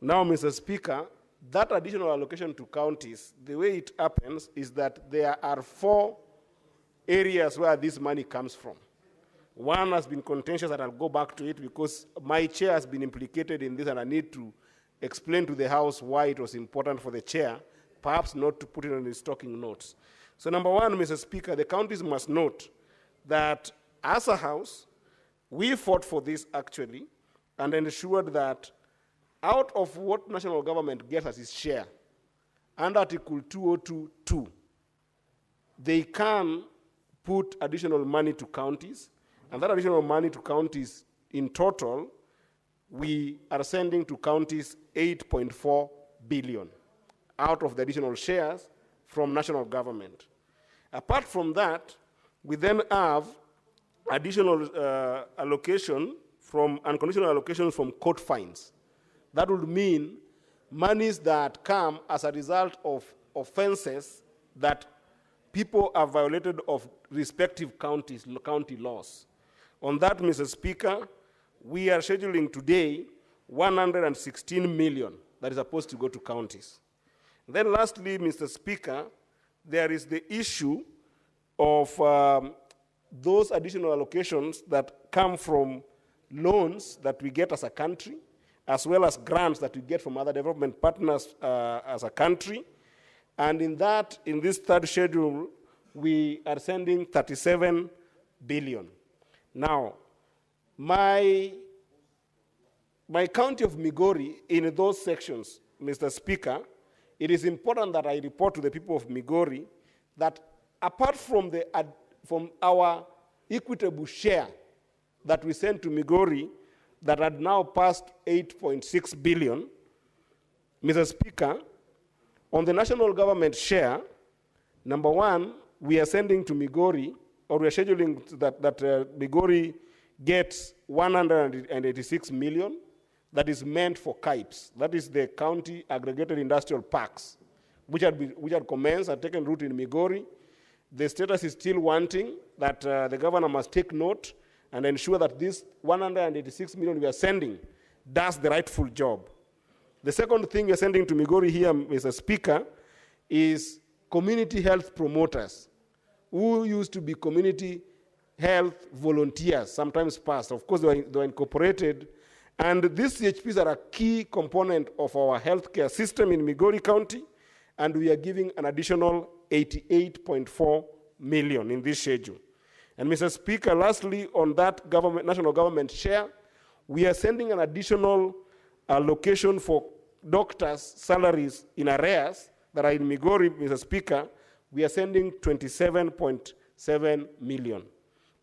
Now, Mr. Speaker, that additional allocation to counties, the way it happens is that there are 4 areas where this money comes from. One has been contentious, and I'll go back to it because my chair has been implicated in this, and I need to explain to the House why it was important for the chair, perhaps not to put it on his talking notes. So number 1, Mr. Speaker, the counties must note that as a House, we fought for this actually and ensured that out of what national government gets as its share, under Article 202.2, they can put additional money to counties, and that additional money to counties in total, we are sending to counties 8.4 billion out of the additional shares from national government. Apart from that, we then have additional allocation from unconditional allocations from court fines. That would mean monies that come as a result of offenses that people have violated of respective county laws. On that, Mr. Speaker, we are scheduling today 116 million that is supposed to go to counties. Then lastly, Mr. Speaker, there is the issue of those additional allocations that come from loans that we get as a country, as well as grants that we get from other development partners as a country. And in this 3rd schedule, we are sending 37 billion. Now, my county of Migori, in those sections, Mr. Speaker, it is important that I report to the people of Migori that apart from our equitable share that we sent to Migori that had now passed 8.6 billion, Mr. Speaker, On the national government share, number one, we are sending to Migori, or we are scheduling that Migori gets 186 million that is meant for KIPES. That is the County Aggregated Industrial Parks, which had commenced and taken root in Migori. The status is still wanting that the governor must take note and ensure that this 186 million we are sending does the rightful job. The second thing we are sending to Migori here, Mr. Speaker, is community health promoters who used to be community health volunteers, sometimes past. Of course, they were incorporated. And these CHPs are a key component of our healthcare system in Migori County, and we are giving an additional 88.4 million in this schedule. And Mr. Speaker, lastly, on that national government share, we are sending an additional allocation for doctors' salaries in arrears that are in Migori, Mr. Speaker. We are sending 27.7 million.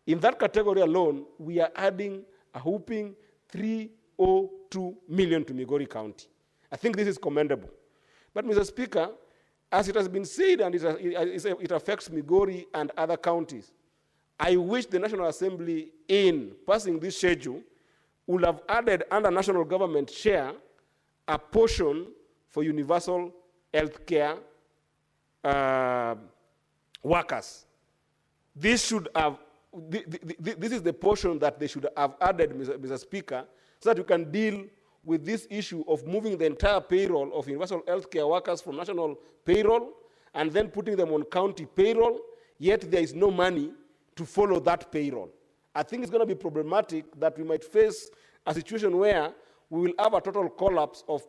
In that category alone, we are adding a whooping 302 million to Migori County. I think this is commendable. But Mr. Speaker, as it has been said, and it affects Migori and other counties, I wish the National Assembly, in passing this schedule, would have added under national government share a portion for universal health care workers. This should have, this is the portion that they should have added, Mr. Speaker, so that you can deal with this issue of moving the entire payroll of universal health care workers from national payroll and then putting them on county payroll, yet there is no money to follow that payroll. I think it's going to be problematic that we might face a situation where we will have a total collapse of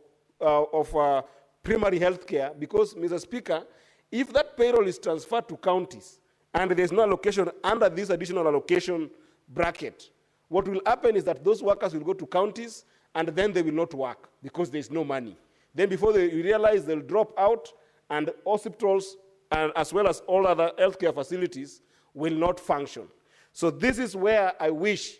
primary health care because, Mr. Speaker, if that payroll is transferred to counties and there's no allocation under this additional allocation bracket, what will happen is that those workers will go to counties and then they will not work because there's no money. Then before they realize, they'll drop out and hospitals, as well as all other healthcare facilities, will not function. So this is where I wish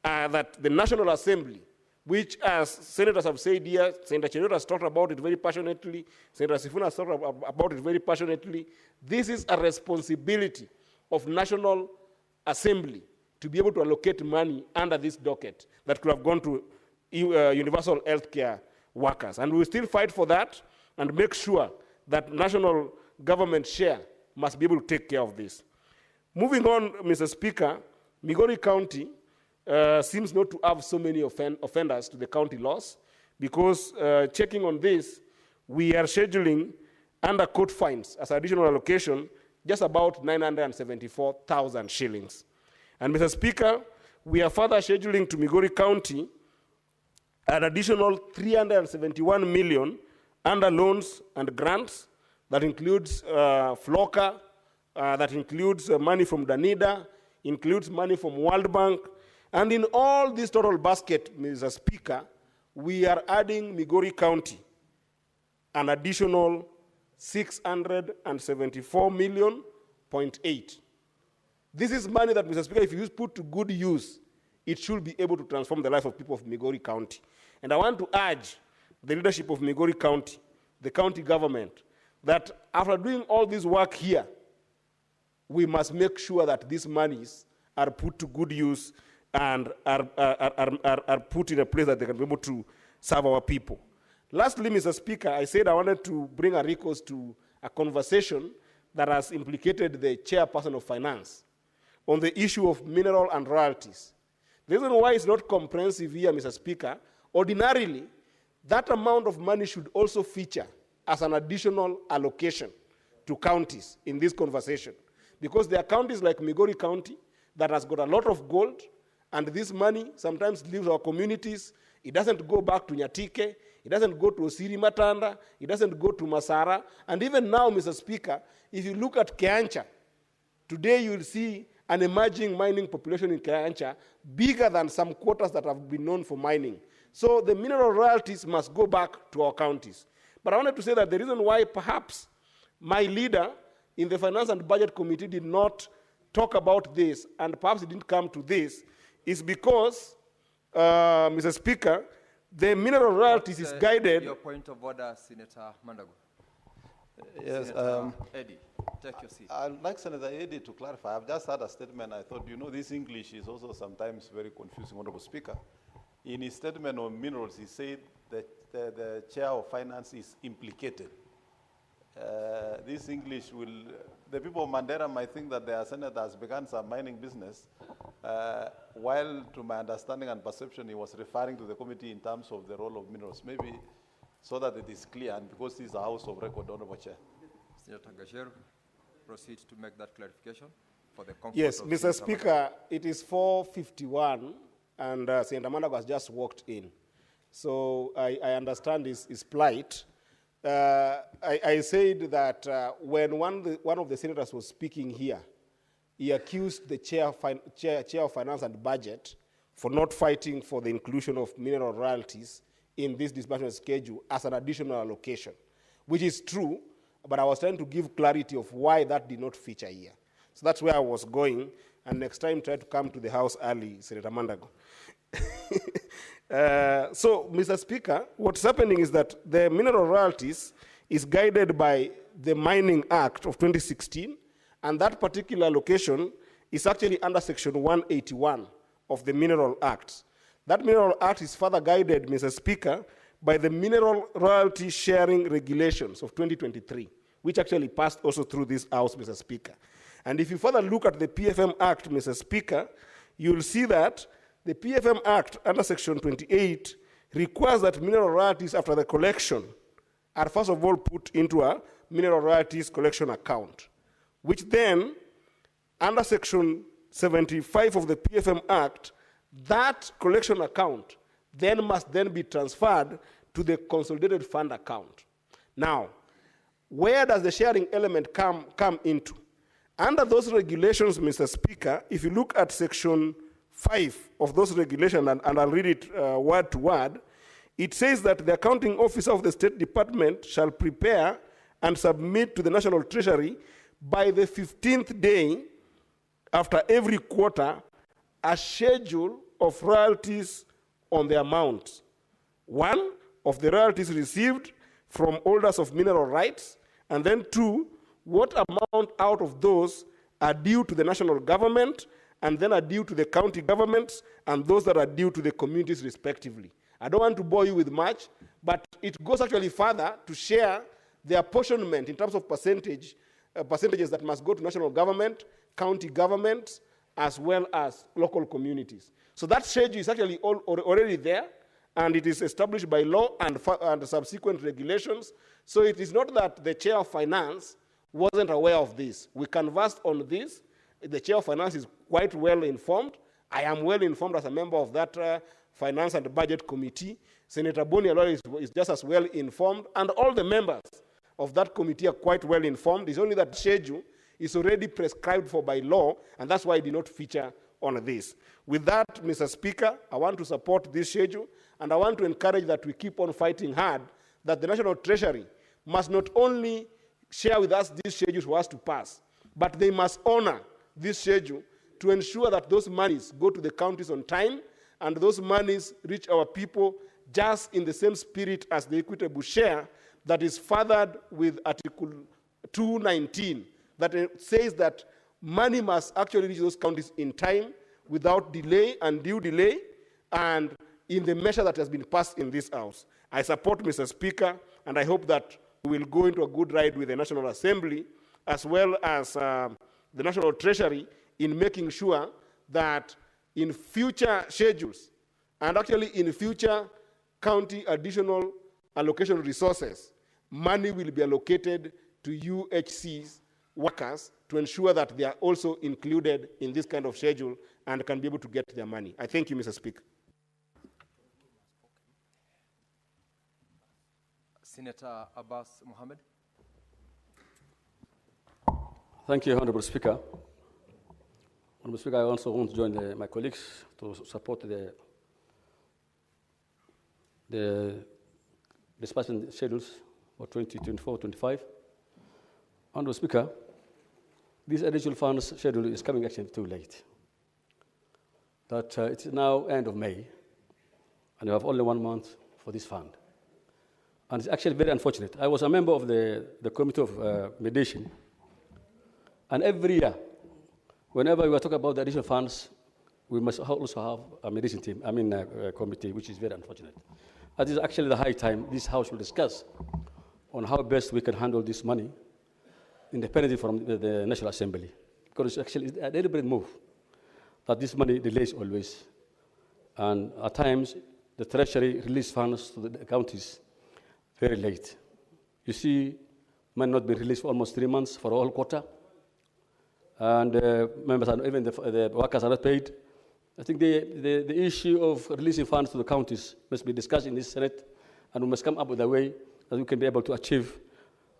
that the National Assembly, which, as senators have said here, Senator Cheruiyot has talked about it very passionately, Senator Sifuna has talked about it very passionately, this is a responsibility of National Assembly to be able to allocate money under this docket that could have gone to universal health care workers. And we will still fight for that and make sure that national government share must be able to take care of this. Moving on, Mr. Speaker, Migori County seems not to have so many offenders to the county laws because checking on this, we are scheduling under court fines as additional allocation just about 974,000 shillings. And Mr. Speaker, we are further scheduling to Migori County an additional 371 million under loans and grants. That includes FLOCA, that includes money from Danida, includes money from World Bank. And in all this total basket, Mr. Speaker, we are adding Migori County an additional 674.8 million. This is money that, Mr. Speaker, if you put to good use, it should be able to transform the life of people of Migori County. And I want to urge the leadership of Migori County, the county government, that after doing all this work here, we must make sure that these monies are put to good use and are put in a place that they can be able to serve our people. Lastly, Mr. Speaker, I said I wanted to bring a recourse to a conversation that has implicated the chairperson of finance on the issue of mineral and royalties. The reason why it's not comprehensive here, Mr. Speaker, ordinarily, that amount of money should also feature as an additional allocation to counties in this conversation. Because there are counties like Migori County that has got a lot of gold, and this money sometimes leaves our communities. It doesn't go back to Nyatike, it doesn't go to Osiri Matanda, it doesn't go to Masara. And even now, Mr. Speaker, if you look at Keancha, today you will see an emerging mining population in Keancha bigger than some quarters that have been known for mining. So the mineral royalties must go back to our counties. But I wanted to say that the reason why perhaps my leader in the Finance and Budget Committee did not talk about this, and perhaps it didn't come to this, is because, Mr. Speaker, the mineral royalties is guided. Your point of order, Senator Mandago. Yes, Senator Eddie, take your seat. I'd like Senator Eddie to clarify. I've just had a statement. I thought, you know, this English is also sometimes very confusing, Honorable Speaker. In his statement on minerals, he said that the chair of finance is implicated. This English will, the people of Mandera might think that their senator has begun some mining business, while to my understanding and perception, he was referring to the committee in terms of the role of minerals. Maybe so that it is clear, and because this is a house of record, Honorable Chair. Senator Gasheru, proceed to make that clarification for the comfort Yes, of Mr. Speaker, it is 4:51, and Senator Mandago has just walked in. So I understand his plight. I said that when one of the senators was speaking here, he accused the chair of Finance and Budget for not fighting for the inclusion of mineral royalties in this disbursement schedule as an additional allocation, which is true, but I was trying to give clarity of why that did not feature here. So that's where I was going, and next time try to come to the House early, Senator Mandago. So, Mr. Speaker, what's happening is that the mineral royalties is guided by the Mining Act of 2016, and that particular allocation is actually under Section 181 of the Mineral Act. That Mineral Act is further guided, Mr. Speaker, by the Mineral Royalty Sharing Regulations of 2023, which actually passed also through this House, Mr. Speaker. And if you further look at the PFM Act, Mr. Speaker, you'll see that the PFM Act under Section 28 requires that mineral royalties after the collection are first of all put into a mineral royalties collection account, which then, under Section 75 of the PFM Act, that collection account then must then be transferred to the consolidated fund account. Now, where does the sharing element come into? Under those regulations, Mr. Speaker, if you look at Section 5 of those regulations, and I'll read it word to word, it says that the accounting officer of the State Department shall prepare and submit to the National Treasury by the 15th day after every quarter a schedule of royalties on the amount. One, of the royalties received from holders of mineral rights, and then two, what amount out of those are due to the national government, and then are due to the county governments, and those that are due to the communities respectively. I don't want to bore you with much, but it goes actually further to share the apportionment in terms of percentages that must go to national government, county governments, as well as local communities. So that schedule is actually already there, and it is established by law and subsequent regulations. So it is not that the chair of finance wasn't aware of this. We conversed on this. The chair of finance is quite well informed. I am well informed as a member of that Finance and Budget Committee. Senator Boni Alori is just as well informed, and all the members of that committee are quite well informed. It's only that schedule is already prescribed for by law, and that's why it did not feature on this. With that, Mr. Speaker, I want to support this schedule, and I want to encourage that we keep on fighting hard, that the National Treasury must not only share with us this schedule for us to pass, but they must honor this schedule to ensure that those monies go to the counties on time, and those monies reach our people just in the same spirit as the equitable share that is furthered with Article 219, that says that money must actually reach those counties in time, without delay and due delay, and in the measure that has been passed in this House. I support, Mr. Speaker, and I hope that we will go into a good ride with the National Assembly, as well as the National Treasury, in making sure that in future schedules, and actually in future county additional allocation resources, money will be allocated to UHC's workers to ensure that they are also included in this kind of schedule and can be able to get their money. I thank you, Mr. Speaker. Senator Abbas Mohammed. Thank you, Honorable Speaker. Honorable Speaker, I also want to join my colleagues to support the disbursement schedules for 2024-25. Honorable Speaker, this additional funds schedule is coming actually too late. That it's now end of May, and you have only 1 month for this fund. And it's actually very unfortunate. I was a member of the Committee of Mediation. And every year, whenever we were talking about the additional funds, we must also have a mediation team, a committee, which is very unfortunate. It is actually the high time this House will discuss on how best we can handle this money independently from the National Assembly. Because it's actually a deliberate move that this money delays always. And at times, the Treasury release funds to the counties very late. You see, money not being released for almost 3 months for a whole quarter. And members, are, even the workers are not paid. I think the issue of releasing funds to the counties must be discussed in this Senate, and we must come up with a way that we can be able to achieve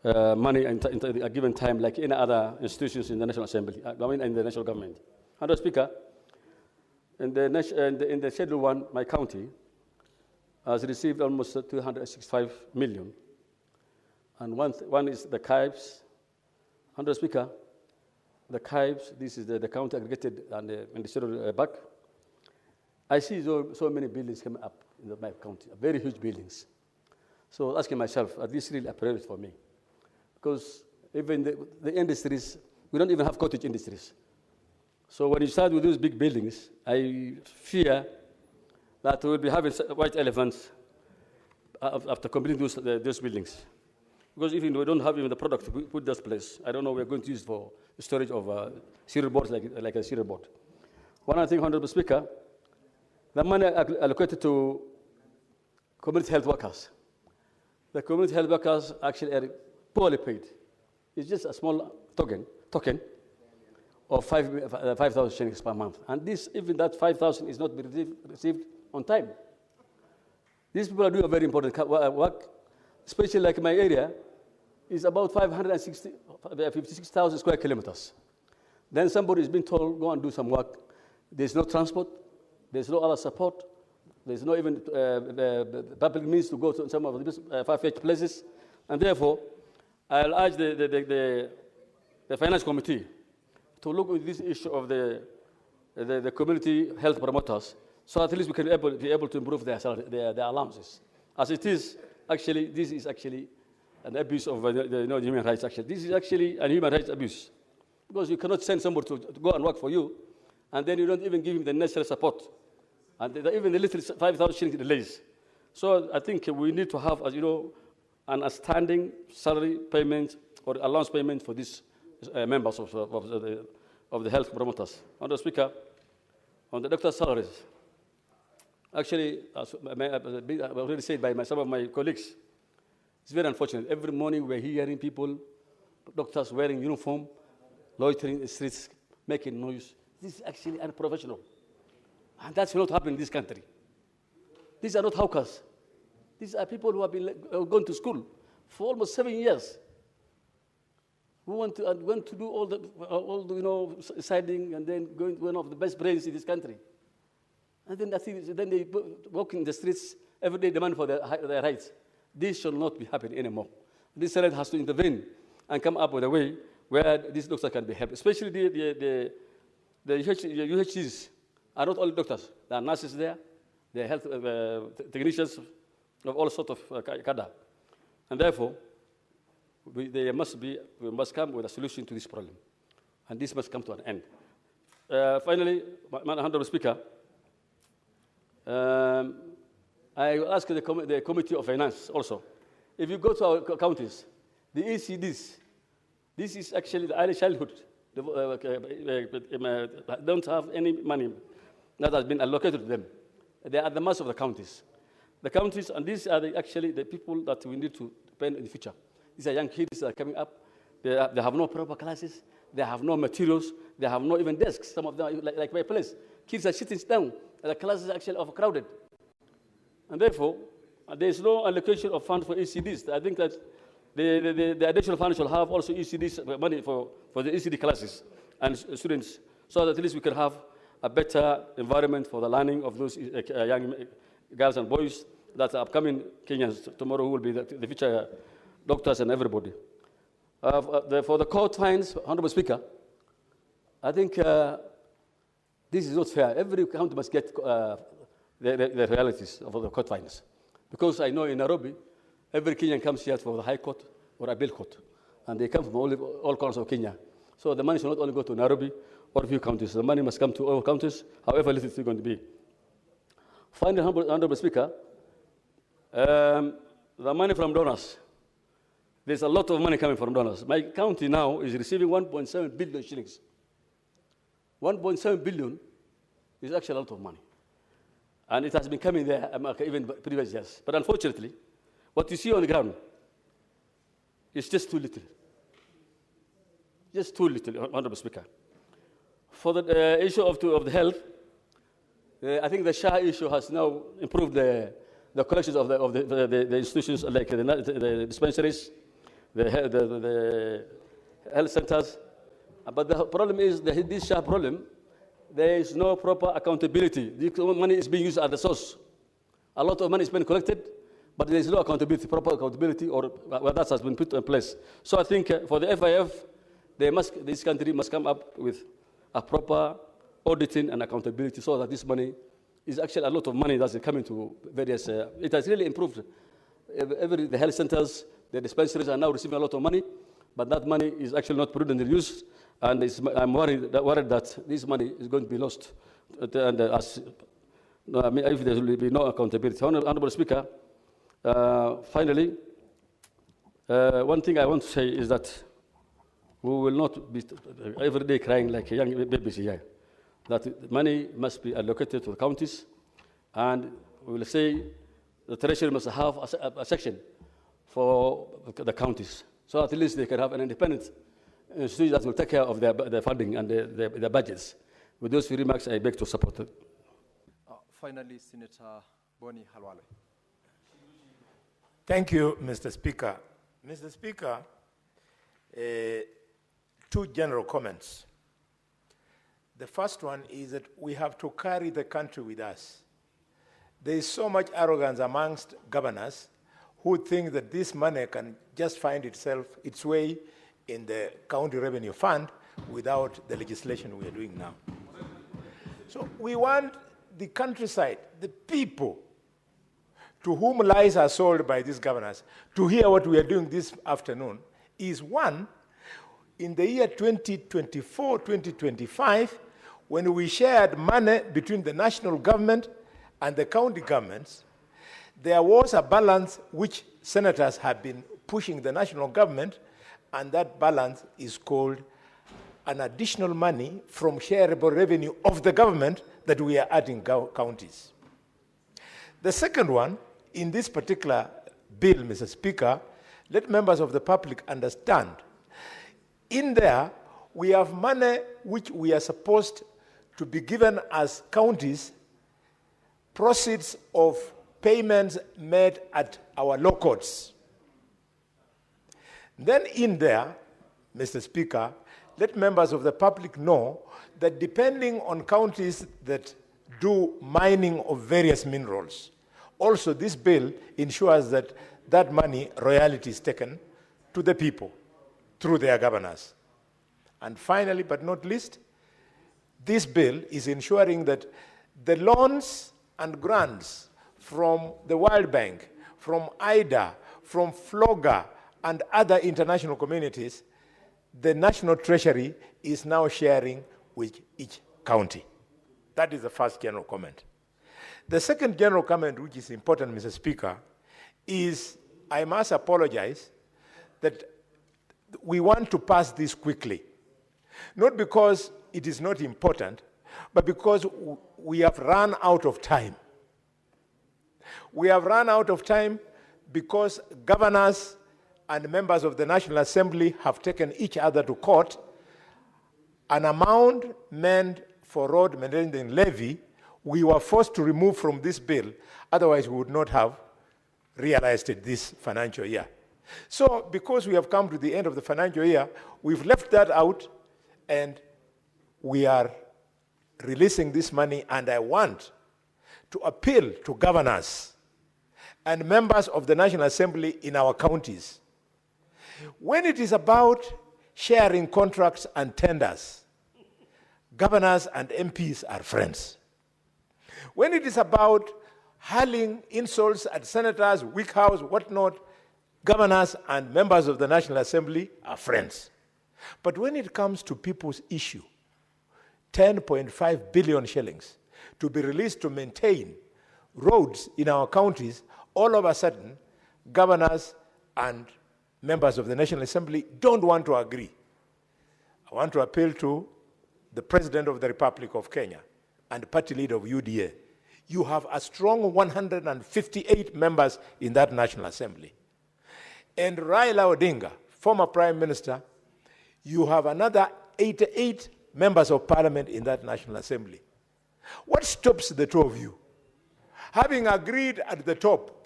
money in a given time, like any other institutions in the National Assembly, in the national government. Honourable Speaker, in the Schedule 1, my county has received almost 265 million. And one is the CAIBs. Honourable Speaker, the CAIBs, this is the county aggregated and the schedule back. I see so many buildings coming up in my county, very huge buildings. So asking myself, are these really a priority for me? Because even the industries, we don't even have cottage industries. So when you start with those big buildings, I fear that we will be having white elephants after completing those buildings. Because if we don't have even the product to put this place, I don't know we're going to use for storage of cereal boards like a cereal board. One other thing, Honourable Speaker, the money allocated to community health workers. The community health workers actually are poorly paid. It's just a small token of 5,000 shillings per month. And even that 5,000 is not received on time. These people are doing a very important work, especially like my area is about 56,000 square kilometers. Then somebody is being told, go and do some work. There's no transport. There's no other support. There's no even public means to go to some of these far-fetched places. And therefore, I'll urge the Finance Committee to look at this issue of the community health promoters, so at least we can be able to improve their allowances. As it is, actually, this is actually an abuse of the human rights. Actually, this is actually a human rights abuse, because you cannot send somebody to go and work for you, and then you don't even give him the necessary support, and even the little 5,000 shillings delays. So I think we need to have, as you know, an outstanding salary payment or allowance payment for these members of the health promoters. Honourable Speaker, on the doctor's salaries, actually, as already said by some of my colleagues, it's very unfortunate. Every morning we're hearing people, doctors wearing uniform, loitering in the streets, making noise. This is actually unprofessional. And that's not happening in this country. These are not hawkers. These are people who have been going to school for almost 7 years. Who want to do all the siding and then going to one of the best brains in this country. And then they walk in the streets every day demanding for their rights. This should not be happening anymore. This Senate has to intervene and come up with a way where these doctors can be helped. Especially the UHCs are not only doctors. There are nurses there, there are health technicians of all sorts of cadre. And therefore, we must come with a solution to this problem. And this must come to an end. Finally, Madam Honourable Speaker, I will ask the Committee of Finance also. If you go to our counties, the ECDs, this is actually the early childhood, don't have any money that has been allocated to them. They are the mass of the counties. The counties, and these are actually the people that we need to depend in the future. These are young kids that are coming up. They have no proper classes. They have no materials. They have no even desks. Some of them, like my place, kids are sitting down. And the classes are actually overcrowded. And therefore, there is no allocation of funds for ECDs. I think that the additional funds shall have also ECDs money for the ECD classes and students, so that at least we can have a better environment for the learning of those young girls and boys that are upcoming Kenyans tomorrow, who will be the future doctors and everybody. For the court fines, Honourable Speaker, I think this is not fair. Every county must get the realities of the court fines. Because I know in Nairobi, Every Kenyan comes here for the High Court or Appeal Court, and they come from all corners of Kenya. So the money should not only go to Nairobi or a few counties. The money must come to all counties, however little it's going to be. Finally, Honorable Speaker, the money from donors. There's a lot of money coming from donors. My county now is receiving 1.7 billion shillings. 1.7 billion is actually a lot of money. And it has been coming there even previous years. But unfortunately, what you see on the ground is just too little. Just too little, Honorable Speaker. For the issue of the health, I think the SHA issue has now improved the collections of the institutions like the dispensaries, the health centers. But the problem is this SHA problem, there is no proper accountability. The money is being used at the source. A lot of money is being collected, but there is no accountability, proper accountability, or that has been put in place. So I think for the FIF, this country must come up with a proper auditing and accountability so that this money is actually a lot of money that's coming to various, it has really improved. The health centers, the dispensaries are now receiving a lot of money, but that money is actually not prudently used, and I'm worried that this money is going to be lost. If there will be no accountability. Honorable Speaker, finally, one thing I want to say is that we will not be every day crying like a young baby here. That money must be allocated to the counties, and we will say the treasury must have a section for the counties, so at least they can have an independent institution that will take care of their funding and their budgets. With those few remarks, I beg to support it. Finally, Senator Boni Halwale. Thank you, Mr. Speaker. Mr. Speaker, two general comments. The first one is that we have to carry the country with us. There is so much arrogance amongst governors who think that this money can just find its way in the county revenue fund without the legislation we are doing now. So we want the countryside, the people to whom lies are sold by these governors, to hear what we are doing this afternoon is one, in the year 2024, 2025, when we shared money between the national government and the county governments, there was a balance which senators have been pushing the national government, and that balance is called an additional money from shareable revenue of the government that we are adding counties. The second one, in this particular bill, Mr. Speaker, let members of the public understand. In there, we have money which we are supposed to be given as counties, proceeds of payments made at our law courts. Then in there, Mr. Speaker, let members of the public know that depending on counties that do mining of various minerals, also this bill ensures that that money, royalty, is taken to the people through their governors. And finally, but not least, this bill is ensuring that the loans and grants from the World Bank, from IDA, from FLOGA, and other international communities, the National Treasury is now sharing with each county. That is the first general comment. The second general comment, which is important, Mr. Speaker, is I must apologize that we want to pass this quickly. Not because it is not important, but because we have run out of time. We have run out of time because governors and members of the National Assembly have taken each other to court. An amount meant for road maintenance levy, we were forced to remove from this bill, otherwise we would not have realized it this financial year. So because we have come to the end of the financial year, we've left that out, and we are releasing this money, and I want to appeal to governors and members of the National Assembly in our counties. When it is about sharing contracts and tenders, governors and MPs are friends. When it is about hurling insults at senators, weak house, whatnot, Governors and members of the National Assembly are friends. But when it comes to people's issue, 10.5 billion shillings to be released to maintain roads in our counties, all of a sudden, governors and members of the National Assembly don't want to agree. I want to appeal to the President of the Republic of Kenya and party leader of UDA. You have a strong 158 members in that National Assembly. And Raila Odinga, former Prime Minister, you have another 88 members of Parliament in that National Assembly. What stops the two of you? Having agreed at the top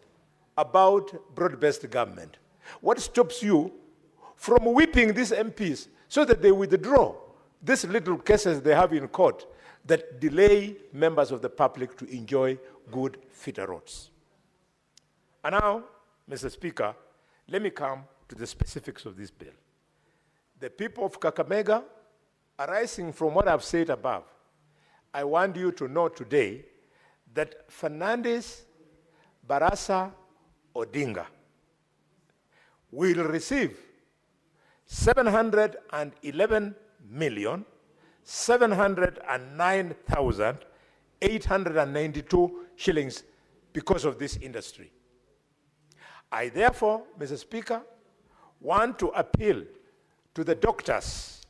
about broad-based government, what stops you from whipping these MPs so that they withdraw these little cases they have in court that delay members of the public to enjoy good, fitter roads? And now, Mr. Speaker, let me come to the specifics of this bill. The people of Kakamega, arising from what I've said above, I want you to know today that Fernandes Barasa Odinga will receive 711,709,892 shillings because of this industry. I therefore, Mr. Speaker, want to appeal to the doctors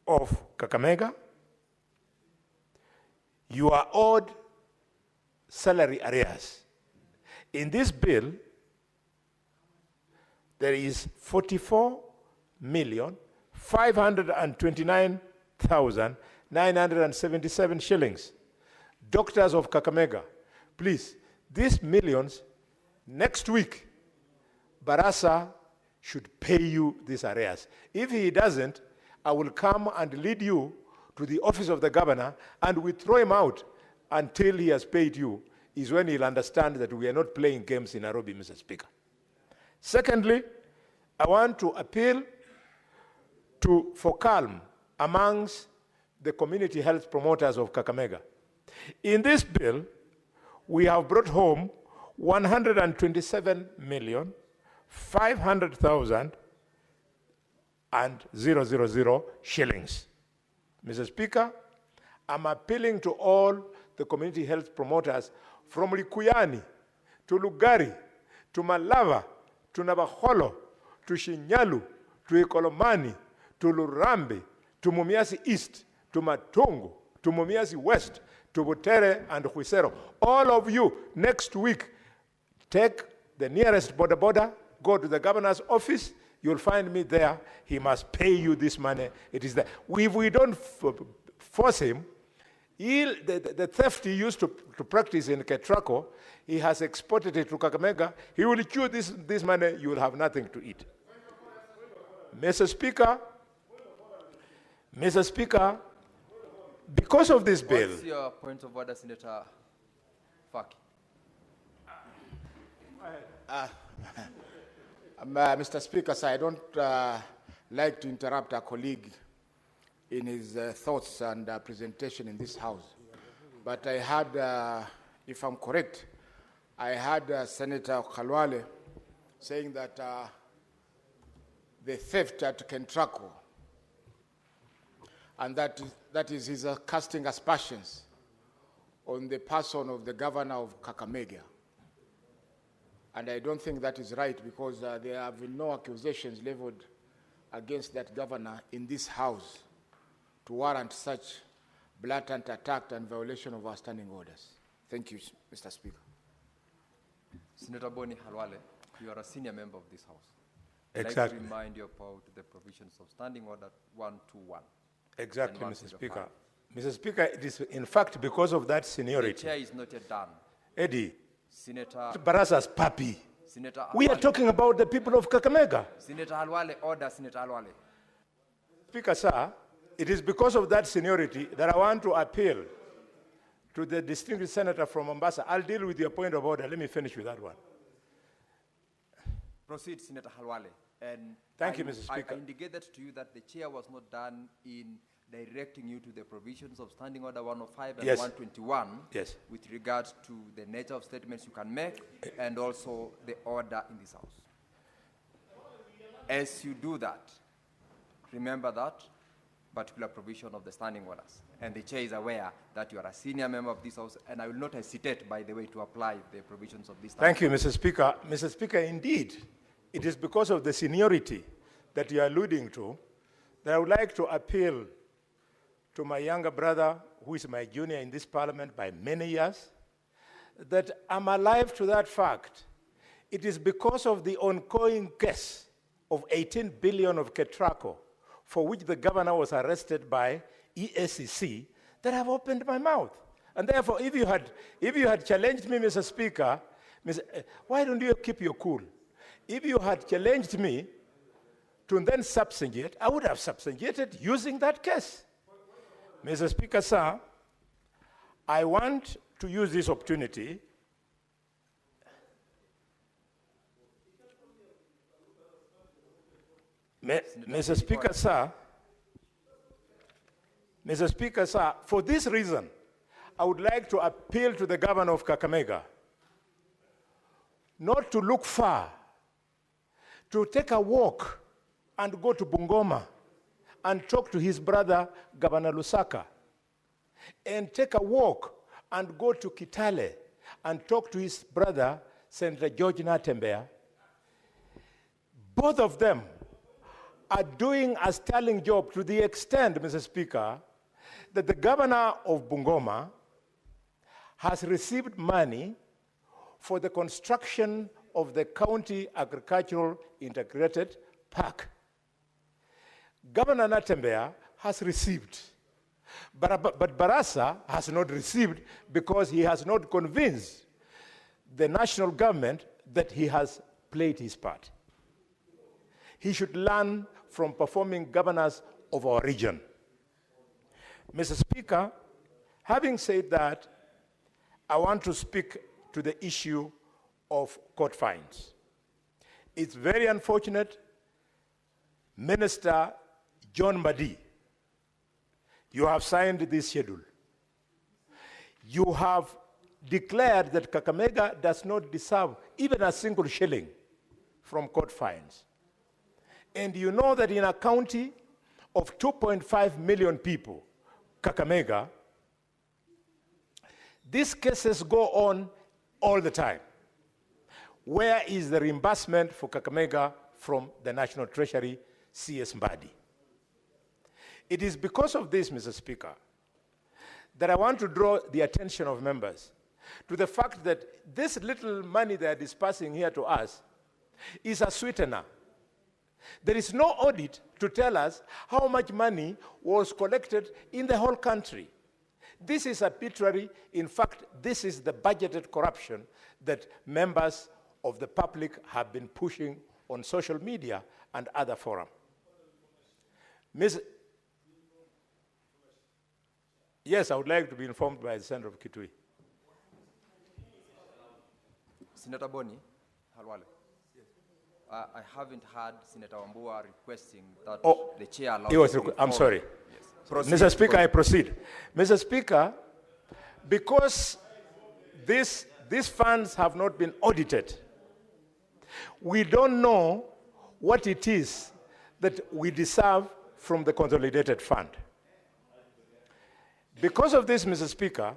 of Kakamega. You are owed salary arrears. In this bill, there is 44,529,977 shillings. Doctors of Kakamega, please, these millions, next week, Barasa should pay you these arrears. If he doesn't, I will come and lead you to the office of the governor and we throw him out until he has paid you, is when he'll understand that we are not playing games in Nairobi, Mr. Speaker. Secondly, I want to appeal for calm amongst the community health promoters of Kakamega. In this bill, we have brought home 127,500,000 shillings. Mr. Speaker, I'm appealing to all the community health promoters from Likuyani to Lugari to Malava to Navakholo to Shinyalu to Ikolomani to Lurambe to Mumiasi East to Matungu to Mumiasi West to Butere and Huisero. All of you, next week, take the nearest border, go to the governor's office, you'll find me there. He must pay you this money. It is there. If we don't force him, the theft he used to practice in Ketrako, he has exported it to Kakamega. He will chew this money, you will have nothing to eat. Mr. Speaker, because of this bill... What's your point of order, Senator Faki? Mr. Speaker, sir, I don't like to interrupt a colleague in his thoughts and presentation in this House. But I had, if I'm correct, I had Senator Khalwale saying that the theft at Kentraco, and that is his casting aspersions on the person of the governor of Kakamega. And I don't think that is right, because there have been no accusations leveled against that governor in this House to warrant such blatant attack and violation of our standing orders. Thank you, Mr. Speaker. Senator Boni Halwale, you are a senior member of this House. Exactly. I'd like to remind you about the provisions of Standing Order 121. Exactly, Mr. Speaker. Mr. Speaker, it is in fact because of that seniority. The chair is not yet done. Eddie, Senator Barasa's papi. Senator We are talking about the people of Kakamega. Senator Halwale, order, Senator Halwale. Speaker, sir, it is because of that seniority that I want to appeal to the distinguished senator from Mombasa. I'll deal with your point of order. Let me finish with that one. Proceed, Senator Halwale. And Thank you, Mr. Speaker. I indicated to you that the chair was not done in directing you to the provisions of Standing Order 105 and Yes. 121 Yes. with regard to the nature of statements you can make and also the order in this House. As you do that, remember that particular provision of the standing orders. And the chair is aware that you are a senior member of this House, and I will not hesitate, by the way, to apply the provisions of this. Thank you, Mr. Speaker. Mr. Speaker, indeed, it is because of the seniority that you are alluding to that I would like to appeal to my younger brother, who is my junior in this parliament by many years, that I'm alive to that fact. It is because of the ongoing case of 18 billion of Ketraco, for which the governor was arrested by EACC, that I've opened my mouth. And therefore, if you had challenged me, Mr. Speaker, why don't you keep your cool? If you had challenged me to then substantiate, I would have substantiated using that case. Mr. Speaker, sir, I want to use this opportunity Mr. Speaker, sir, for this reason, I would like to appeal to the governor of Kakamega not to look far, to take a walk and go to Bungoma and talk to his brother, Governor Lusaka, and take a walk and go to Kitale and talk to his brother, Senator George Natembeya. Both of them are doing a sterling job to the extent, Mr. Speaker, that the governor of Bungoma has received money for the construction of the County Agricultural Integrated Park. Governor Natembeya has received, but Barasa has not received because he has not convinced the national government that he has played his part. He should learn from performing governors of our region. Mr. Speaker, having said that, I want to speak to the issue of court fines. It's very unfortunate, Minister John Mbadi, you have signed this schedule. You have declared that Kakamega does not deserve even a single shilling from court fines. And you know that in a county of 2.5 million people, Kakamega, these cases go on all the time. Where is the reimbursement for Kakamega from the National Treasury, CS Mbadi? It is because of this, Mr. Speaker, that I want to draw the attention of members to the fact that this little money they are dispersing here to us is a sweetener. There is no audit to tell us how much money was collected in the whole country. This is arbitrary. In fact, this is the budgeted corruption that members of the public have been pushing on social media and other forums. Yes, I would like to be informed by the Senator of Kitui. Senator Boni, Halwale. I haven't heard Senator Wambua requesting that the chair allows. I'm sorry. Yes. Mr. Speaker, I proceed. Mr. Speaker, because these funds have not been audited, we don't know what it is that we deserve from the consolidated fund. Because of this, Mr. Speaker,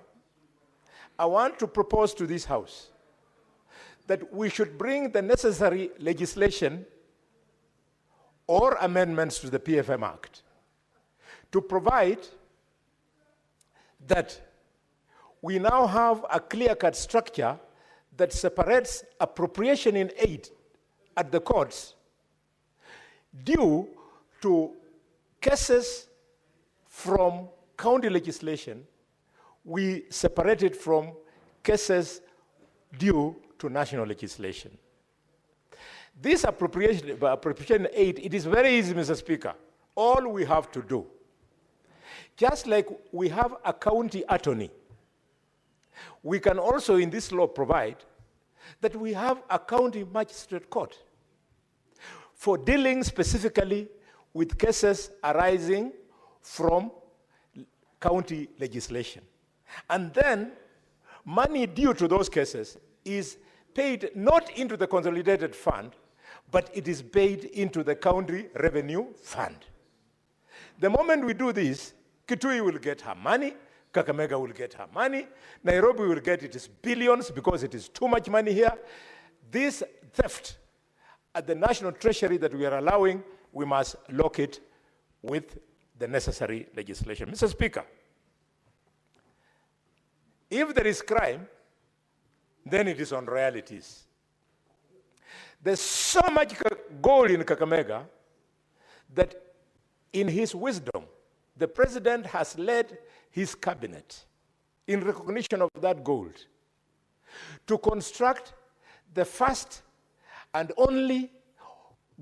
I want to propose to this House that we should bring the necessary legislation or amendments to the PFM Act to provide that we now have a clear-cut structure that separates appropriation in aid at the courts due to cases from county legislation. We separate it from cases due to national legislation. This appropriation aid, it is very easy, Mr. Speaker. All we have to do, just like we have a county attorney, we can also in this law provide that we have a county magistrate court for dealing specifically with cases arising from county legislation. And then money due to those cases is paid not into the consolidated fund, but it is paid into the county revenue fund. The moment we do this, Kitui will get her money, Kakamega will get her money, Nairobi will get its billions because it is too much money here. This theft at the national treasury that we are allowing, we must lock it with the necessary legislation. Mr. Speaker, if there is crime, then it is on realities. There's so much gold in Kakamega that in his wisdom, the president has led his cabinet in recognition of that gold to construct the first and only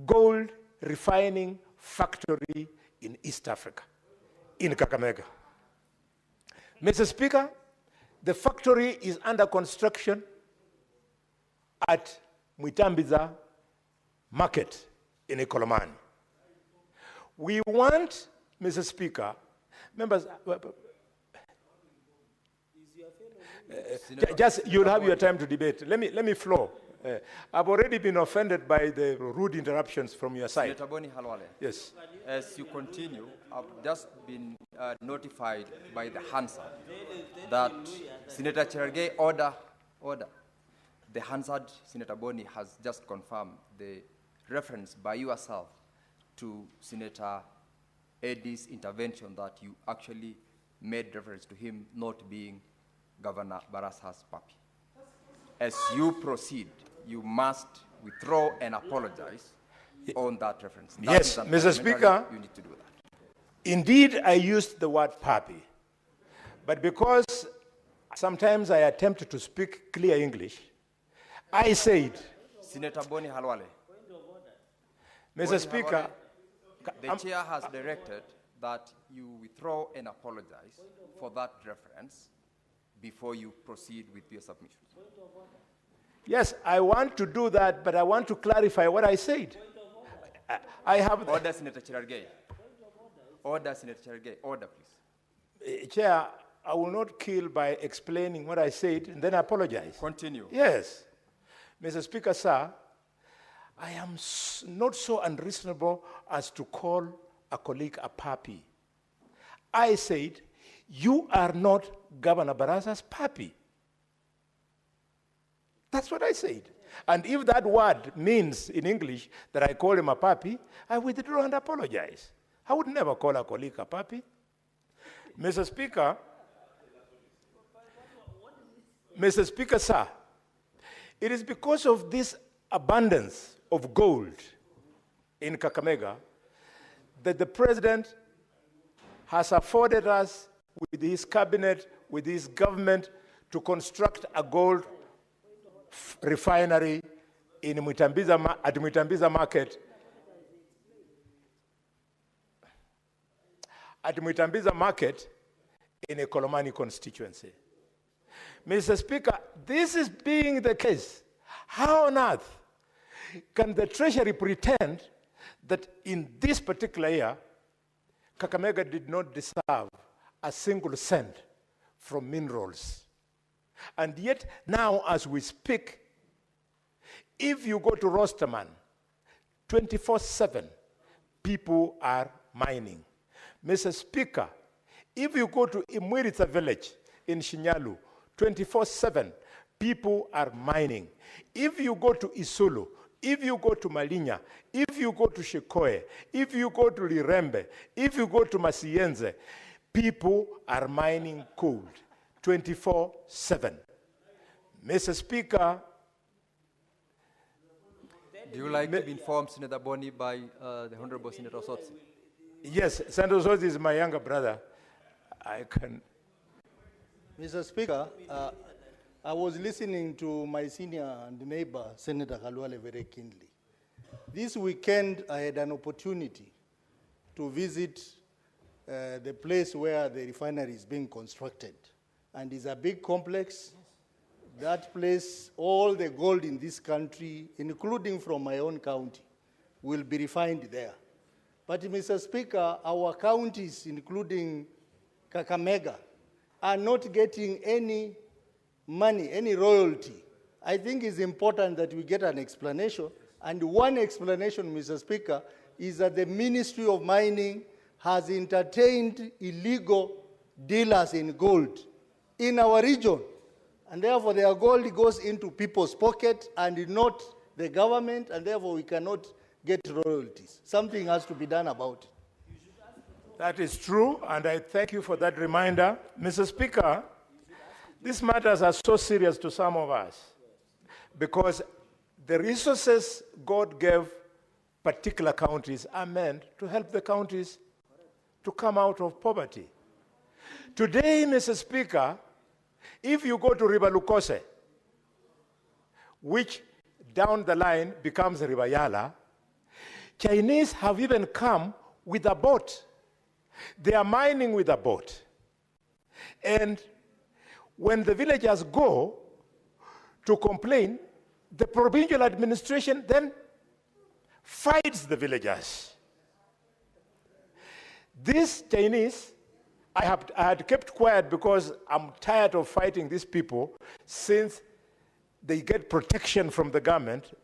gold refining factory in East Africa, in Kakamega. Mr. Speaker, the factory is under construction at Mwitambiza Market in Ikolomani. We want, Mr. Speaker, members, just you'll have your time to debate. Let me flow. I've already been offended by the rude interruptions from your side. Senator Boni Halwale. Yes. As you continue, I've just been notified by the Hansard that Senator Cherargei order. The Hansard, Senator Boni, has just confirmed the reference by yourself to Senator Eddie's intervention that you actually made reference to him not being Governor Barassa's puppy. As you proceed, you must withdraw and apologize on that reference. That yes, Mr. Speaker, you need to do that. Indeed, I used the word puppy, but because sometimes I attempt to speak clear English, I said, Senator Boni Halwale. Mr. Speaker, the chair has directed that you withdraw and apologize for that reference before you proceed with your submissions. Yes, I want to do that, but I want to clarify what I said. I have... Order, Senator Cherargei. Order, Senator Cherargei. Order, please. Chair, I will not kill by explaining what I said and then apologize. Continue. Yes. Mr. Speaker, sir, I am not so unreasonable as to call a colleague a puppy. I said, you are not Governor Barassa's puppy. That's what I said. And if that word means in English that I call him a puppy, I withdraw and apologize. I would never call a colleague a puppy. Mr. Speaker, sir, it is because of this abundance of gold in Kakamega that the president has afforded us with his cabinet, with his government, to construct a gold refinery in at Mwitambiza Market. At Mwitambiza Market in a Kolomani constituency. Mr. Speaker, this is being the case. How on earth can the Treasury pretend that in this particular year, Kakamega did not deserve a single cent from minerals? And yet, now as we speak, if you go to Rosterman, 24/7, people are mining. Mr. Speaker, if you go to Imwiritsa village in Shinyalu, 24/7, people are mining. If you go to Isulu, if you go to Malinya, if you go to Shikoe, if you go to Lirembe, if you go to Masienze, people are mining gold 24/7. Mr. Speaker, do you like to be informed, Senator Boni, by the Honorable Senator Sotsi? Yes, Senator Sotsi is my younger brother. I can... Mr. Speaker, I was listening to my senior and neighbor, Senator Halwale, very keenly. This weekend, I had an opportunity to visit the place where the refinery is being constructed. And it's a big complex. That place, all the gold in this country, including from my own county, will be refined there. But, Mr. Speaker, our counties, including Kakamega are not getting any money, any royalty. I think it's important that we get an explanation. And one explanation, Mr. Speaker, is that the Ministry of Mining has entertained illegal dealers in gold in our region. And therefore, their gold goes into people's pocket and not the government, and therefore we cannot get royalties. Something has to be done about it. That is true, and I thank you for that reminder. Mr. Speaker, these matters are so serious to some of us because the resources God gave particular counties are meant to help the counties to come out of poverty. Today, Mr. Speaker, if you go to River Lukose, which down the line becomes River Yala, Chinese have even come with a boat. They are mining with a boat. And when the villagers go to complain, the provincial administration then fights the villagers. These Chinese, I had kept quiet because I'm tired of fighting these people since they get protection from the government.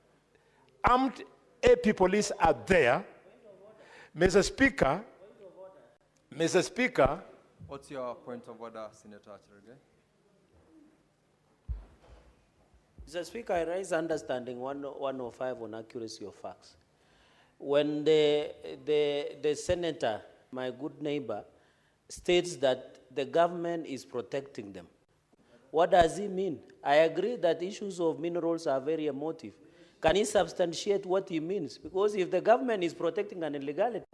Armed AP police are there. Mr. Speaker, What's your point of order, Senator Cherege? Mr. Speaker, I raise understanding 105 on accuracy of facts. When the senator, my good neighbor, states that the government is protecting them, what does he mean? I agree that issues of minerals are very emotive. Can he substantiate what he means? Because if the government is protecting an illegality,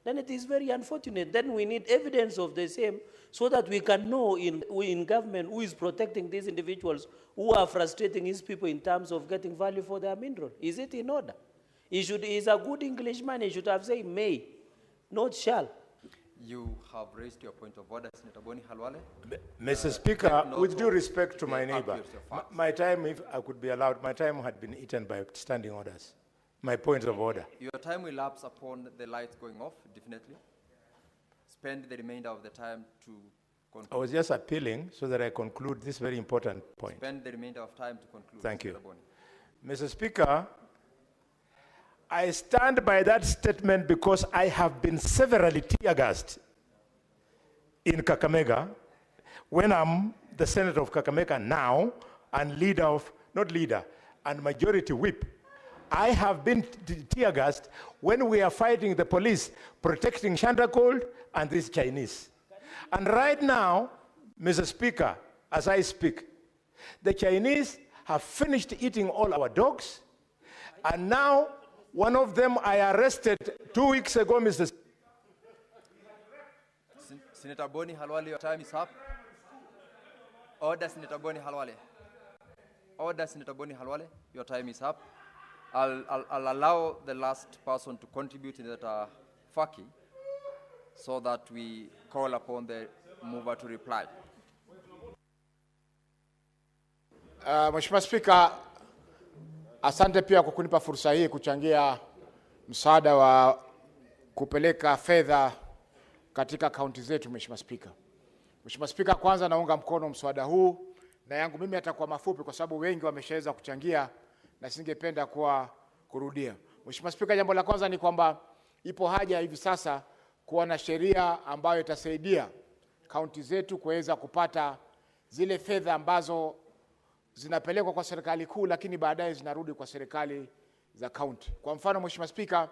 then it is very unfortunate. Then we need evidence of the same so that we can know in government who is protecting these individuals who are frustrating his people in terms of getting value for their mineral. Is it in order? He's a good Englishman. He should have said may, not shall. You have raised your point of order, Senator Boni Halwale. Mr. Speaker, with due respect to my neighbor, my time, if I could be allowed, my time had been eaten by standing orders. My points of order. Your time will lapse upon the lights going off, definitely. Spend the remainder of the time to conclude. I was just appealing so that I conclude this very important point. Spend the remainder of time to conclude. Thank you. Boni. Mr. Speaker, I stand by that statement because I have been severely tear-gassed in Kakamega when I'm the senator of Kakamega now and leader of, not leader, and majority whip. I have been tear-gassed when we are fighting the police, protecting Shandakold and these Chinese. And right now, Mr. Speaker, as I speak, the Chinese have finished eating all our dogs, and now one of them I arrested 2 weeks ago, Mr. Senator Boni Halwale, your time is up. Order, Senator Boni Halwale. Order, Senator Boni Halwale, your time is up. I'll allow the last person to contribute, Senator Faki, so that we call upon the mover to reply. Mheshimiwa Spika, asante pia kwa kunipa fursa hii kuchangia msaada wa kupeleka fedha katika kaunti zetu, Mheshimiwa Spika. Mheshimiwa Spika, kwanza naunga mkono mswada huu, na yangu mimi atakuwa mafupi kwa sababu wengi wameshaweza kuchangia na singependa kurudia. Mheshimiwa Spika, jambo la kwanza ni kwamba ipo haja hivi sasa kuwa na sheria ambayo itasaidia kaunti zetu kuweza kupata zile fedha ambazo zinapelekwa kwa serikali kuu lakini baadaye zinarudi kwa serikali za kaunti. Kwa mfano, Mheshimiwa Spika,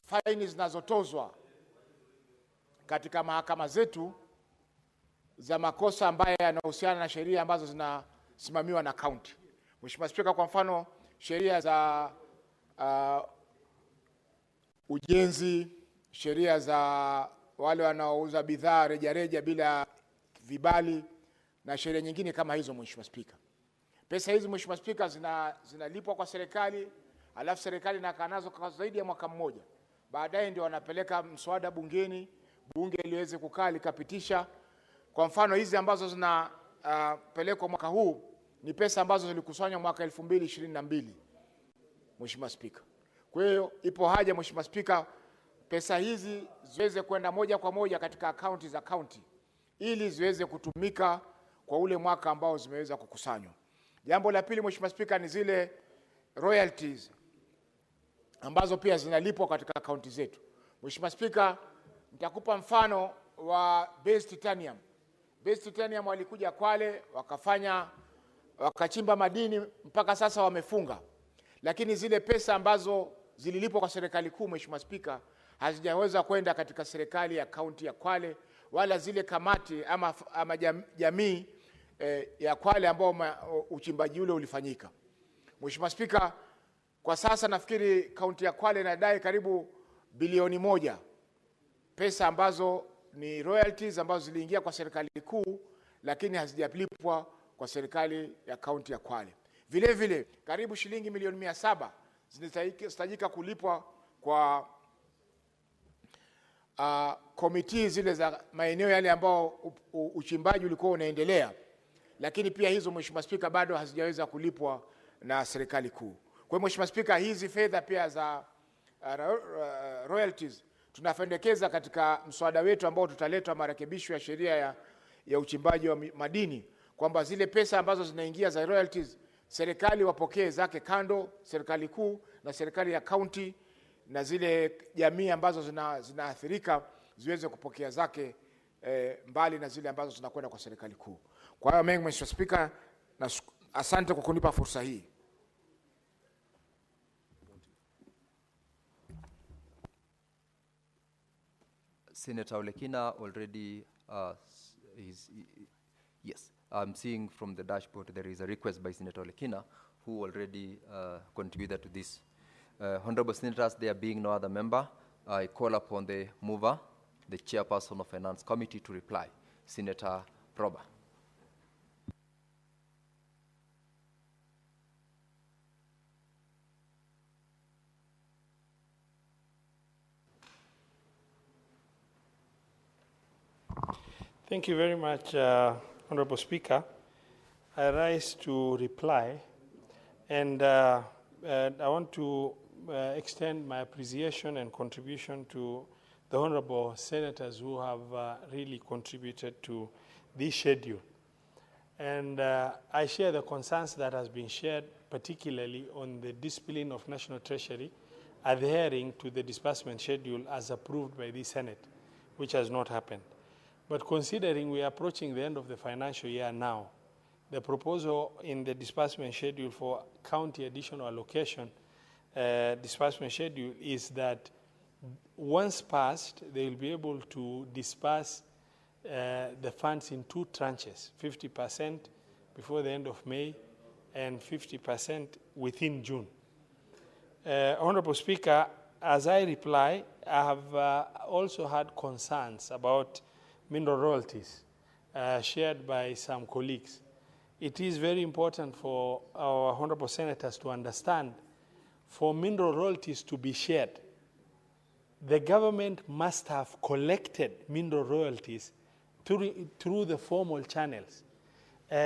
faini zinazotozwa katika mahakama zetu za makosa ambayo yanahusiana na sheria ambazo zinasimamiwa na kaunti. Mheshimiwa Spika, kwa mfano sheria za ujenzi, sheria za wale wanaouza bidhaa rejareja bila vibali na sheria nyingine kama hizo, Mheshimiwa Spika. Pesa hizi, Mheshimiwa Spika, zinalipwa kwa serikali, alafu serikali inakaa nazo kwa zaidi ya mwaka mmoja. Baadaye ndio wanapeleka mswada bungeni, bunge liweze kukaa likapitisha. Kwa mfano hizi ambazo zinapelekwa mwaka huu ni pesa ambazo zilikusanywa mwaka 2022, Mheshimiwa Spika. Kwa hiyo ipo haja, Mheshimiwa Spika, pesa hizi ziweze kwenda moja kwa moja katika akaunti za county ili ziweze kutumika kwa ule mwaka ambao zimeweza kukusanywa. Jambo la pili, Mheshimiwa Spika, ni zile royalties ambazo pia zinalipwa katika akaunti zetu. Mheshimiwa Spika, nitakupa mfano wa Base Titanium. Base Titanium walikuja Kwale wakachimba madini, mpaka sasa wamefunga. Lakini zile pesa ambazo zililipwa kwa serikali kuu, Mheshimiwa Spika, hazijaweza kwenda katika serikali ya kaunti ya Kwale, wala zile kamati ama jamii ya Kwale ambao uchimbaji ule ulifanyika. Mheshimiwa Spika, kwa sasa nafikiri kaunti ya Kwale inadai karibu bilioni 1, pesa ambazo ni royalties ambazo ziliingia kwa serikali kuu lakini hazijalipwa kwa serikali ya kaunti ya Kwale. Vile vile karibu shilingi milioni 700 zinahitajika kulipwa kwa komiti zile za maeneo yale ambao uchimbaji ulikuwa unaendelea, lakini pia hizo, Mheshimiwa Spika, bado hazijaweza kulipwa na serikali kuu. Kwa hiyo Mheshimiwa Spika, hizi fedha pia za royalties tunapendekeza katika mswada wetu ambao tutaleta marekebisho ya sheria ya uchimbaji wa madini, kwamba zile pesa ambazo zinaingia za royalties serikali wapokee zake kando, serikali kuu na serikali ya county, na zile jamii ambazo zinaathirika ziweze kupokea zake mbali na zile ambazo zinakwenda kwa serikali kuu. Kwa hiyo mengi, Mheshimiwa Spika, na asante kwa kunipa fursa hii. Senator Olekina already yes, I'm seeing from the dashboard there is a request by Senator Olekina, who already contributed to this. Honorable Senators, there being no other member, I call upon the mover, the chairperson of Finance Committee, to reply. Senator Proba. Thank you very much, Honorable Speaker. I rise to reply, and I want to extend my appreciation and contribution to the Honorable Senators who have really contributed to this schedule. And I share the concerns that has been shared, particularly on the discipline of National Treasury adhering to the disbursement schedule as approved by the Senate, which has not happened. But considering we are approaching the end of the financial year now, the proposal in the disbursement schedule for county additional allocation disbursement schedule is that once passed, they will be able to disburse the funds in 2 tranches, 50% before the end of May and 50% within June. Honorable Speaker, as I reply, I have also had concerns about mineral royalties shared by some colleagues. It is very important for our honorable senators to understand, for mineral royalties to be shared, the government must have collected mineral royalties through the formal channels,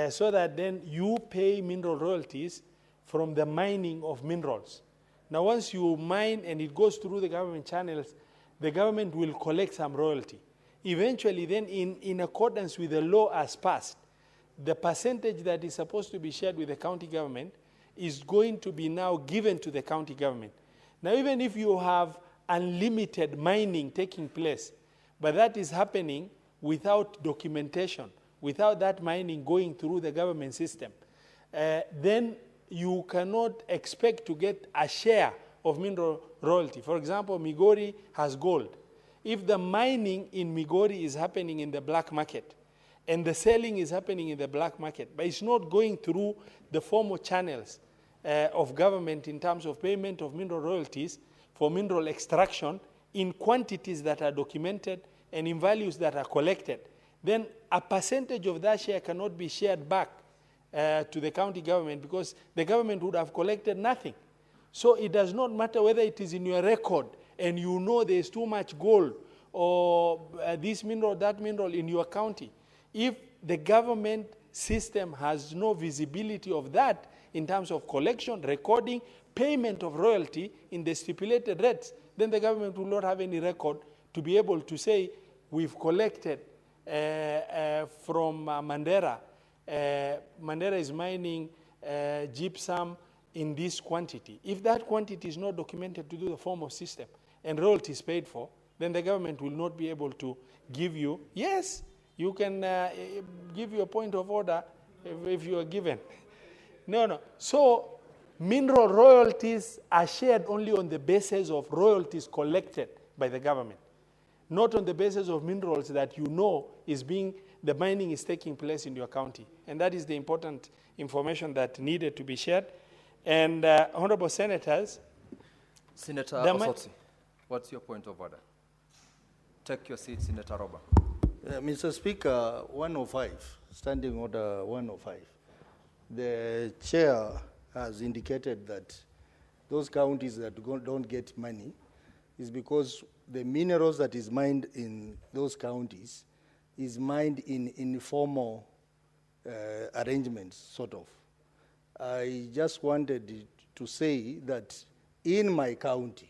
so that then you pay mineral royalties from the mining of minerals. Now, once you mine and it goes through the government channels, the government will collect some royalty. Eventually, then, in accordance with the law as passed, the percentage that is supposed to be shared with the county government is going to be now given to the county government. Now, even if you have unlimited mining taking place, but that is happening without documentation, without that mining going through the government system, then you cannot expect to get a share of mineral royalty. For example, Migori has gold. If the mining in Migori is happening in the black market, and the selling is happening in the black market, but it's not going through the formal channels of government in terms of payment of mineral royalties for mineral extraction in quantities that are documented and in values that are collected, then a percentage of that share cannot be shared back to the county government, because the government would have collected nothing. So it does not matter whether it is in your record and you know there is too much gold or this mineral, that mineral in your county. If the government system has no visibility of that, in terms of collection, recording, payment of royalty in the stipulated rates, then the government will not have any record to be able to say, we've collected from Mandera. Mandera is mining gypsum in this quantity. If that quantity is not documented to do the formal system and royalty is paid for, then the government will not be able to give you, yes, you can give you a point of order if you are given. No. So mineral royalties are shared only on the basis of royalties collected by the government, not on the basis of minerals that you know the mining is taking place in your county. And that is the important information that needed to be shared. And honorable senators. Senator Osotsi, what's your point of order? Take your seat, Senator Roba. Mr. Speaker, 105, Standing Order 105. The chair has indicated that those counties that don't get money is because the minerals that is mined in those counties is mined in informal arrangements, sort of. I just wanted to say that in my county,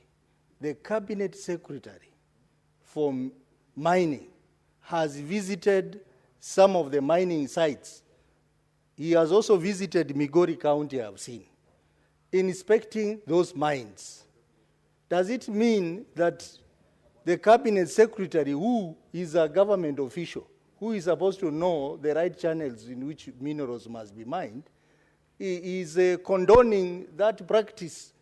the cabinet secretary for mining has visited some of the mining sites. He has also visited Migori County, I've seen, inspecting those mines. Does it mean that the cabinet secretary, who is a government official, who is supposed to know the right channels in which minerals must be mined, is condoning that practice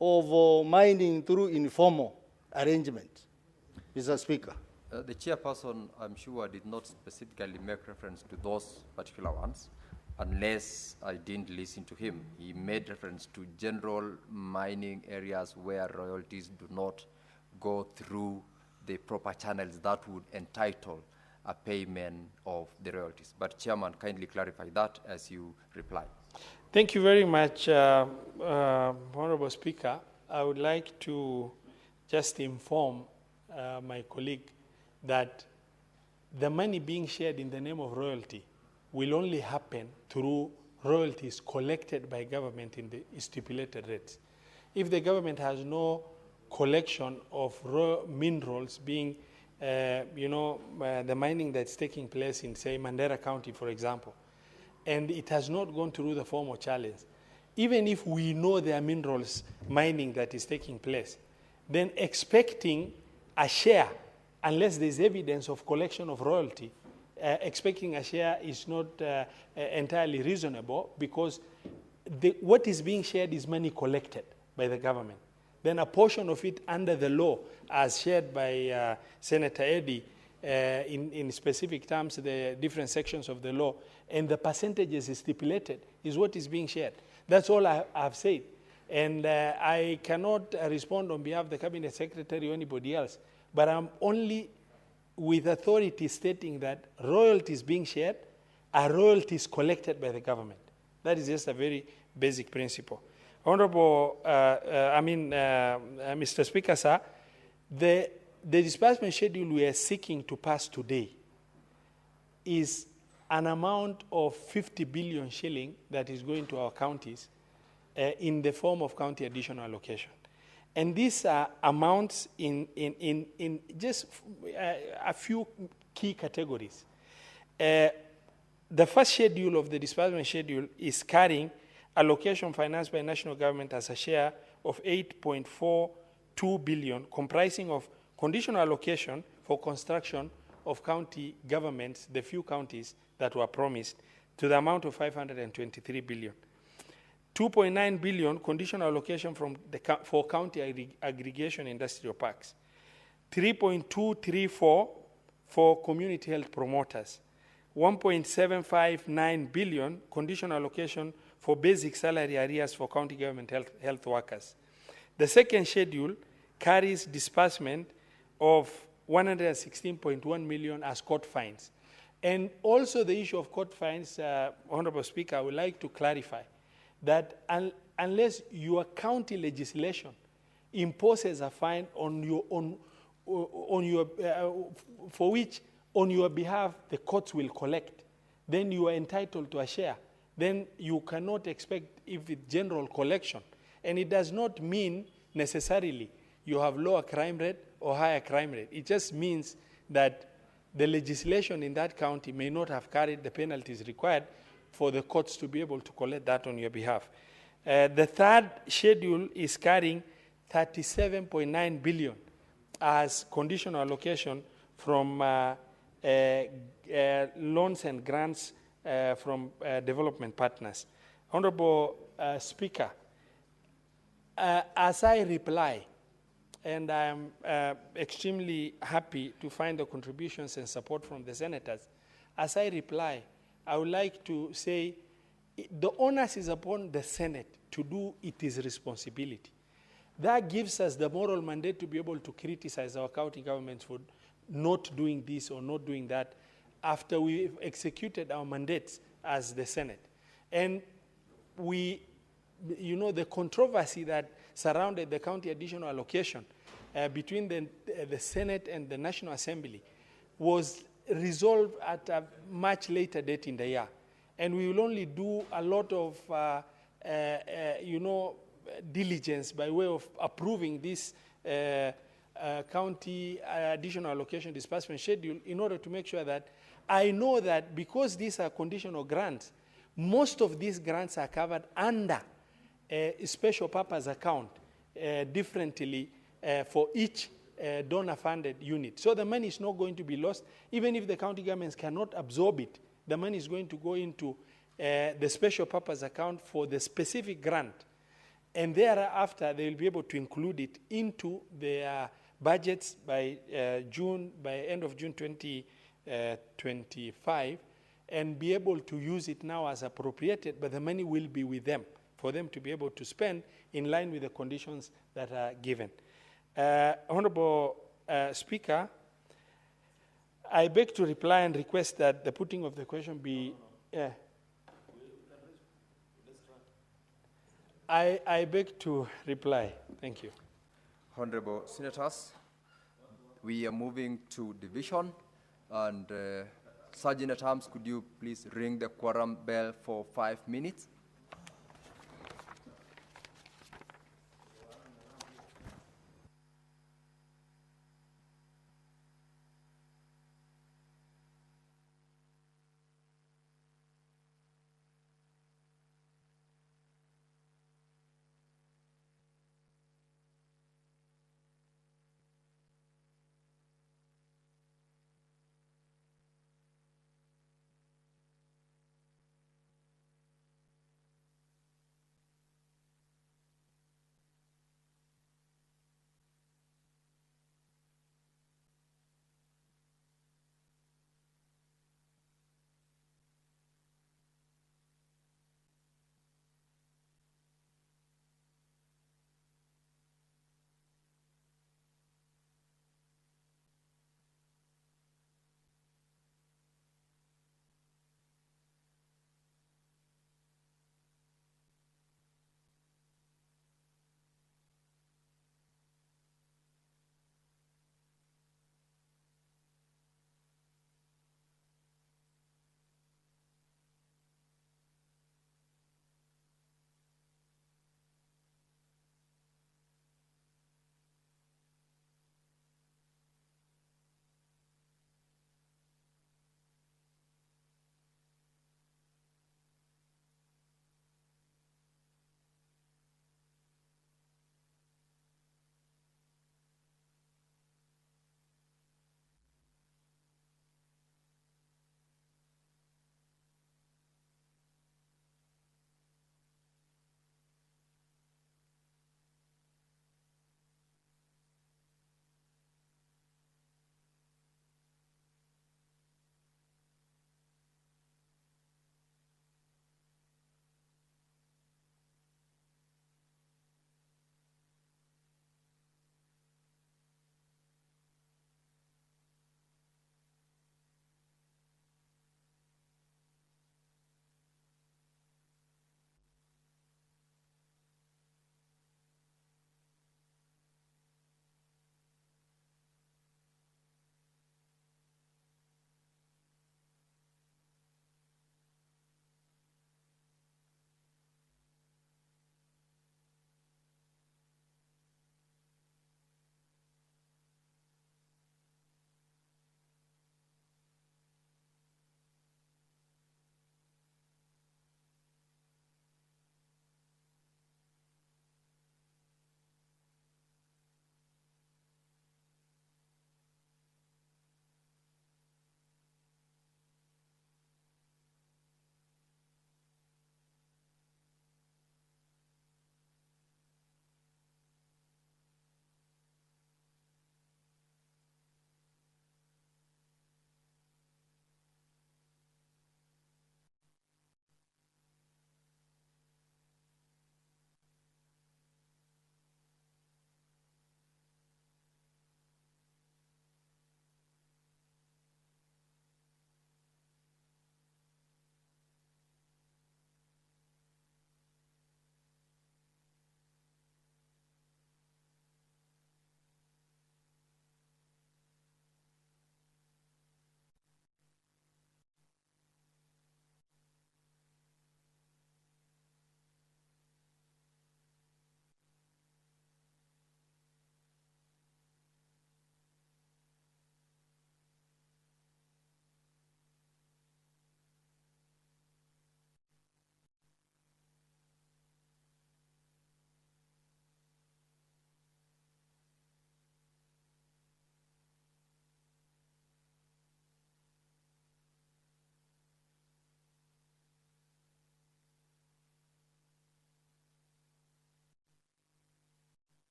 of mining through informal arrangement? Mr. Speaker. The chairperson, I'm sure, did not specifically make reference to those particular ones, unless I didn't listen to him. He made reference to general mining areas where royalties do not go through the proper channels that would entitle a payment of the royalties. But Chairman, kindly clarify that as you reply. Thank you very much, Honorable Speaker. I would like to just inform my colleague that the money being shared in the name of royalty will only happen through royalties collected by government in the stipulated rates. If the government has no collection of raw minerals being, the mining that's taking place in, say, Mandera County, for example, and it has not gone through the formal challenge, even if we know there are minerals mining that is taking place, then expecting a share, unless there's evidence of collection of royalty, expecting a share is not entirely reasonable, because what is being shared is money collected by the government. Then a portion of it under the law, as shared by Senator Eddy, in specific terms, the different sections of the law, and the percentages is stipulated, is what is being shared. That's all I've said. And I cannot respond on behalf of the Cabinet Secretary or anybody else, but I'm only with authority stating that royalties being shared are royalties collected by the government. That is just a very basic principle. Honorable, Mr. Speaker, sir, the disbursement schedule we are seeking to pass today is an amount of 50 billion shilling that is going to our counties in the form of county additional allocation. And these are amounts in just a few key categories. The first schedule of the disbursement schedule is carrying allocation financed by national government as a share of 8.42 billion, comprising of conditional allocation for construction of county governments, the few counties that were promised, to the amount of 523 billion. 2.9 billion conditional allocation for county aggregation industrial parks. 3.234 for community health promoters. 1.759 billion conditional allocation for basic salary arrears for county government health workers. The second schedule carries disbursement of 116.1 million as court fines. And also the issue of court fines, Honorable Speaker, I would like to clarify that unless your county legislation imposes a fine for which on your behalf the courts will collect, then you are entitled to a share. then you cannot expect if it's general collection. And it does not mean necessarily you have lower crime rate or higher crime rate. It just means that the legislation in that county may not have carried the penalties required for the courts to be able to collect that on your behalf. The third schedule is carrying 37.9 billion as conditional allocation from loans and grants from development partners. Honorable Speaker, as I reply, and I am extremely happy to find the contributions and support from the senators, as I reply, I would like to say the onus is upon the Senate to do its responsibility. That gives us the moral mandate to be able to criticize our county governments for not doing this or not doing that after we've executed our mandates as the Senate. And we, you know, the controversy that surrounded the county additional allocation between the Senate and the National Assembly was resolved at a much later date in the year. And we will only do a lot of, you know, diligence by way of approving this county additional allocation disbursement schedule in order to make sure that I know that because these are conditional grants, most of these grants are covered under a special purpose account differently for each donor-funded unit. So the money is not going to be lost. Even if the county governments cannot absorb it, the money is going to go into the special purpose account for the specific grant. And thereafter, they will be able to include it into their budgets by end of June 2025, and be able to use it now as appropriated, but the money will be with them for them to be able to spend in line with the conditions that are given. Honorable Speaker, I beg to reply and request that the putting of the question be... I beg to reply. Thank you. Honorable Senators, we are moving to division, and Sergeant at Arms, could you please ring the quorum bell for 5 minutes?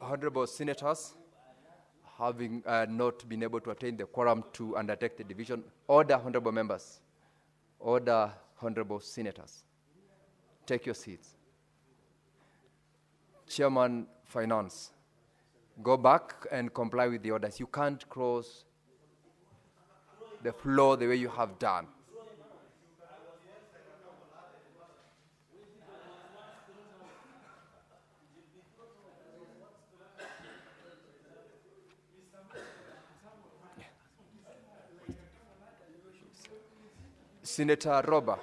Honorable Senators, having not been able to attain the quorum to undertake the division, order, honorable members, order, honorable Senators, take your seats. Chairman Finance, go back and comply with the orders. You can't cross the floor the way you have done. Senator Roba,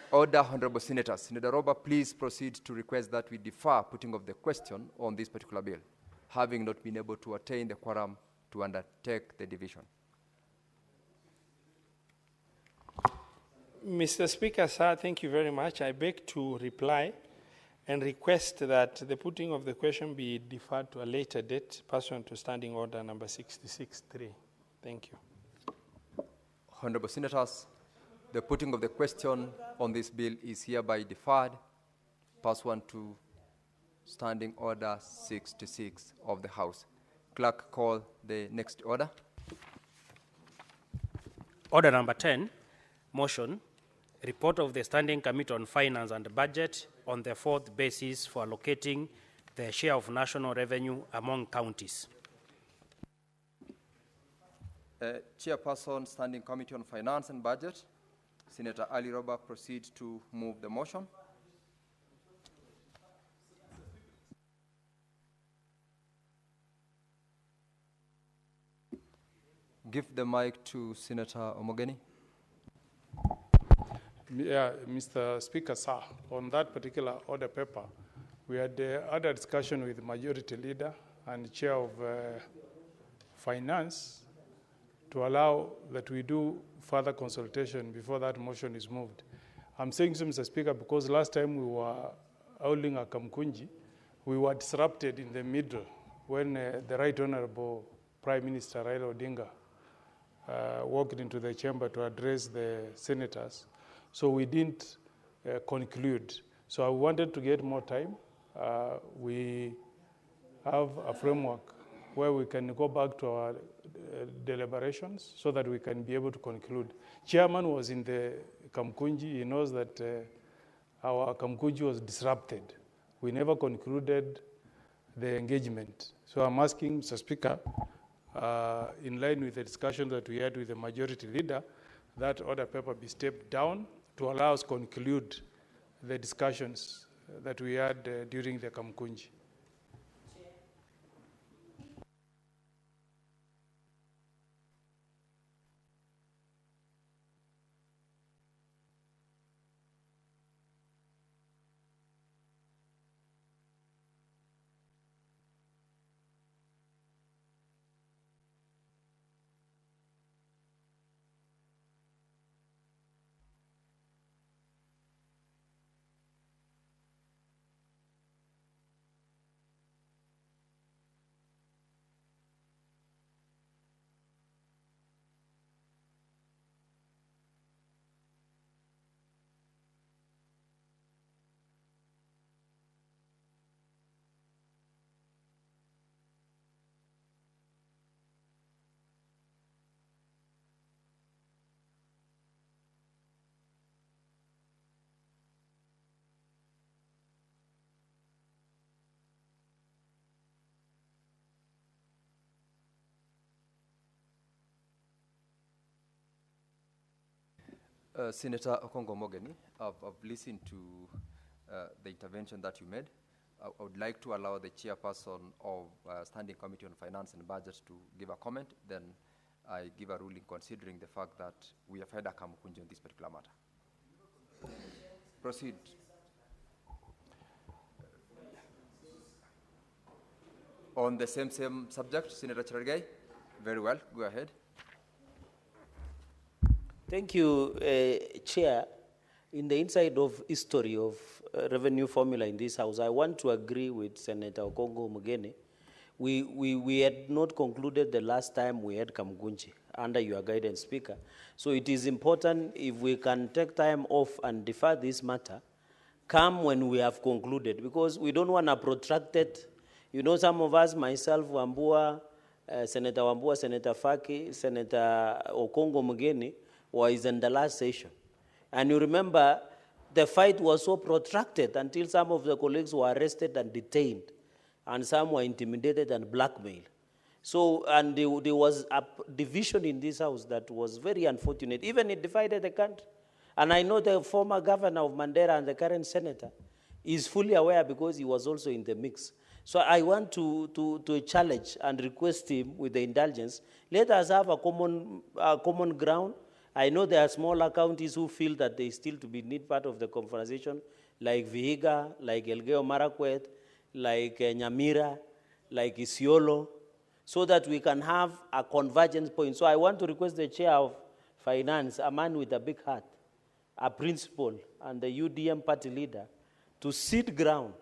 order, honorable senators. Senator Roba, please proceed to request that we defer putting of the question on this particular bill, having not been able to attain the quorum to undertake the division. Mr. Speaker, sir, thank you very much. I beg to reply and request that the putting of the question be deferred to a later date, pursuant to Standing Order number 66.3. Thank you. Honorable Senators, the putting of the question on this bill is hereby deferred, pursuant to Standing Order 66 of the House. Clerk, call the next order. Order number 10, motion, report of the Standing Committee on Finance and Budget on the fourth basis for allocating the share of national revenue among counties. Chairperson, Standing Committee on Finance and Budget, Senator Ali Roba, proceed to move the motion. Give the mic to Senator Omogeni. Yeah, Mr. Speaker, sir, on that particular order paper, we had other discussion with the Majority Leader and Chair of Finance to allow that we do further consultation before that motion is moved. I'm saying so, Mr. Speaker, because last time we were holding a Kamkunji, we were disrupted in the middle when the Right Honorable Prime Minister Raila Odinga walked into the chamber to address the senators. So we didn't conclude. So I wanted to get more time. We have a framework where we can go back to our deliberations so that we can be able to conclude. Chairman was in the Kamkunji. He knows that our Kamkunji was disrupted. We never concluded the engagement. So I'm asking, Mr. Speaker, in line with the discussion that we had with the Majority Leader, that order paper be stepped down to allow us to conclude the discussions that we had during the Kamkunji. Senator Okongo Mogeni, I've listened to the intervention that you made. I would like to allow the chairperson of Standing Committee on Finance and Budget to give a comment. Then I give a ruling considering the fact that we have had a Kamukunji on this particular matter. Proceed. On the same subject, Senator Cherargei? Very well, go ahead. Thank you, Chair. In the inside of history of revenue formula in this House, I want to agree with Senator Okongo Mugeni. We had not concluded the last time we had Kamgunji under your guidance, Speaker. So it is important if we can take time off and defer this matter come when we have concluded, because we don't want a protracted, you know, some of us, myself, Wambua, Senator Wambua, Senator Faki, Senator Okongo Mugeni, was in the last session. And you remember, the fight was so protracted until some of the colleagues were arrested and detained, and some were intimidated and blackmailed. So, and there was a division in this house that was very unfortunate. Even it divided the country. And I know the former governor of Mandera and the current senator is fully aware because he was also in the mix. So I want to challenge and request him with the indulgence, let us have a common ground. I know there are smaller counties who feel that they still to be need part of the conversation, like Vihiga, like Elgeyo Marakwet, like Nyamira, like Isiolo, so that we can have a convergence point. So I want to request the chair of finance, a man with a big heart, a principal, and the UDM party leader, to sit ground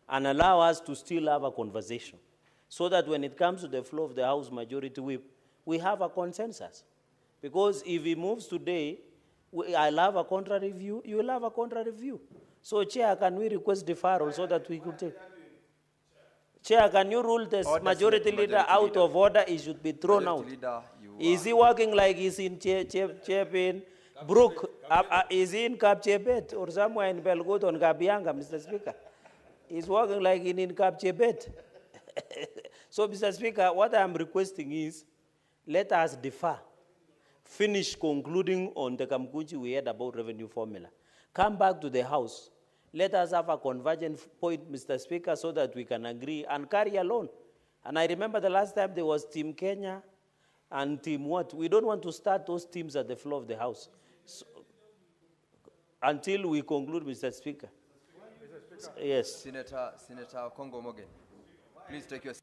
and allow us to still have a conversation, so that when it comes to the floor of the House Majority Whip, we have a consensus. Because if he moves today, I'll have a contrary view, you will have a contrary view. So, Chair, can we request deferral so that we could take? Chair, can you rule this majority leader out of order? He should be thrown out. Is he working like he's in Chepin, Brook? Is he in Cap Chebet or somewhere in Belgut on Gabianga, Mr. Speaker? He's working like in Cap Chebet. So, Mr. Speaker, what I'm requesting is, let us defer. Finish concluding on the Kamkuchi we heard about revenue formula. Come back to the House. Let us have a convergent point, Mr. Speaker, so that we can agree and carry along. And I remember the last time there was Team Kenya and Team what? We don't want to start those teams at the floor of the House. So, until we conclude, Mr. Speaker. Yes. Senator Kongo Mogen, please take your seat.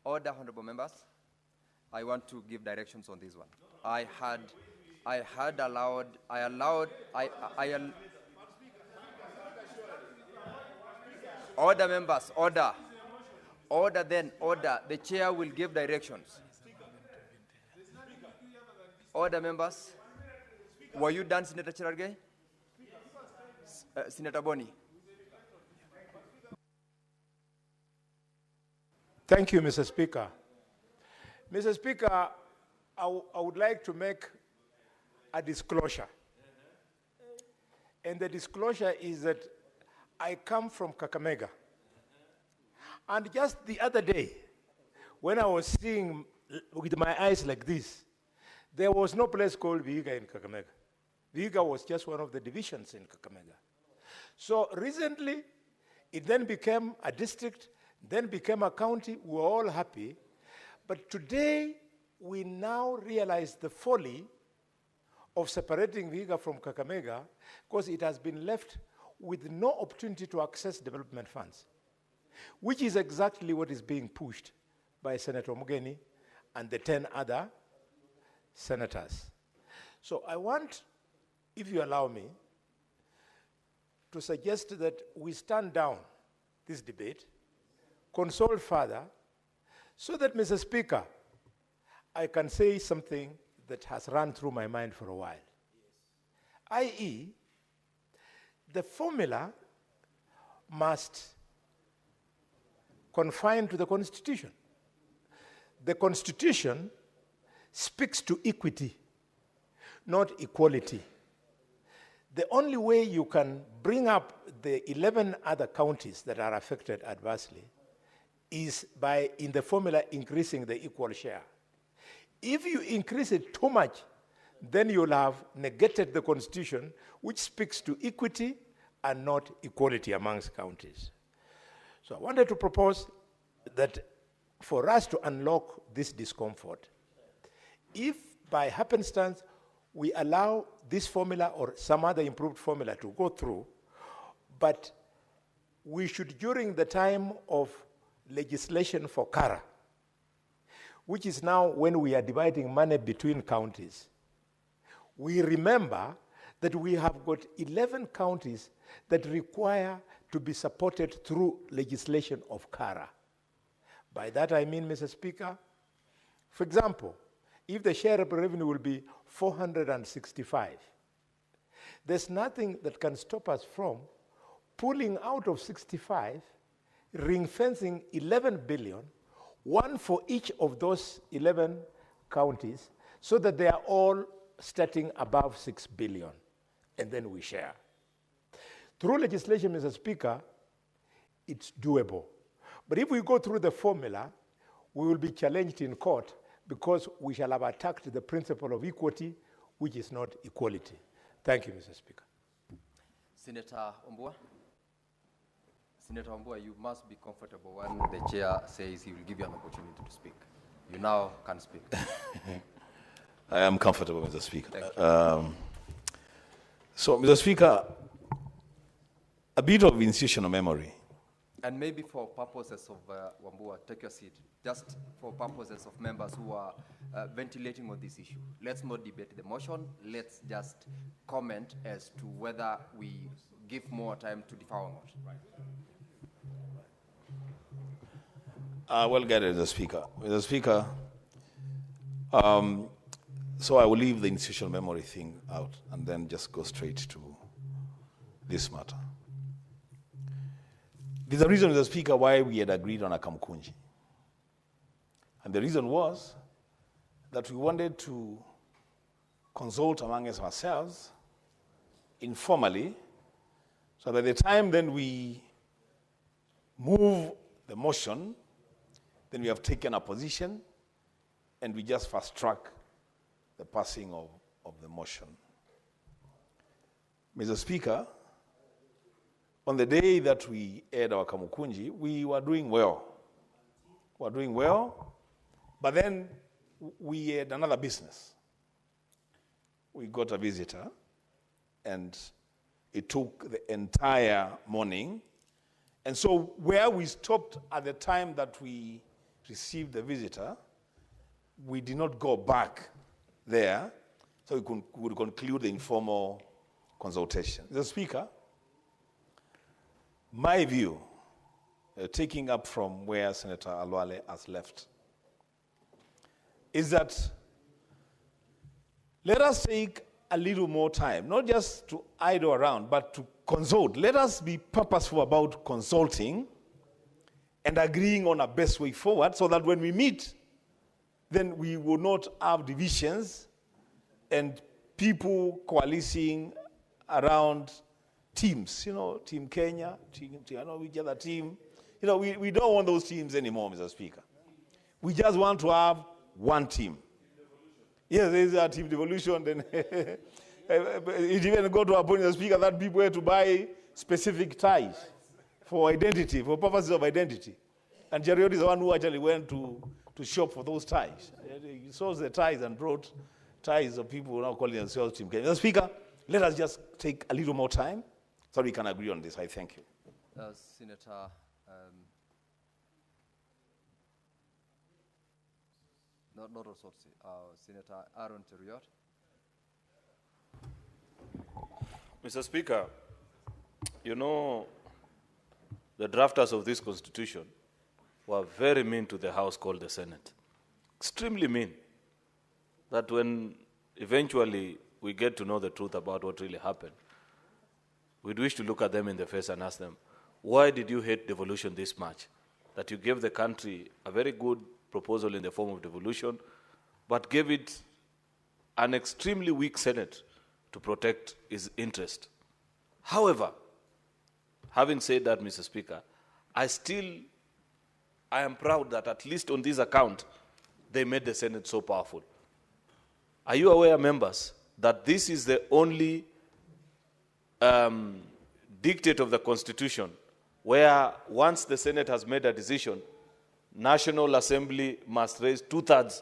Order, honorable members. I want to give directions on this one. Order, members, order. Order then, order. The chair will give directions. Order, members. Were you done, Senator Cherargei? Senator Boni. Thank you, Mr. Speaker. Mr. Speaker, I would like to make a disclosure. And the disclosure is that I come from Kakamega. And just the other day, when I was seeing with my eyes like this, there was no place called Vihiga in Kakamega. Vihiga was just one of the divisions in Kakamega. So recently, it then became a district, then became a county. We were all happy. But today, we now realize the folly of separating Vihiga from Kakamega, because it has been left with no opportunity to access development funds, which is exactly what is being pushed by Senator Mugeni and the 10 other senators. So I want, if you allow me, to suggest that we stand down this debate, consult further, so that, Mr. Speaker, I can say something that has run through my mind for a while. I.e., the formula must confine to the Constitution. The Constitution speaks to equity, not equality. The only way you can bring up the 11 other counties that are affected adversely is by, in the formula, increasing the equal share. If you increase it too much, then you'll have negated the Constitution, which speaks to equity and not equality amongst counties. So I wanted to propose that for us to unlock this discomfort, if by happenstance we allow this formula or some other improved formula to go through, but we should, during the time of legislation for CARA, which is now when we are dividing money between counties, we remember that we have got 11 counties that require to be supported through legislation of CARA. By that I mean, Mr. Speaker, for example, if the share of revenue will be 465, there's nothing that can stop us from pulling out of 65, ring-fencing 11 billion, one for each of those 11 counties, so that they are all starting above 6 billion, and then we share. Through legislation, Mr. Speaker, it's doable. But if we go through the formula, we will be challenged in court because we shall have attacked the principle of equity, which is not equality. Thank you, Mr. Speaker. Senator Ombua. Senator Ombua, you must be comfortable when the chair says he will give you an opportunity to speak. You now can speak. I am comfortable, Mr. Speaker. Thank you. So, Mr. Speaker, a bit of institutional memory. And maybe for purposes of Wambua, take your seat. Just for purposes of members who are ventilating on this issue. Let's not debate the motion. Let's just comment as to whether we give more time to defer or not. Well guided, Mr. Speaker. Mr. Speaker, so I will leave the institutional memory thing out and then just go straight to this matter. There's a reason, Mr. Speaker, why we had agreed on a Kamkunji. And the reason was that we wanted to consult among ourselves informally, so by the time then we move the motion, then we have taken a position and we just fast track the passing of the motion. Mr. Speaker, on the day that we aired our Kamukunji, we were doing well. We were doing well, but then we had another business. We got a visitor, and it took the entire morning. And so where we stopped at the time that we received the visitor, we did not go back there, so we could conclude the informal consultation. Mr. Speaker, my view, taking up from where Senator Alwale has left, is that let us take a little more time, not just to idle around, but to consult. Let us be purposeful about consulting and agreeing on a best way forward so that when we meet, then we will not have divisions and people coalescing around teams, Team Kenya, which other team. We don't want those teams anymore, Mr. Speaker. We just want to have one team. Yes, there is a team devolution. Then it even got to a point, Mr. Speaker, that people had to buy specific ties for identity, for purposes of identity. And Jariot is the one who actually went to shop for those ties. He saw the ties and brought ties of people who now calling themselves Team Kenya. Mr. Speaker, let us just take a little more time so we can agree on this. I thank you. Senator, not Osotsi, Senator Aaron Teriot. Mr. Speaker, the drafters of this constitution were very mean to the House called the Senate. Extremely mean. That when eventually we get to know the truth about what really happened, we'd wish to look at them in the face and ask them, why did you hate devolution this much? That you gave the country a very good proposal in the form of devolution, but gave it an extremely weak Senate to protect its interest. However, having said that, Mr. Speaker, I am proud that at least on this account, they made the Senate so powerful. Are you aware, members, that this is the only dictate of the Constitution where once the Senate has made a decision, National Assembly must raise 2/3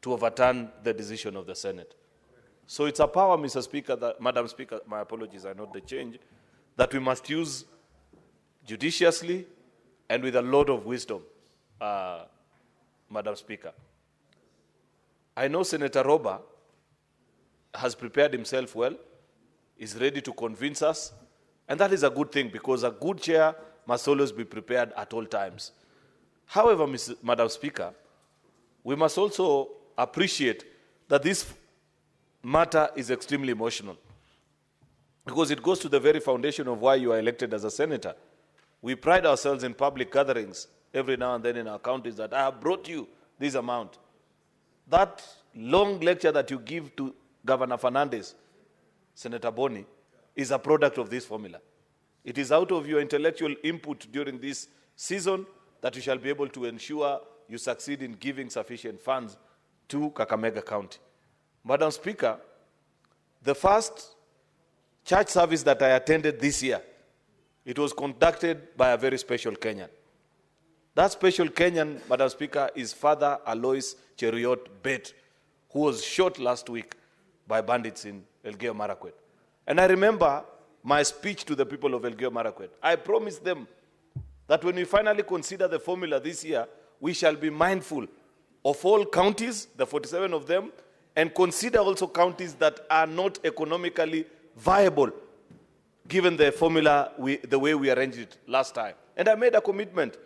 to overturn the decision of the Senate. So it's a power, Mr. Speaker, Madam Speaker, my apologies, I note the change, that we must use judiciously and with a lot of wisdom, Madam Speaker. I know Senator Roba has prepared himself well, is ready to convince us, and that is a good thing because a good chair must always be prepared at all times. However, Madam Speaker, we must also appreciate that this matter is extremely emotional, because it goes to the very foundation of why you are elected as a senator. We pride ourselves in public gatherings every now and then in our counties that I have brought you this amount. That long lecture that you give to Governor Fernandez, Senator Boni, is a product of this formula. It is out of your intellectual input during this season that you shall be able to ensure you succeed in giving sufficient funds to Kakamega County. Madam Speaker, the first church service that I attended this year, it was conducted by a very special Kenyan. That special Kenyan, Madam Speaker, is Father Alois Cheruiyot Bet, who was shot last week by bandits in Elgeyo Marakwet. And I remember my speech to the people of Elgeyo Marakwet. I promised them that when we finally consider the formula this year, we shall be mindful of all counties, the 47 of them, and consider also counties that are not economically viable, given the formula, the way we arranged it last time. And I made a commitment,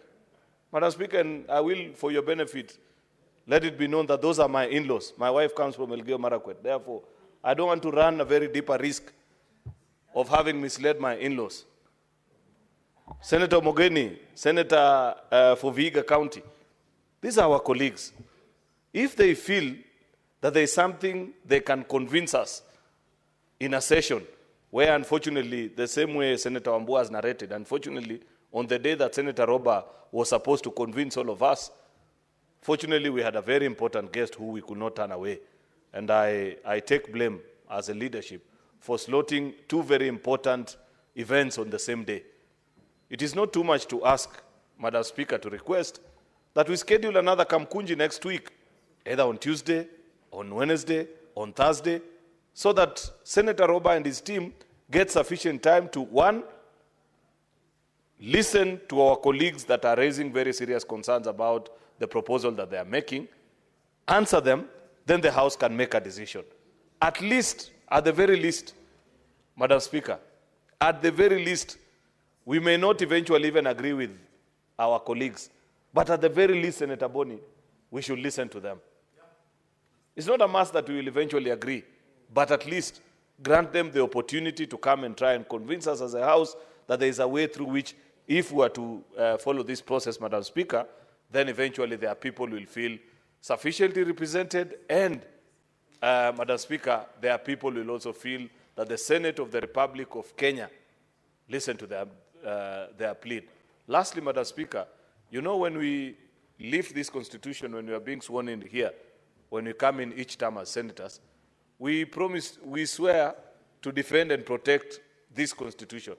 Madam Speaker, and I will, for your benefit, let it be known that those are my in-laws. My wife comes from Elgeyo Marakwet. Therefore, I don't want to run a very deeper risk of having misled my in-laws. Senator Mogeni, Senator for Vihiga County, these are our colleagues. If they feel that there is something they can convince us in a session where, unfortunately, the same way Senator Wambua has narrated, unfortunately, on the day that Senator Roba was supposed to convince all of us, fortunately, we had a very important guest who we could not turn away. And I take blame as a leadership for slotting two very important events on the same day. It is not too much to ask, Madam Speaker, to request that we schedule another Kamkunji next week, either on Tuesday, on Wednesday, on Thursday, so that Senator Roba and his team get sufficient time to, one, listen to our colleagues that are raising very serious concerns about the proposal that they are making, answer them, then the House can make a decision. At least, at the very least, Madam Speaker, at the very least, we may not eventually even agree with our colleagues, but at the very least, Senator Boni, we should listen to them. It's not a must that we will eventually agree, but at least grant them the opportunity to come and try and convince us as a House that there is a way through which, if we are to follow this process, Madam Speaker, then eventually their people will feel sufficiently represented, and, Madam Speaker, their people will also feel that the Senate of the Republic of Kenya listen to their plea. Lastly, Madam Speaker, you know, when we lift this constitution, when we are being sworn in here, when we come in each term as senators, we swear to defend and protect this constitution.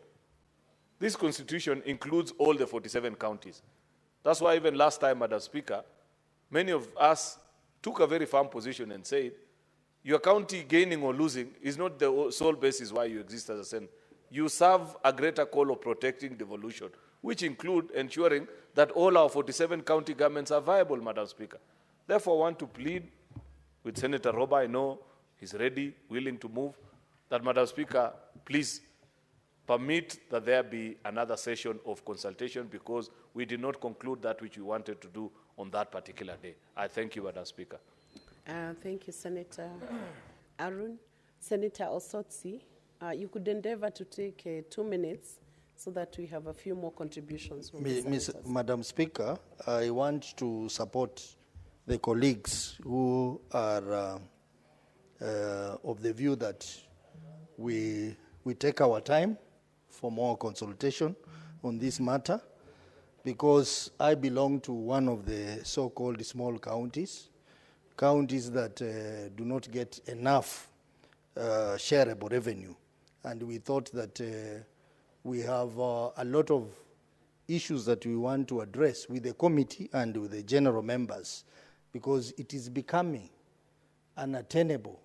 This constitution includes all the 47 counties. That's why even last time, Madam Speaker, many of us took a very firm position and said, your county gaining or losing is not the sole basis why you exist as a Senate. You serve a greater call of protecting devolution, which include ensuring that all our 47 county governments are viable, Madam Speaker. Therefore, I want to plead with Senator Roba. I know he's ready, willing to move, that, Madam Speaker, please permit that there be another session of consultation, because we did not conclude that which we wanted to do on that particular day. I thank you, Madam Speaker. Thank you, Senator Arun. Senator Osotsi, you could endeavor to take 2 minutes so that we have a few more contributions from the senators. Madam Speaker, I want to support the colleagues who are of the view that we take our time for more consultation on this matter, because I belong to one of the so-called small counties that do not get enough shareable revenue. And we thought that we have a lot of issues that we want to address with the committee and with the general members, because it is becoming unattainable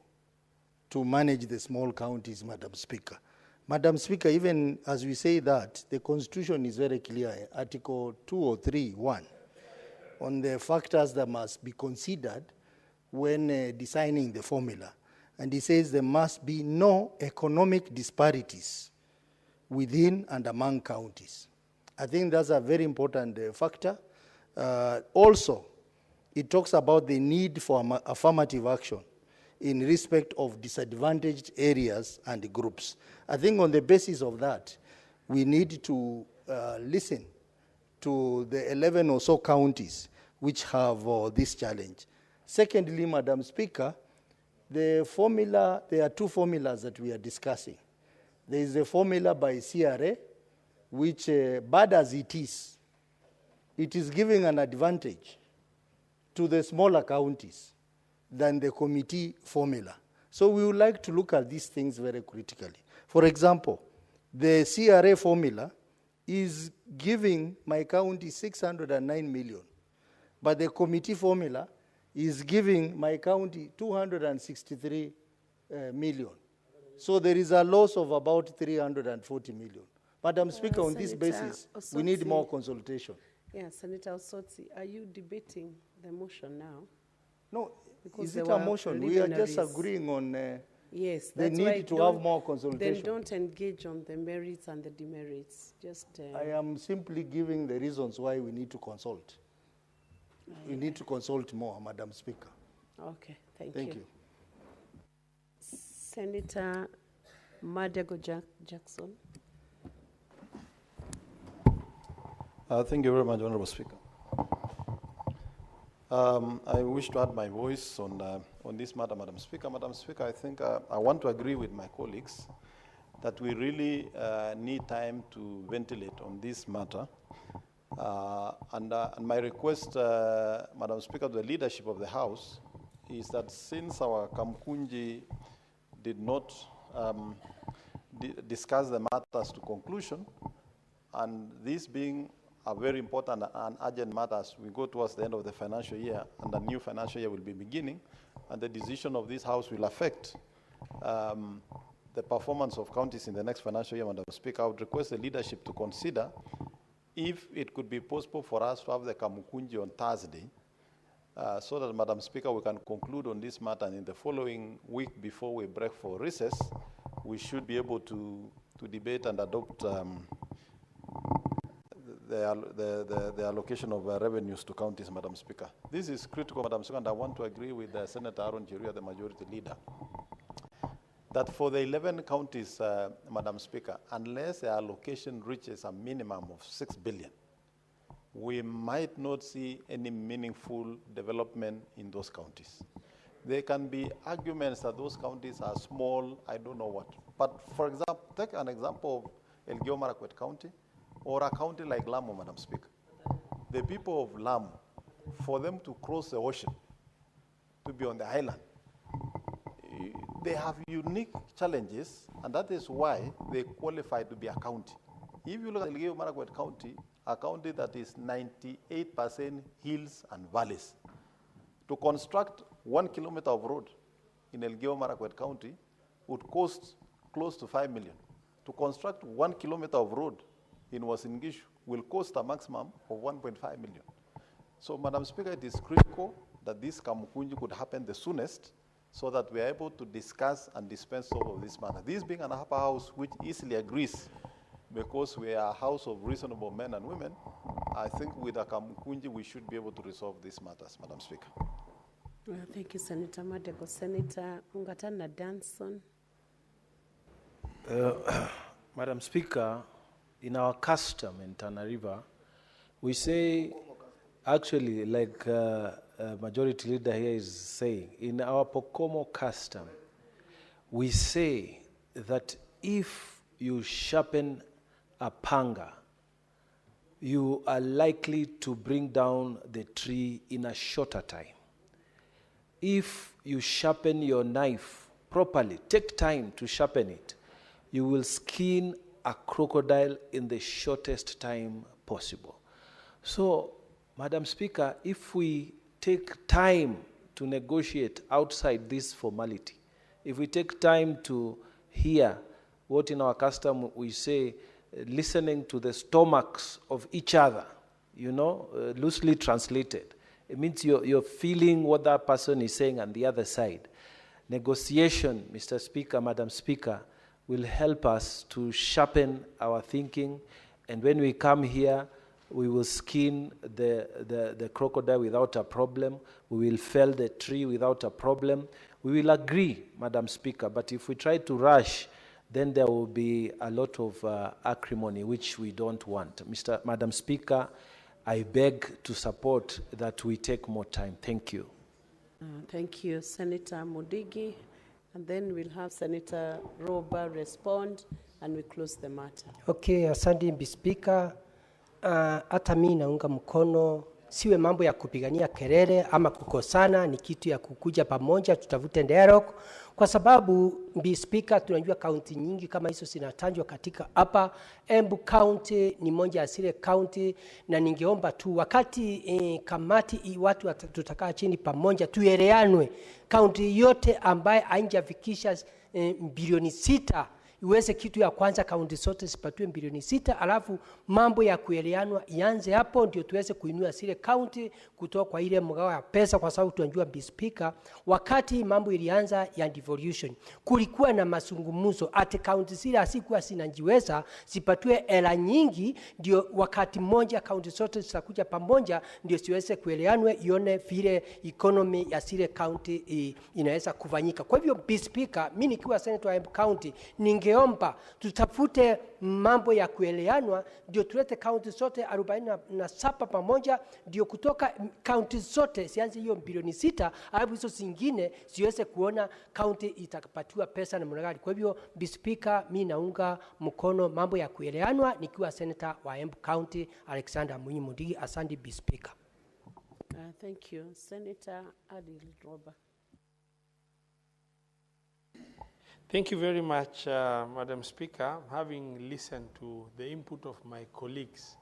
to manage the small counties, Madam Speaker. Madam Speaker, even as we say that, the Constitution is very clear, Article 203(1), on the factors that must be considered when designing the formula. And it says there must be no economic disparities within and among counties. I think that's a very important factor Also, it talks about the need for affirmative action in respect of disadvantaged areas and groups. I think on the basis of that, we need to listen to the 11 or so counties which have this challenge. Secondly, Madam Speaker, the formula, there are two formulas that we are discussing. There is a formula by CRA, which, bad as it is giving an advantage to the smaller counties than the committee formula. So we would like to look at these things very critically. For example, the CRA formula is giving my county 609 million, but the committee formula is giving my county 263 million. So there is a loss of about 340 million. Madam Speaker, on this basis, we need more consultation. Yeah, Senator Osotsi, are you debating the motion now? No, Because is it there a were motion? We are just preliminaries. agreeing on Yes, the that's why need to don't- have more consultation. Then don't engage on the merits and the demerits. Just. I am simply giving the reasons why we need to consult. We need to consult more, Madam Speaker. Okay, thank Thank you. you. Senator Madego Jackson. Thank you very much, Honorable Speaker. I wish to add my voice on this matter, Madam Speaker. Madam Speaker, I think I want to agree with my colleagues that we really need time to ventilate on this matter. And my request, Madam Speaker, to the leadership of the House is that since our Kamkunji did not discuss the matters to conclusion, and this being a very important and urgent matter as we go towards the end of the financial year and the new financial year will be beginning, and the decision of this House will affect the performance of counties in the next financial year, Madam Speaker, I would request the leadership to consider if it could be possible for us to have the Kamukunji on Thursday, so that, Madam Speaker, we can conclude on this matter, and in the following week before we break for recess, we should be able to debate and adopt the allocation of revenues to counties, Madam Speaker. This is critical, Madam Speaker, and I want to agree with Senator Aaron Cheruiyot, the majority leader, that for the 11 counties, Madam Speaker, unless the allocation reaches a minimum of 6 billion, we might not see any meaningful development in those counties. There can be arguments that those counties are small, I don't know what. But for example, take an example of Elgeyo Marakwet County or a county like Lamu, Madam Speaker. The people of Lamu, for them to cross the ocean, to be on the island, they have unique challenges, and that is why they qualify to be a county. If you look at Elgeyo Marakwet County, a county that is 98% hills and valleys, to construct 1 kilometer of road in Elgeyo Marakwet County would cost close to 5 million. To construct 1 kilometer of road in Uasin Gishu will cost a maximum of 1.5 million. So, Madam Speaker, it is critical that this Kamukunji could happen the soonest so that we are able to discuss and dispense of this matter. This being an upper house which easily agrees, because we are a house of reasonable men and women, I think with a Kamukunji we should be able to resolve these matters, Madam Speaker. Well, thank you, Senator Madego. Senator Ungatana Danson. Madam Speaker, in our custom in Tana River, we say, actually, like Majority Leader here is saying, in our Pokomo custom, we say that if you sharpen a panga, you are likely to bring down the tree in a shorter time. If you sharpen your knife properly, take time to sharpen it, you will skin a crocodile in the shortest time possible. So, Madam Speaker, if we take time to negotiate outside this formality, if we take time to hear what in our custom we say, listening to the stomachs of each other, you know, loosely translated, it means you're feeling what that person is saying on the other side. Negotiation, Mr. Speaker, Madam Speaker, will help us to sharpen our thinking, and when we come here, We will skin the crocodile without a problem. We will fell the tree without a problem. We will agree, Madam Speaker, but if we try to rush, then there will be a lot of acrimony, which we don't want. Madam Speaker, I beg to support that we take more time. Thank you. Thank you, Senator Mudigi. And then we'll have Senator Roba respond, and we close the matter. Okay, asante Mr. Speaker. Hata mimi naunga mkono, siwe mambo ya kupigania kelele ama kukosana, ni kitu ya kukuja pamoja tutafute dialogue, kwa sababu Mr. Speaker, tunajua kaunti nyingi kama hizo zinatajwa katika hapa. Embu County ni moja ya zile county, na ningeomba tu wakati kamati watu tutakaa chini pamoja tuelewanwe, county yote ambaye haijafikisha bilioni 6 iweze kitu ya kwanza, kaunti zote zipatiwe bilioni 6, alafu mambo ya kuelewanwa ianze hapo, ndio tuweze kuinua zile kaunti kutoka kwa ile mgao ya pesa, kwa sababu tunajua Mr. Speaker, wakati mambo ilianza ya devolution kulikuwa na mazungumzo ati kaunti zile asikuwa zinajiweza zipatiwe hela nyingi, ndio wakati mmoja kaunti zote zitakuja pamoja, ndio siweze kuelewanwa, ione vile economy ya zile kaunti inaweza kufanyika. Kwa hivyo Mr. Speaker, mimi nikiwa senator wa Embu County ningeomba tutafute mambo ya kuelewanwa, ndio tulete kaunti zote 47 pamoja, ndio kutoka kaunti zote sianze hiyo bilioni 6, alafu hizo zingine siweze kuona kaunti itakapatiwa pesa na mwanagari. Kwa hivyo Mr. Speaker, mimi naunga mkono mambo ya kuelewanwa nikiwa senator wa Embu County Alexander Mudigi. Asante Mr. Speaker. Thank you. Senator Adil Roba. Thank you very much, Madam Speaker. Having listened to the input of my colleagues,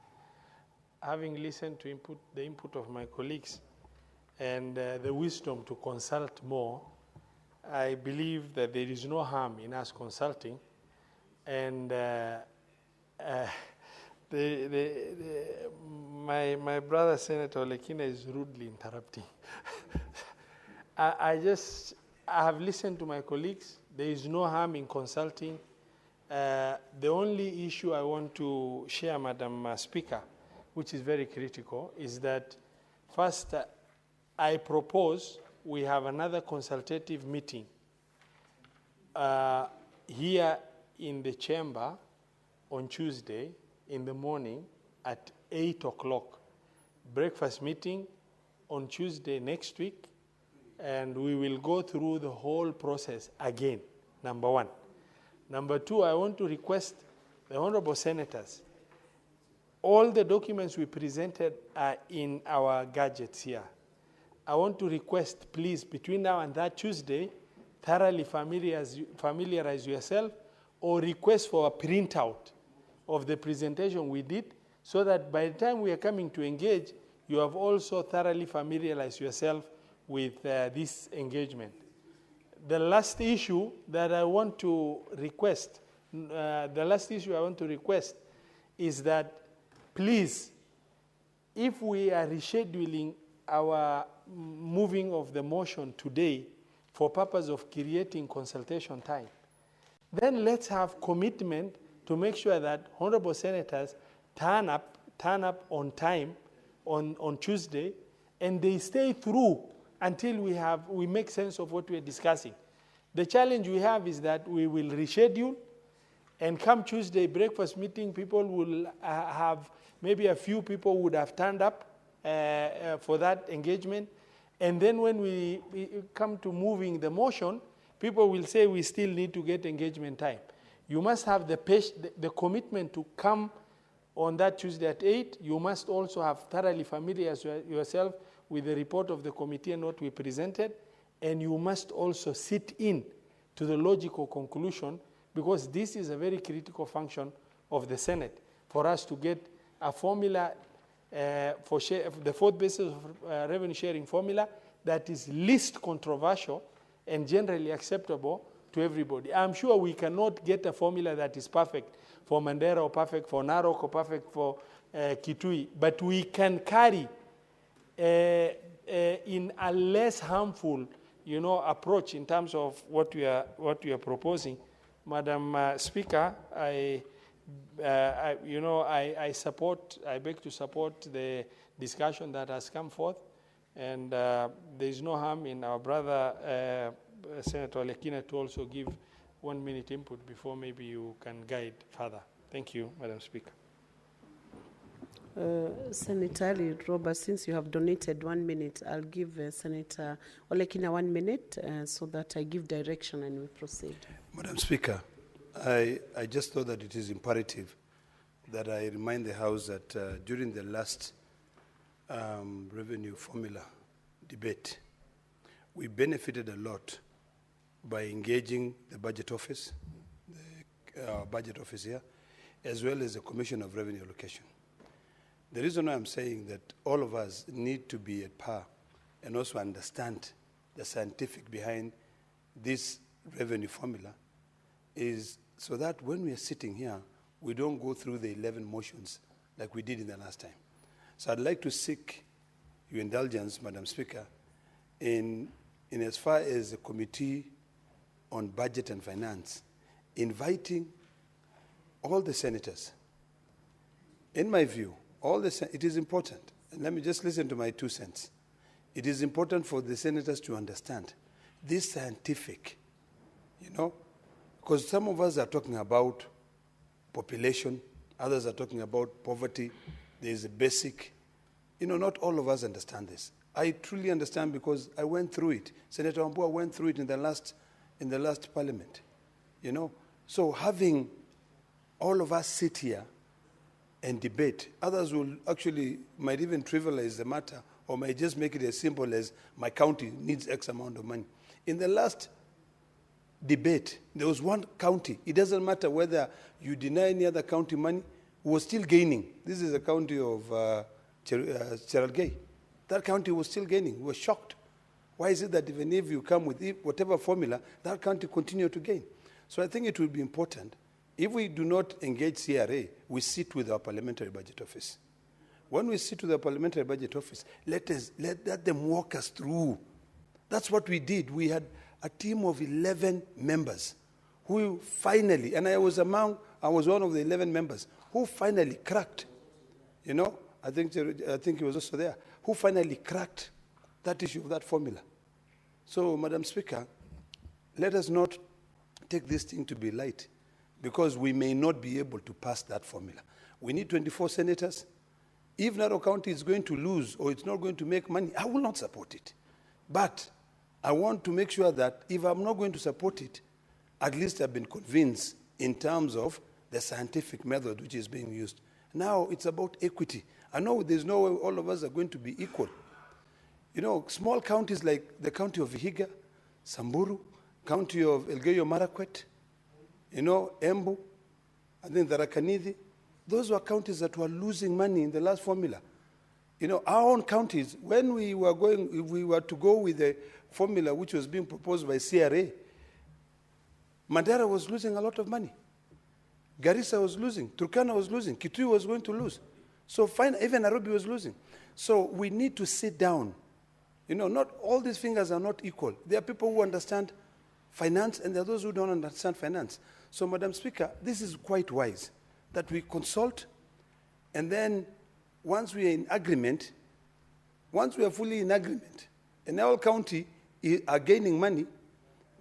and the wisdom to consult more, I believe that there is no harm in us consulting. And my brother Senator Lekina is rudely interrupting. I have listened to my colleagues. There is no harm in consulting. The only issue I want to share, Madam Speaker, which is very critical, is that first, I propose we have another consultative meeting here in the chamber on Tuesday in the morning at 8 o'clock. Breakfast meeting on Tuesday next week, and we will go through the whole process again, number one. Number two, I want to request the honorable senators, all the documents we presented are in our gadgets here. I want to request, please, between now and that Tuesday, thoroughly familiarize yourself, or request for a printout of the presentation we did, so that by the time we are coming to engage, you have also thoroughly familiarized yourself with this engagement. The last issue that I want to request, is that, please, if we are rescheduling our moving of the motion today for purpose of creating consultation time, then let's have commitment to make sure that honorable senators turn up on time on Tuesday, and they stay through until we make sense of what we're discussing. The challenge we have is that we will reschedule, and come Tuesday breakfast meeting, people will have, maybe a few people would have turned up for that engagement. And then when we come to moving the motion, people will say we still need to get engagement time. You must have the commitment to come on that Tuesday at 8. You must also have thoroughly familiarized yourself with the report of the committee and what we presented. And you must also sit in to the logical conclusion, because this is a very critical function of the Senate, for us to get a formula for the fourth basis of revenue sharing formula that is least controversial and generally acceptable to everybody. I'm sure we cannot get a formula that is perfect for Mandera or perfect for Narok or perfect for Kitui, but we can carry in a less harmful, approach in terms of what we are proposing. Madam Speaker, I I beg to support the discussion that has come forth, and there is no harm in our brother Senator Alekina to also give 1 minute input before maybe you can guide further. Thank you, Madam Speaker. Senator Ali Robert, since you have donated 1 minute, I'll give Senator Olekina 1 minute so that I give direction and we proceed. Madam Speaker, I just thought that it is imperative that I remind the House that during the last revenue formula debate, we benefited a lot by engaging the budget office, the budget office here, as well as the Commission of Revenue Allocation. The reason why I'm saying that all of us need to be at par and also understand the scientific behind this revenue formula is so that when we are sitting here, we don't go through the 11 motions like we did in the last time. So I'd like to seek your indulgence, Madam Speaker, in as far as the Committee on Budget and Finance, inviting all the senators. In my view, it is important, and let me just listen to my 2 cents. It is important for the senators to understand this scientific, because some of us are talking about population, others are talking about poverty. There is a basic, not all of us understand this. I truly understand because I went through it. Senator Wambua went through it in the last parliament, So having all of us sit here and debate. Others might even trivialize the matter or might just make it as simple as my county needs X amount of money. In the last debate, there was one county. It doesn't matter whether you deny any other county money, was still gaining. This is the county of Cherargei. That county was still gaining. We were shocked. Why is it that even if you come with whatever formula, that county continued to gain? So I think it will be important. If we do not engage CRA, we sit with our parliamentary budget office. When we sit with our parliamentary budget office, let them walk us through. That's what we did. We had a team of 11 members who finally, and I was one of the 11 members, who finally cracked, I think he was also there, who finally cracked that issue of that formula. So, Madam Speaker, let us not take this thing to be light, because we may not be able to pass that formula. We need 24 senators. If Narok County is going to lose or it's not going to make money, I will not support it. But I want to make sure that if I'm not going to support it, at least I've been convinced in terms of the scientific method which is being used. Now it's about equity. I know there's no way all of us are going to be equal. Small counties like the county of Vihiga, Samburu, county of Elgeyo Marakwet, Embu, I think Tharaka-Nithi, those were counties that were losing money in the last formula. Our own counties, when if we were to go with the formula which was being proposed by CRA, Mandera was losing a lot of money. Garissa was losing, Turkana was losing, Kitui was going to lose. So even Nairobi was losing. So we need to sit down. Not all these fingers are not equal. There are people who understand finance and there are those who don't understand finance. So, Madam Speaker, this is quite wise that we consult, and then once we are in agreement, once we are fully in agreement, and our county are gaining money,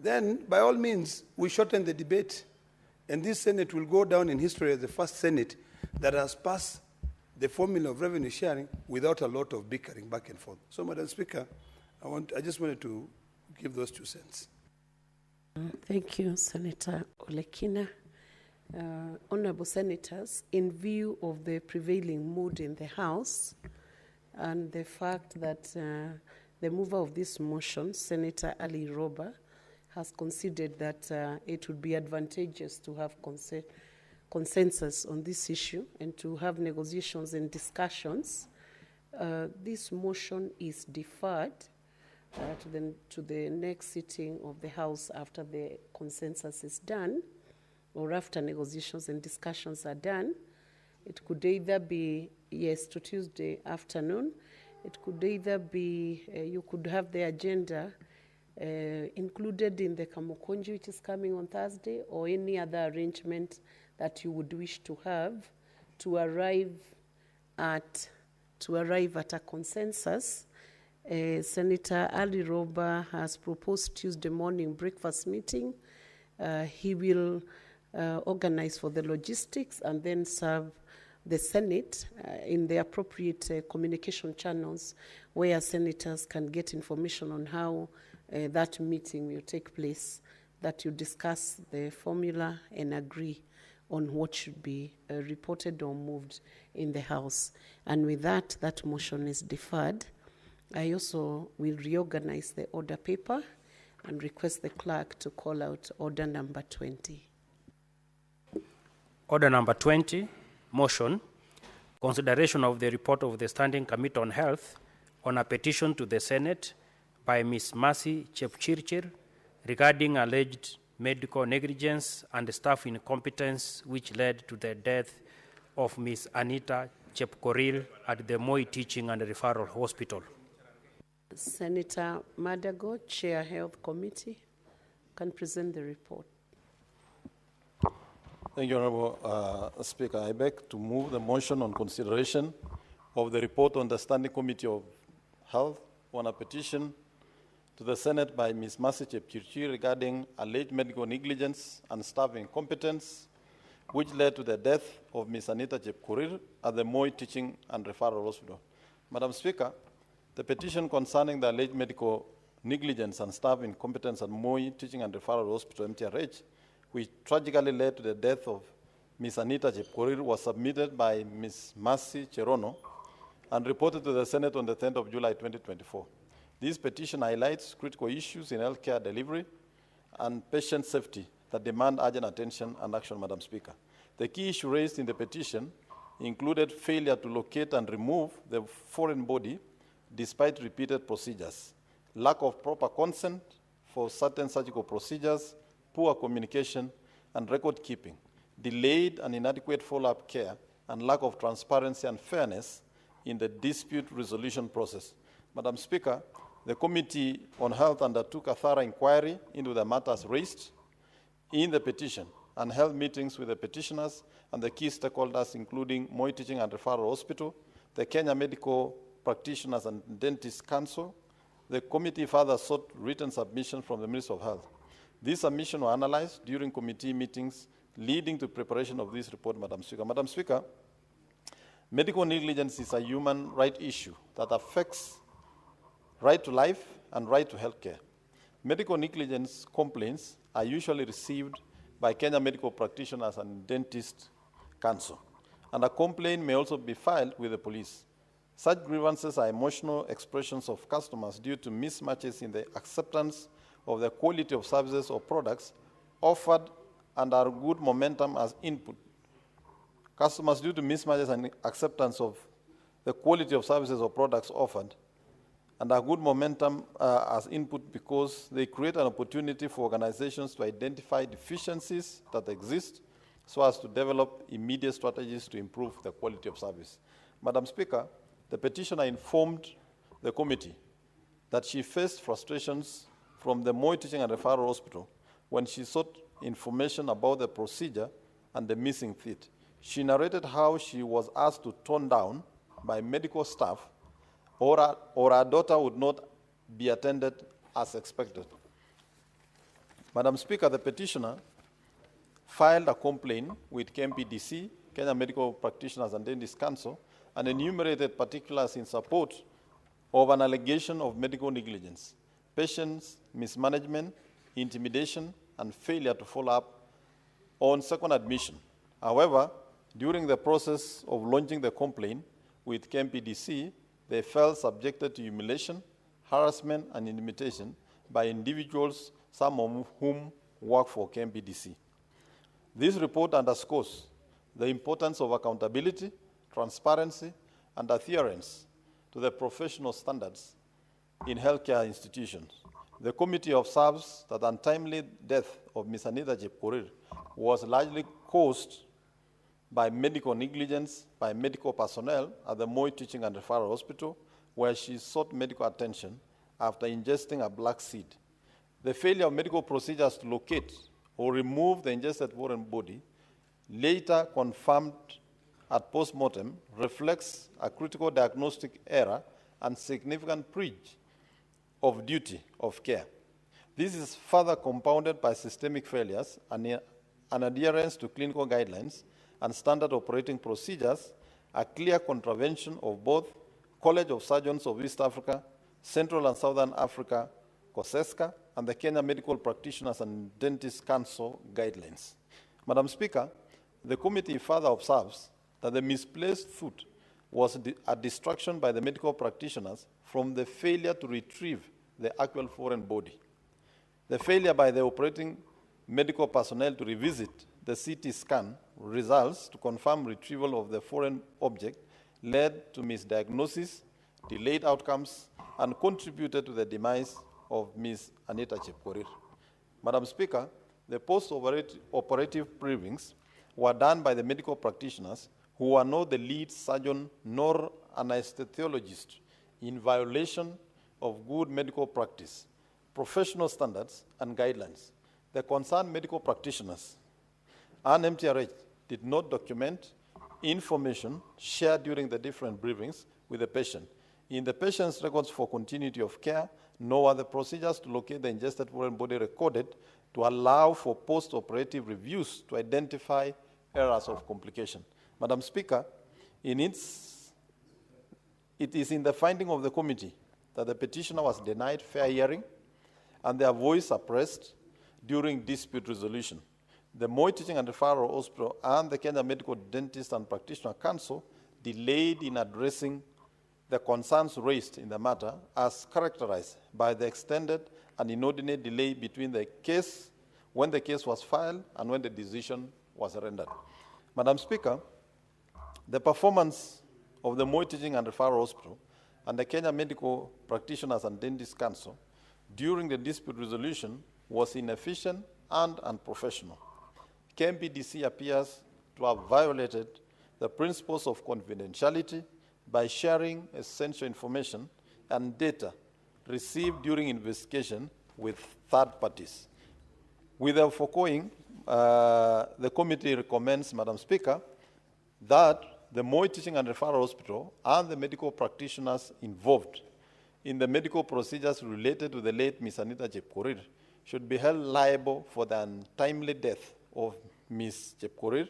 then by all means we shorten the debate, and this Senate will go down in history as the first Senate that has passed the formula of revenue sharing without a lot of bickering back and forth. So, Madam Speaker, I just wanted to give those 2 cents. Thank you, Senator Olekina. Honorable Senators, in view of the prevailing mood in the House and the fact that the mover of this motion, Senator Ali Roba, has considered that it would be advantageous to have consensus on this issue and to have negotiations and discussions, this motion is deferred to the next sitting of the House after the consensus is done, or after negotiations and discussions are done. It could either be, yes, to Tuesday afternoon. It could either be, you could have the agenda included in the Kamukunji, which is coming on Thursday, or any other arrangement that you would wish to have to arrive at a consensus. Senator Ali Roba has proposed Tuesday morning breakfast meeting. He will organize for the logistics and then serve the Senate in the appropriate communication channels where senators can get information on how that meeting will take place, that you discuss the formula and agree on what should be reported or moved in the House. And with that, that motion is deferred. I also will reorganize the order paper and request the clerk to call out order number 20. Order number 20, motion, consideration of the report of the Standing Committee on Health on a petition to the Senate by Ms. Mercy Chepchirchir regarding alleged medical negligence and staff incompetence which led to the death of Ms. Anita Chepkoril at the Moi Teaching and Referral Hospital. Senator Madago, Chair Health Committee, can present the report. Thank you, Honorable Speaker. I beg to move the motion on consideration of the report on the Standing Committee of Health on a petition to the Senate by Ms. Mercy Chepchirchir regarding alleged medical negligence and staff incompetence, which led to the death of Ms. Anita Chepkorir at the Moi Teaching and Referral Hospital. Madam Speaker, the petition concerning the alleged medical negligence and staff incompetence at Moi Teaching and Referral Hospital, MTRH, which tragically led to the death of Ms. Anita Chepkorir, was submitted by Ms. Mercy Cherono and reported to the Senate on the 10th of July 2024. This petition highlights critical issues in healthcare delivery and patient safety that demand urgent attention and action, Madam Speaker. The key issue raised in the petition included failure to locate and remove the foreign body despite repeated procedures, lack of proper consent for certain surgical procedures, poor communication and record keeping, delayed and inadequate follow-up care, and lack of transparency and fairness in the dispute resolution process. Madam Speaker, the Committee on Health undertook a thorough inquiry into the matters raised in the petition and held meetings with the petitioners and the key stakeholders, including Moi Teaching and Referral Hospital, the Kenya Medical Practitioners and Dentists Council. The committee further sought written submissions from the Ministry of Health. These submissions were analyzed during committee meetings, leading to preparation of this report, Madam Speaker. Madam Speaker, medical negligence is a human right issue that affects right to life and right to health care. Medical negligence complaints are usually received by Kenya Medical Practitioners and Dentists Council, and a complaint may also be filed with the police. Such grievances are emotional expressions of customers due to mismatches in the acceptance of the quality of services or products offered and are good momentum as input. Customers due to mismatches and acceptance of the quality of services or products offered and are good momentum as input because they create an opportunity for organizations to identify deficiencies that exist so as to develop immediate strategies to improve the quality of service. Madam Speaker, the petitioner informed the committee that she faced frustrations from the Moi Teaching and Referral Hospital when she sought information about the procedure and the missing teeth. She narrated how she was asked to tone down by medical staff or her daughter would not be attended as expected. Madam Speaker, the petitioner filed a complaint with KMPDC, Kenya Medical Practitioners and Dentists Council, and enumerated particulars in support of an allegation of medical negligence, patients' mismanagement, intimidation, and failure to follow up on second admission. However, during the process of launching the complaint with KMPDC, they felt subjected to humiliation, harassment, and intimidation by individuals, some of whom work for KMPDC. This report underscores the importance of accountability, transparency, and adherence to the professional standards in healthcare institutions. The committee observes that the untimely death of Ms. Anita Chepkorir was largely caused by medical negligence by medical personnel at the Moi Teaching and Referral Hospital, where she sought medical attention after ingesting a black seed. The failure of medical procedures to locate or remove the ingested foreign body later confirmed at post-mortem, reflects a critical diagnostic error and significant breach of duty of care. This is further compounded by systemic failures and adherence to clinical guidelines and standard operating procedures, a clear contravention of both College of Surgeons of East Africa, Central and Southern Africa, COSESCA, and the Kenya Medical Practitioners and Dentists Council guidelines. Madam Speaker, the committee further observes that the misplaced foot was a distraction by the medical practitioners from the failure to retrieve the actual foreign body. The failure by the operating medical personnel to revisit the CT scan results to confirm retrieval of the foreign object led to misdiagnosis, delayed outcomes, and contributed to the demise of Ms. Anita Chepkorir. Madam Speaker, the post-operative briefings were done by the medical practitioners who are not the lead surgeon nor anesthesiologist in violation of good medical practice, professional standards, and guidelines. The concerned medical practitioners and MTRH did not document information shared during the different briefings with the patient. In the patient's records for continuity of care, nor are the procedures to locate the ingested foreign body recorded to allow for post-operative reviews to identify errors of complication. Madam Speaker, it is in the finding of the committee that the petitioner was denied fair hearing and their voice suppressed during dispute resolution. The Moi Teaching and Referral Hospital and the Kenya Medical Dentist and Practitioner Council delayed in addressing the concerns raised in the matter as characterized by the extended and inordinate delay between the case, when the case was filed and when the decision was rendered. Madam Speaker, the performance of the Moi Teaching and Referral Hospital and the Kenya Medical Practitioners and Dentists Council during the dispute resolution was inefficient and unprofessional. KMPDC appears to have violated the principles of confidentiality by sharing essential information and data received during investigation with third parties. With the foregoing, the committee recommends, Madam Speaker, that the Moi Teaching and Referral Hospital and the medical practitioners involved in the medical procedures related to the late Ms. Anita Chepkorir should be held liable for the untimely death of Ms. Chepkorir.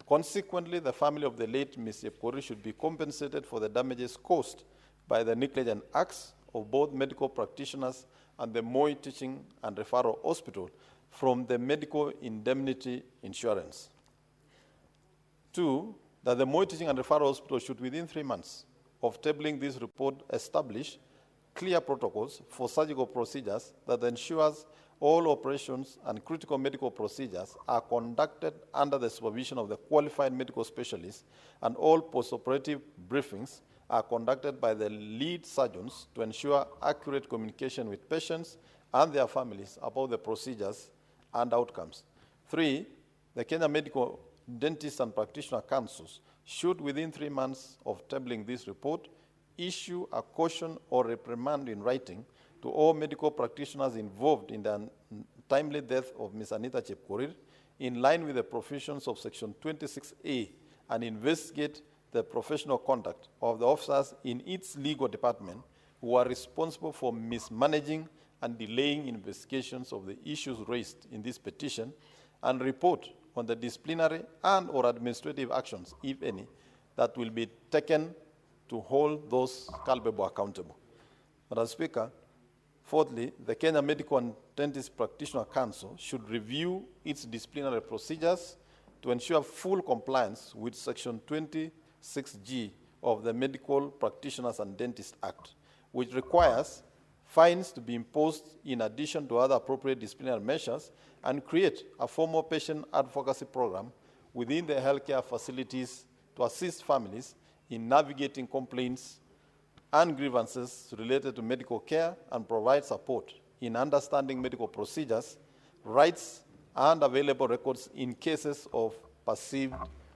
Consequently, the family of the late Ms. Chepkorir should be compensated for the damages caused by the negligent acts of both medical practitioners and the Moi Teaching and Referral Hospital from the medical indemnity insurance. 2, that the Moi Teaching and Referral Hospital should, within 3 months of tabling this report, establish clear protocols for surgical procedures that ensures all operations and critical medical procedures are conducted under the supervision of the qualified medical specialists, and all post-operative briefings are conducted by the lead surgeons to ensure accurate communication with patients and their families about the procedures and outcomes. 3, the Kenya Medical Dentists and Practitioner Councils should, within 3 months of tabling this report, issue a caution or reprimand in writing to all medical practitioners involved in the timely death of Ms. Anita Chepkorir, in line with the provisions of Section 26A, and investigate the professional conduct of the officers in its legal department who are responsible for mismanaging and delaying investigations of the issues raised in this petition, and report on the disciplinary and or administrative actions, if any, that will be taken to hold those culpable accountable. Madam Speaker, fourthly, the Kenya Medical and Dentist Practitioner Council should review its disciplinary procedures to ensure full compliance with Section 26G of the Medical Practitioners and Dentists Act, which requires fines to be imposed in addition to other appropriate disciplinary measures, and create a formal patient advocacy program within the healthcare facilities to assist families in navigating complaints and grievances related to medical care, and provide support in understanding medical procedures, rights, and available records in cases of perceived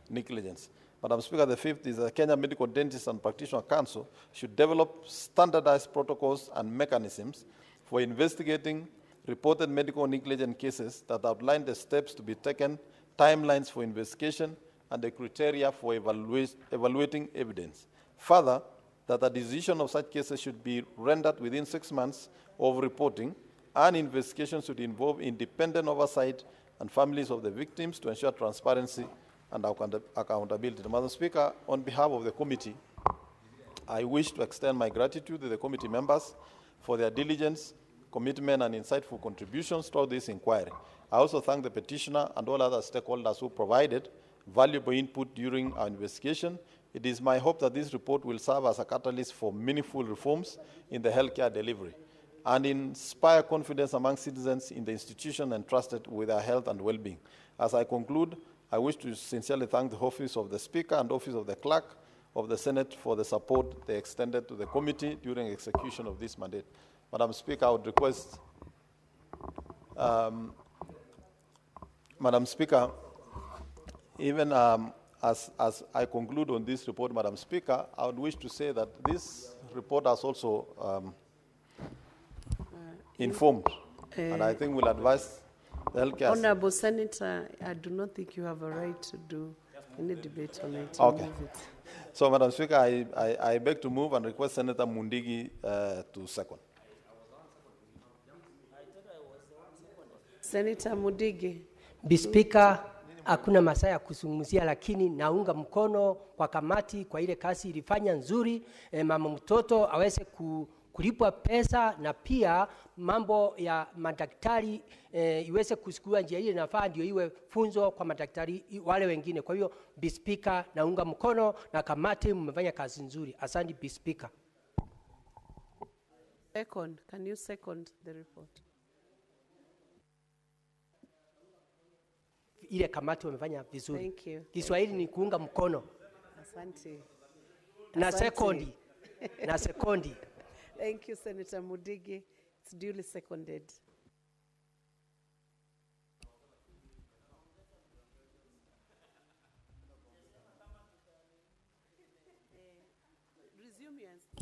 negligence. Madam Speaker, the fifth is the Kenya Medical Dentists and Practitioner Council should develop standardized protocols and mechanisms for investigating reported medical negligence cases that outline the steps to be taken timelines for investigation, and the criteria for evaluating evidence. Further, that a decision of such cases should be rendered within 6 months of reporting, and investigation should involve independent oversight and families of the victims to ensure transparency and accountability. Madam Speaker, on behalf of the committee, I wish to extend my gratitude to the committee members for their diligence, commitment, and insightful contributions to this inquiry. I also thank the petitioner and all other stakeholders who provided valuable input during our investigation. It is my hope that this report will serve as a catalyst for meaningful reforms in the healthcare delivery and inspire confidence among citizens in the institution entrusted with their health and well-being. As I conclude, I wish to sincerely thank the Office of the Speaker and Office of the Clerk of the Senate for the support they extended to the committee during execution of this mandate. Madam Speaker, I would request, Madam Speaker, even as I conclude on this report, Madam Speaker, I would wish to say that this report has also informed, and I think will advise the healthcare. Honorable Senator, I do not think you have a right to do any debate on it. Okay. Move it. So, Madam Speaker, I beg to move and request Senator Mundigi to second. Senator Mudigi. Speaker, hakuna masaa ya kuzungumzia, lakini naunga mkono kwa kamati kwa ile kazi ilifanya nzuri. Mama mtoto aweze kulipwa pesa, na pia mambo ya madaktari iweze kusikua njia ile inafaa, ndio iwe funzo kwa madaktari wale wengine. Kwa hiyo Speaker, naunga mkono na kamati mmefanya kazi nzuri. Asante Speaker. Second, can you second the report? Ile kamati wamefanya vizuri. Thank you. Kiswahili ni kuunga mkono. Asante. Na Asante. sekondi. Na sekondi. Thank you, Senator Mudigi. It's duly seconded.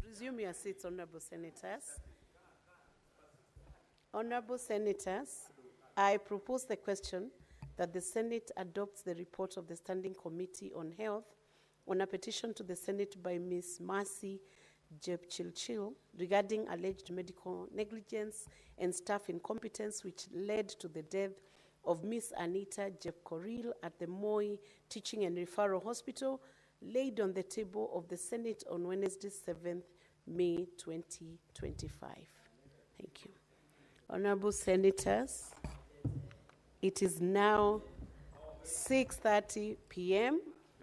Resume your seats, Honorable Senators. Honorable Senators, I propose the question that the Senate adopts the report of the Standing Committee on Health on a petition to the Senate by Ms. Mercy Jepchilchil regarding alleged medical negligence and staff incompetence which led to the death of Ms. Anita Jepkoril at the Moi Teaching and Referral Hospital, laid on the table of the Senate on Wednesday, 7th May 2025. Thank you. Honorable Senators, it is now 6:30 p.m.,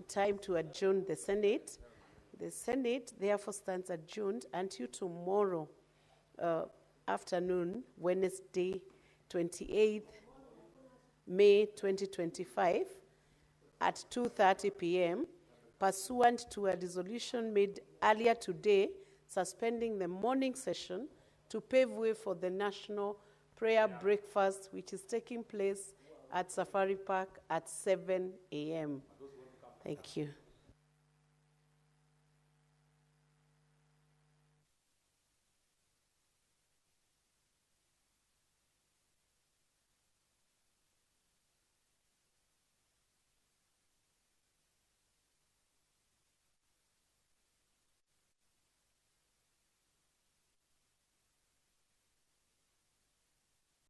time to adjourn the Senate. The Senate therefore stands adjourned until tomorrow afternoon, Wednesday, 28th May 2025 at 2:30 p.m. pursuant to a resolution made earlier today suspending the morning session to pave way for the national prayer breakfast, which is taking place at Safari Park at 7 a.m. Thank you.